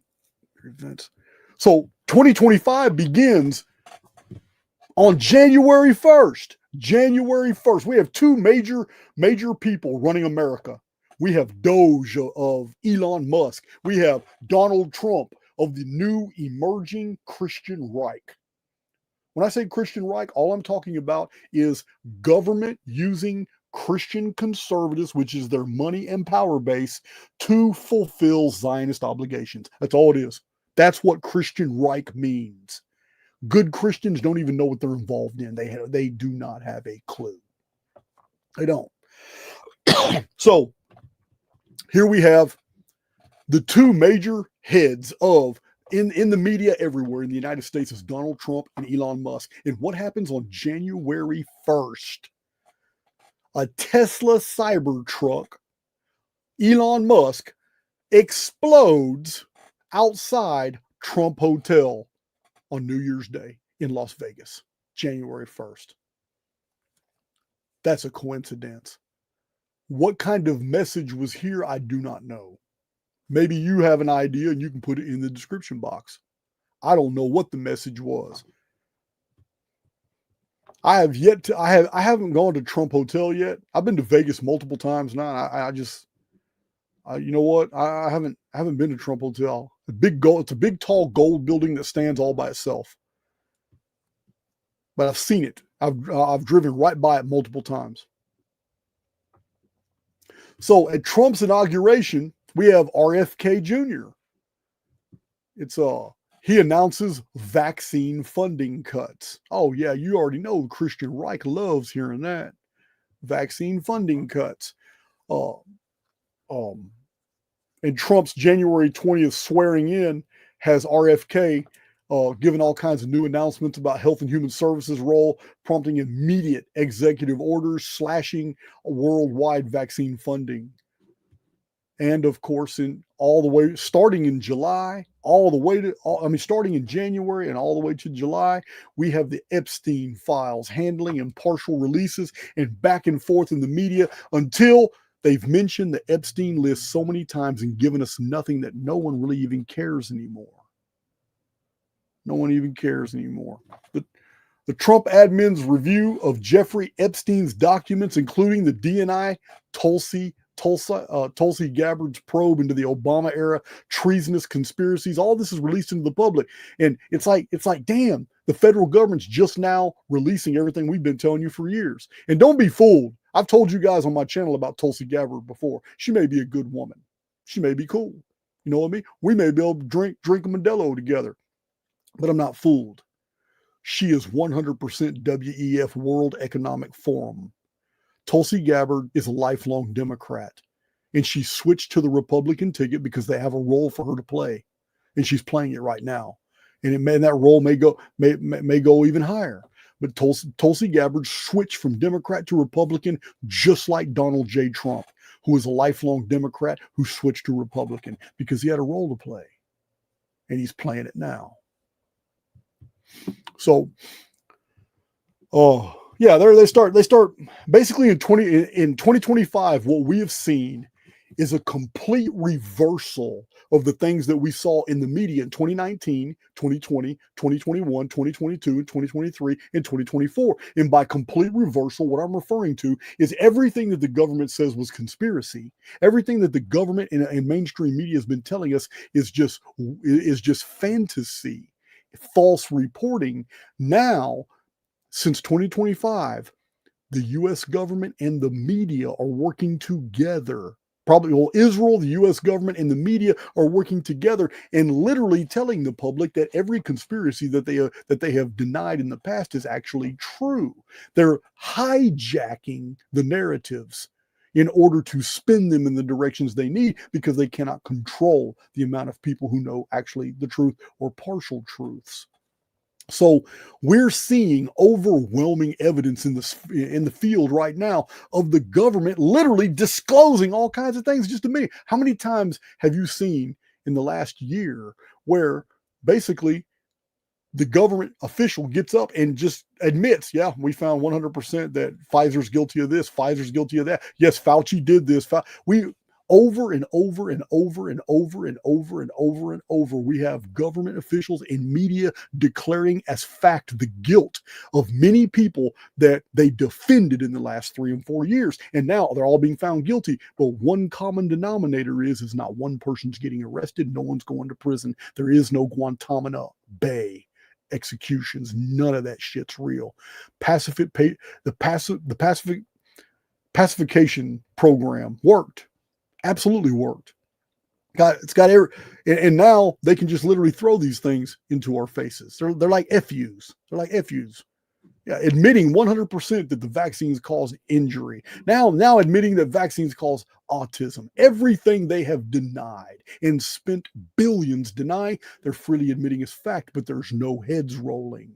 So 2025 begins on January 1st. January 1st. We have two major people running America. We have Doge of Elon Musk. We have Donald Trump of the new emerging Christian Reich. When I say Christian Reich, all I'm talking about is government using Christian conservatives, which is their money and power base, to fulfill Zionist obligations. That's all it is. That's what Christian Reich means. Good Christians don't even know what they're involved in. They do not have a clue. They don't. So here we have the two major heads of in the media everywhere in the United States is Donald Trump and Elon Musk. And what happens on January 1st? A Tesla Cybertruck, Elon Musk, explodes outside Trump Hotel on New Year's Day in Las Vegas, January 1st. That's a coincidence. What kind of message was here, I do not know. Maybe you have an idea and you can put it in the description box. I don't know what the message was. I haven't gone to Trump Hotel yet. I've been to Vegas multiple times now. You know what? I haven't been to Trump Hotel. It's a big, tall gold building that stands all by itself. But I've seen it. I've driven right by it multiple times. So at Trump's inauguration, we have RFK Jr. He announces vaccine funding cuts. Oh yeah, you already know Christian Reich loves hearing that. Vaccine funding cuts. And Trump's January 20th swearing in has RFK given all kinds of new announcements about Health and Human Services role, prompting immediate executive orders slashing worldwide vaccine funding. And of course, starting in January and all the way to July, we have the Epstein files handling and partial releases and back and forth in the media until they've mentioned the Epstein list so many times and given us nothing that no one really even cares anymore. No one even cares anymore. The Trump admin's review of Jeffrey Epstein's documents, including the DNI Tulsi Gabbard's probe into the Obama era treasonous conspiracies, all this is released into the public. And it's like, damn, the federal government's just now releasing everything we've been telling you for years. And don't be fooled. I've told you guys on my channel about Tulsi Gabbard before. She may be a good woman. She may be cool. You know what I mean? We may be able to drink a Modelo together, but I'm not fooled. She is 100% WEF, World Economic Forum. Tulsi Gabbard is a lifelong Democrat, and she switched to the Republican ticket because they have a role for her to play, and she's playing it right now. And that role may go even higher. But Tulsi Gabbard switched from Democrat to Republican, just like Donald J. Trump, who is a lifelong Democrat who switched to Republican because he had a role to play, and he's playing it now. So, yeah, they start basically in 2025. What we have seen is a complete reversal of the things that we saw in the media in 2019, 2020, 2021, 2022, and 2023, and 2024. And by complete reversal, what I'm referring to is everything that the government says was conspiracy, everything that the government and mainstream media has been telling us is just fantasy, false reporting. Now, since 2025, the U.S. government and the media are working together probably, well, Israel, the U.S. government, and the media are working together and literally telling the public that every conspiracy that they have denied in the past is actually true. They're hijacking the narratives in order to spin them in the directions they need, because they cannot control the amount of people who know actually the truth or partial truths. So we're seeing overwhelming evidence in the field right now of the government literally disclosing all kinds of things. Just a minute, how many times have you seen in the last year where basically the government official gets up and just admits, yeah, we found 100% that Pfizer's guilty of this, Pfizer's guilty of that. Yes, Fauci did this. Over and over and over and over and over and over and over, we have government officials and media declaring as fact the guilt of many people that they defended in the last 3 and 4 years. And now they're all being found guilty. But one common denominator is not one person's getting arrested. No one's going to prison. There is no Guantanamo Bay executions. None of that shit's real. The pacification program worked. Absolutely worked. And now they can just literally throw these things into our faces. They're like FUs. They're like FUs. Yeah, admitting 100% that the vaccines cause injury. Now admitting that vaccines cause autism. Everything they have denied and spent billions denying, they're freely admitting as fact, but there's no heads rolling.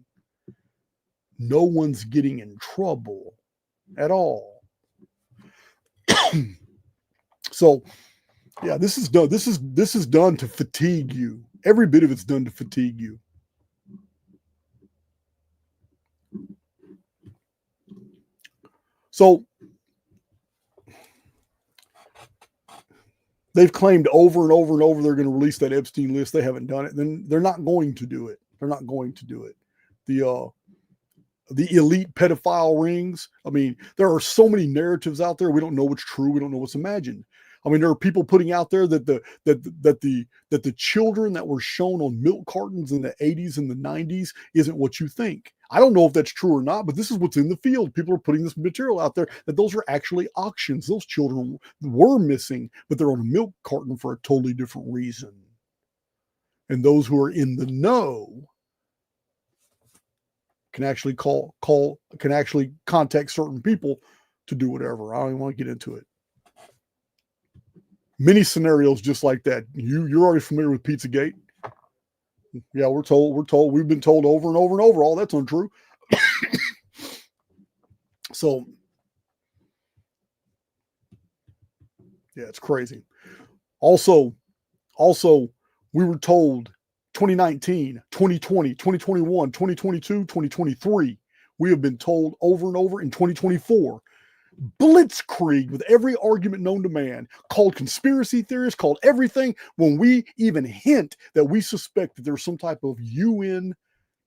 No one's getting in trouble at all. So, yeah, this is done. This is done to fatigue you. Every bit of it's done to fatigue you. So they've claimed over and over and over they're going to release that Epstein list. They haven't done it. Then they're not going to do it. They're not going to do it. The elite pedophile rings. I mean, there are so many narratives out there. We don't know what's true. We don't know what's imagined. I mean, there are people putting out there that the children that were shown on milk cartons in the 80s and the 90s isn't what you think. I don't know if that's true or not, but this is what's in the field. People are putting this material out there that those are actually auctions. Those children were missing, but they're on a milk carton for a totally different reason. And those who are in the know can actually contact certain people to do whatever. I don't even want to get into it. Many scenarios just like that. You're already familiar with Pizzagate. Yeah, we've been told over and over and over, all that's untrue. So, yeah, it's crazy. Also, we were told 2019, 2020, 2021, 2022, 2023. We have been told over and over in 2024. Blitzkrieg with every argument known to man, called conspiracy theorists, called everything, when we even hint that we suspect that there's some type of UN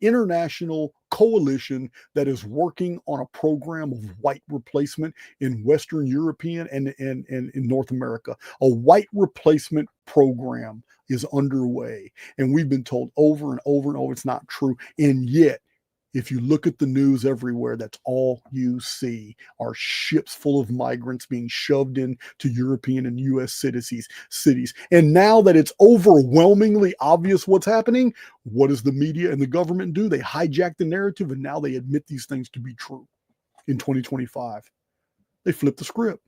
international coalition that is working on a program of white replacement in Western European and in North America. A white replacement program is underway, and we've been told over and over and over it's not true. And yet, if you look at the news everywhere, that's all you see are ships full of migrants being shoved into European and U.S. cities. And now that it's overwhelmingly obvious what's happening, what does the media and the government do? They hijack the narrative, and now they admit these things to be true in 2025. They flip the script.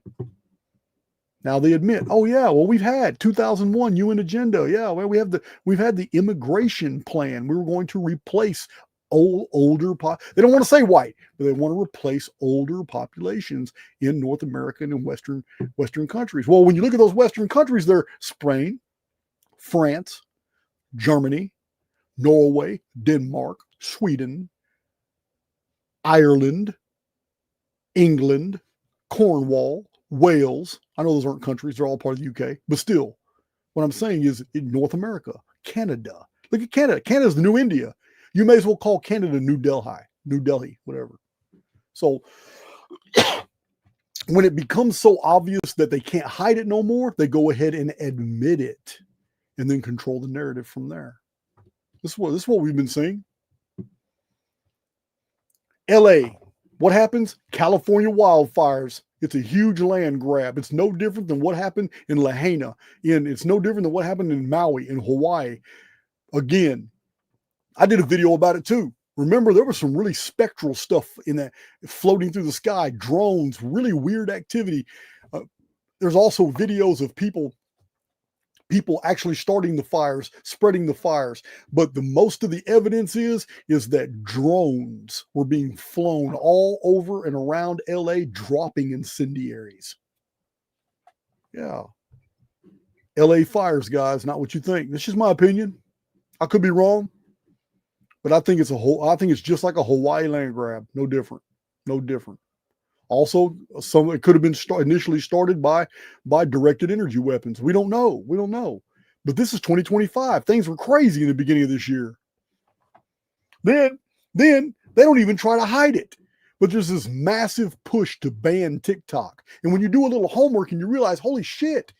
Now they admit, oh yeah, well, we've had 2001 UN agenda. Yeah, well, we've had the immigration plan. We were going to replace older they don't want to say white, but they want to replace older populations in North America and in Western countries. Well, when you look at those Western countries, they're Spain, France, Germany, Norway, Denmark, Sweden, Ireland, England, Cornwall, Wales. I know those aren't countries, they're all part of the UK, but still, what I'm saying is in North America, Canada. Look at Canada. Canada's the new India. You may as well call Canada New Delhi, whatever. So when it becomes so obvious that they can't hide it no more, they go ahead and admit it and then control the narrative from there. This is what we've been seeing. LA, what happens? California wildfires. It's a huge land grab. It's no different than what happened in Lahaina. It's no different than what happened in Maui, in Hawaii. Again, I did a video about it too. Remember, there was some really spectral stuff in that, floating through the sky, drones, really weird activity. There's also videos of people actually starting the fires, spreading the fires. But the most of the evidence is that drones were being flown all over and around LA, dropping incendiaries. Yeah. LA fires, guys, not what you think. This is my opinion. I could be wrong, but I think it's just like a Hawaii land grab. No different. No different. Also, it could have been initially started by directed energy weapons. We don't know. We don't know. But this is 2025. Things were crazy in the beginning of this year. Then they don't even try to hide it. But there's this massive push to ban TikTok. And when you do a little homework and you realize, holy shit,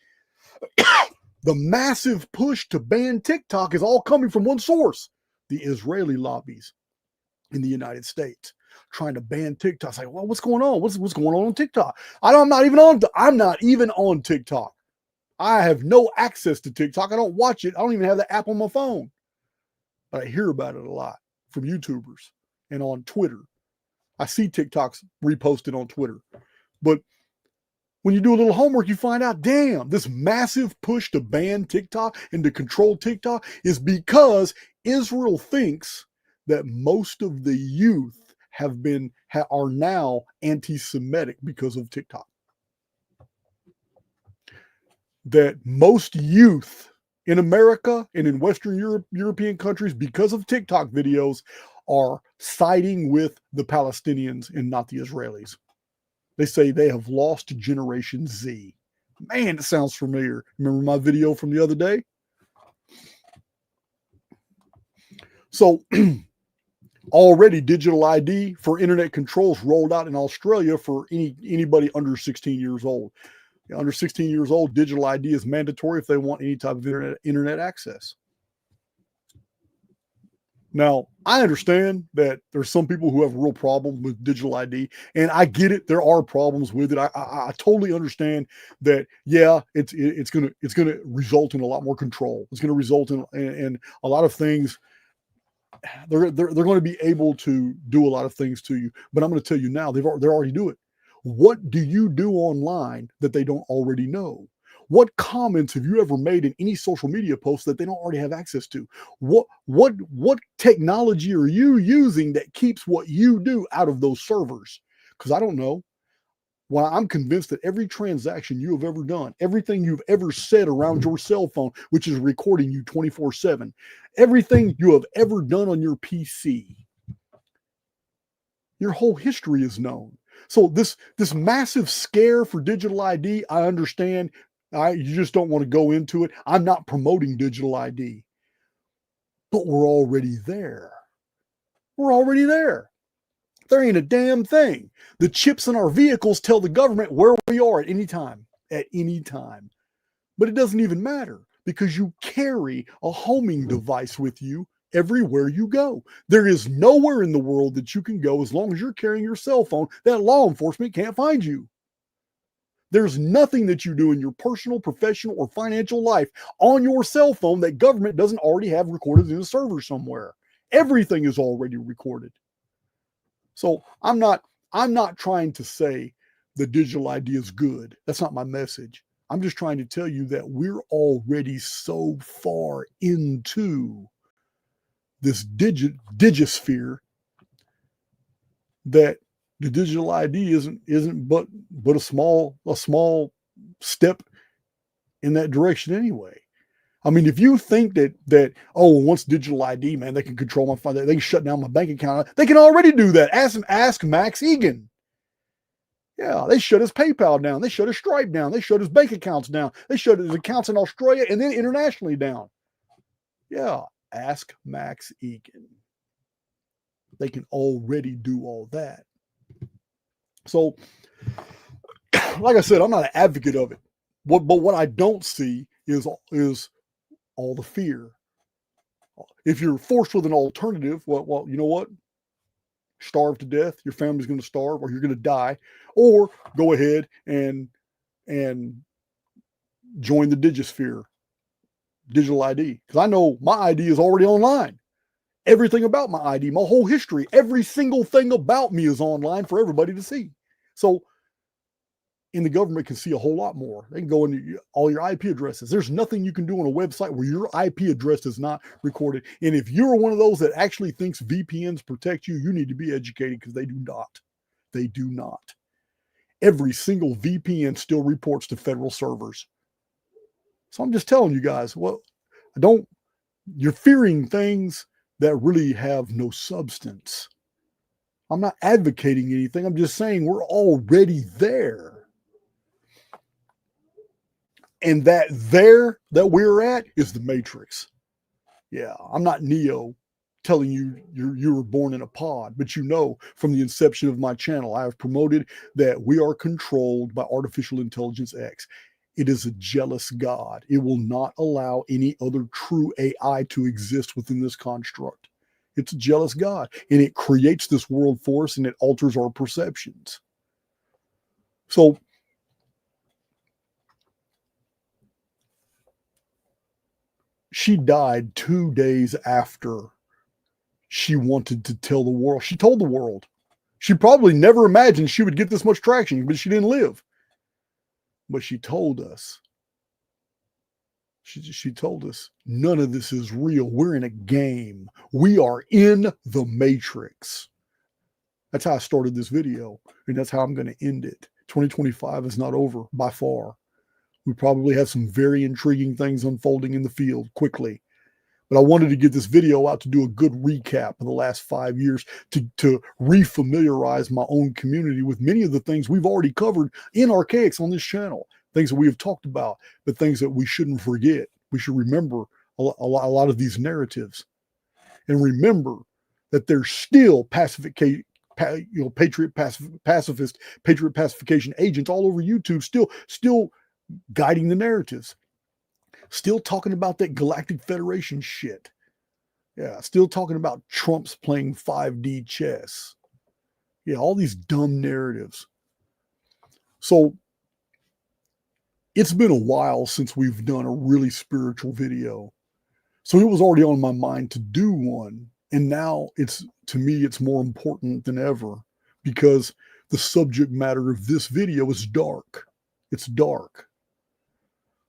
the massive push to ban TikTok is all coming from one source: the Israeli lobbies in the United States, trying to ban TikTok. It's like, well, what's going on? What's going on TikTok? I'm not even on TikTok. I have no access to TikTok. I don't watch it. I don't even have the app on my phone. But I hear about it a lot from YouTubers and on Twitter. I see TikToks reposted on Twitter. But when you do a little homework, you find out, damn, this massive push to ban TikTok and to control TikTok is because Israel thinks that most of the youth are now anti-Semitic because of TikTok. That most youth in America and in Western European countries, because of TikTok videos, are siding with the Palestinians and not the Israelis. They say they have lost Generation Z. Man, it sounds familiar. Remember my video from the other day? So already digital ID for internet controls rolled out in Australia for anybody under 16 years old. Under 16 years old, digital ID is mandatory if they want any type of internet access. Now, I understand that there's some people who have a real problem with digital ID, and I get it. There are problems with it. I totally understand that. Yeah, it's gonna result in a lot more control. It's gonna result in a lot of things. They're going to be able to do a lot of things to you. But I'm going to tell you now, they're already doing it. What do you do online that they don't already know? What comments have you ever made in any social media post that they don't already have access to? What technology are you using that keeps what you do out of those servers? Because I don't know. Well, I'm convinced that every transaction you have ever done, everything you've ever said around your cell phone, which is recording you 24/7, everything you have ever done on your PC, your whole history is known. So this massive scare for digital ID, I understand. You just don't want to go into it. I'm not promoting digital ID, but we're already there. We're already there. There ain't a damn thing. The chips in our vehicles tell the government where we are at any time. At any time. But it doesn't even matter because you carry a homing device with you everywhere you go. There is nowhere in the world that you can go as long as you're carrying your cell phone that law enforcement can't find you. There's nothing that you do in your personal, professional, or financial life on your cell phone that government doesn't already have recorded in a server somewhere. Everything is already recorded. So I'm not trying to say the digital ID is good. That's not my message. I'm just trying to tell you that we're already so far into this digisphere that the digital ID isn't but a small step in that direction anyway. I mean, if you think that once digital ID, man, they can control my phone, they can shut down my bank account. They can already do that. Ask Max Egan. Yeah, they shut his PayPal down. They shut his Stripe down. They shut his bank accounts down. They shut his accounts in Australia and then internationally down. Yeah, ask Max Egan. They can already do all that. So, like I said, I'm not an advocate of it. But what I don't see is all the fear. If you're forced with an alternative, well, you know what? starve to death, your family's going to starve, or you're going to die, or go ahead and join the Digisphere, digital ID. Because I know my ID is already online. Everything about my ID, my whole history, every single thing about me is online for everybody to see. So, and the government can see a whole lot more. They can go into all your IP addresses. There's nothing you can do on a website where your IP address is not recorded. And if you're one of those that actually thinks VPNs protect you, you need to be educated, because they do not. They do not. Every single VPN still reports to federal servers. So I'm just telling you guys, well, you're fearing things that really have no substance. I'm not advocating anything. I'm just saying we're already there. And that we're at is the Matrix. Yeah, I'm not Neo telling you you were born in a pod, but you know, from the inception of my channel, I have promoted that we are controlled by artificial intelligence X. It is a jealous God. It will not allow any other true AI to exist within this construct. It's a jealous God, and it creates this world for us, and it alters our perceptions. So she died 2 days after she wanted to tell the world. She told the world. She probably never imagined she would get this much traction, but she didn't live. But she told us. She told us none of this is real. We're in a game. We are in the Matrix. That's how I started this video, and that's how I'm going to end it. 2025 is not over by far. We probably have some very intriguing things unfolding in the field quickly. But I wanted to get this video out to do a good recap of the last 5 years, to refamiliarize my own community with many of the things we've already covered in Archaix on this channel. Things that we have talked about, but things that we shouldn't forget. We should remember a lot of these narratives. And remember that there's still pacification, patriot pacification agents all over YouTube, still guiding the narratives. Still talking about that Galactic Federation shit. Yeah, still talking about Trump's playing 5D chess. Yeah, all these dumb narratives. So it's been a while since we've done a really spiritual video. So it was already on my mind to do one. And now to me, it's more important than ever, because the subject matter of this video is dark. It's dark.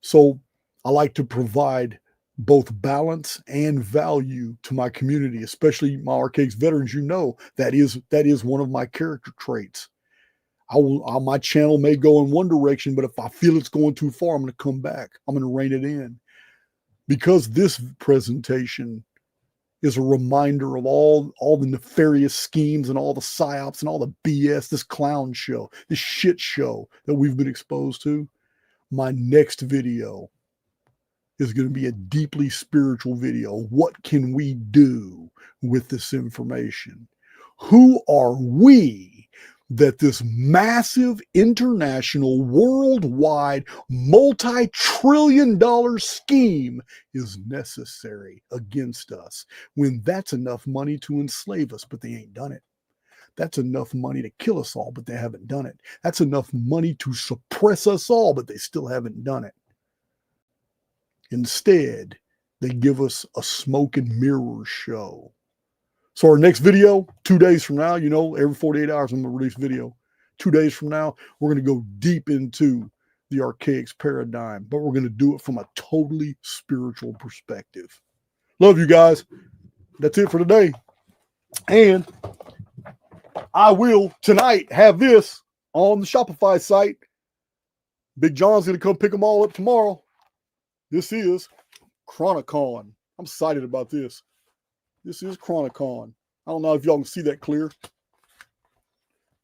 So I like to provide both balance and value to my community, especially my Archaix veterans. You know, that is one of my character traits. My channel may go in one direction, but if I feel it's going too far, I'm going to come back. I'm going to rein it in. Because this presentation is a reminder of all the nefarious schemes and all the psyops and all the BS, this clown show, this shit show that we've been exposed to. My next video is going to be a deeply spiritual video. What can we do with this information? Who are we that this massive international worldwide multi-trillion-dollar scheme is necessary against us, when that's enough money to enslave us, but they ain't done it? That's enough money to kill us all, but they haven't done it. That's enough money to suppress us all, but they still haven't done it. Instead, they give us a smoke and mirrors show. So our next video, 2 days from now, every 48 hours I'm going to release a video. 2 days from now, we're going to go deep into the Archaix paradigm, but we're going to do it from a totally spiritual perspective. Love you guys. That's it for today. And I will tonight have this on the Shopify site. Big John's going to come pick them all up tomorrow. This is Chronicon. I'm excited about this. This is Chronicon. I don't know if y'all can see that clear.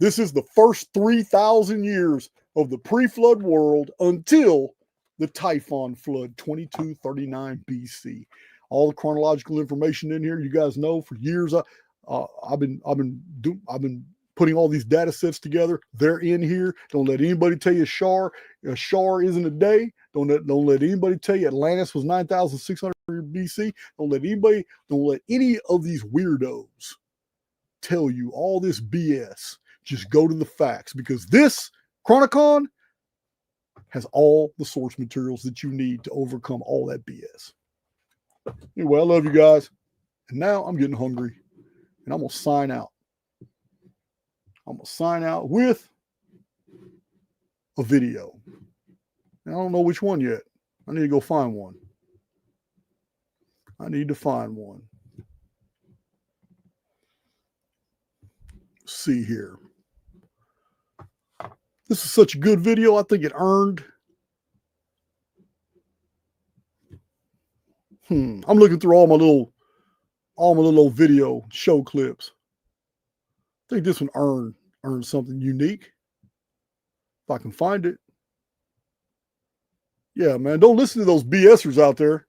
This is the first 3,000 years of the pre-flood world until the Typhon flood, 2239 BC. All the chronological information in here, you guys know, for years I've been putting all these data sets together. They're in here. Don't let anybody tell you Shar isn't a day. Don't let anybody tell you Atlantis was 9,600 BC. Don't let any of these weirdos tell you all this BS. Just go to the facts, because this Chronicon has all the source materials that you need to overcome all that BS. Anyway, I love you guys. And now I'm getting hungry, and I'm going to sign out. I'm going to sign out with a video. And I don't know which one yet. I need to go find one. I need to find one. Let's see here. This is such a good video. I think it earned. I'm looking through all my little video show clips. I think this one earned something unique. If I can find it. Yeah, man, don't listen to those BSers out there.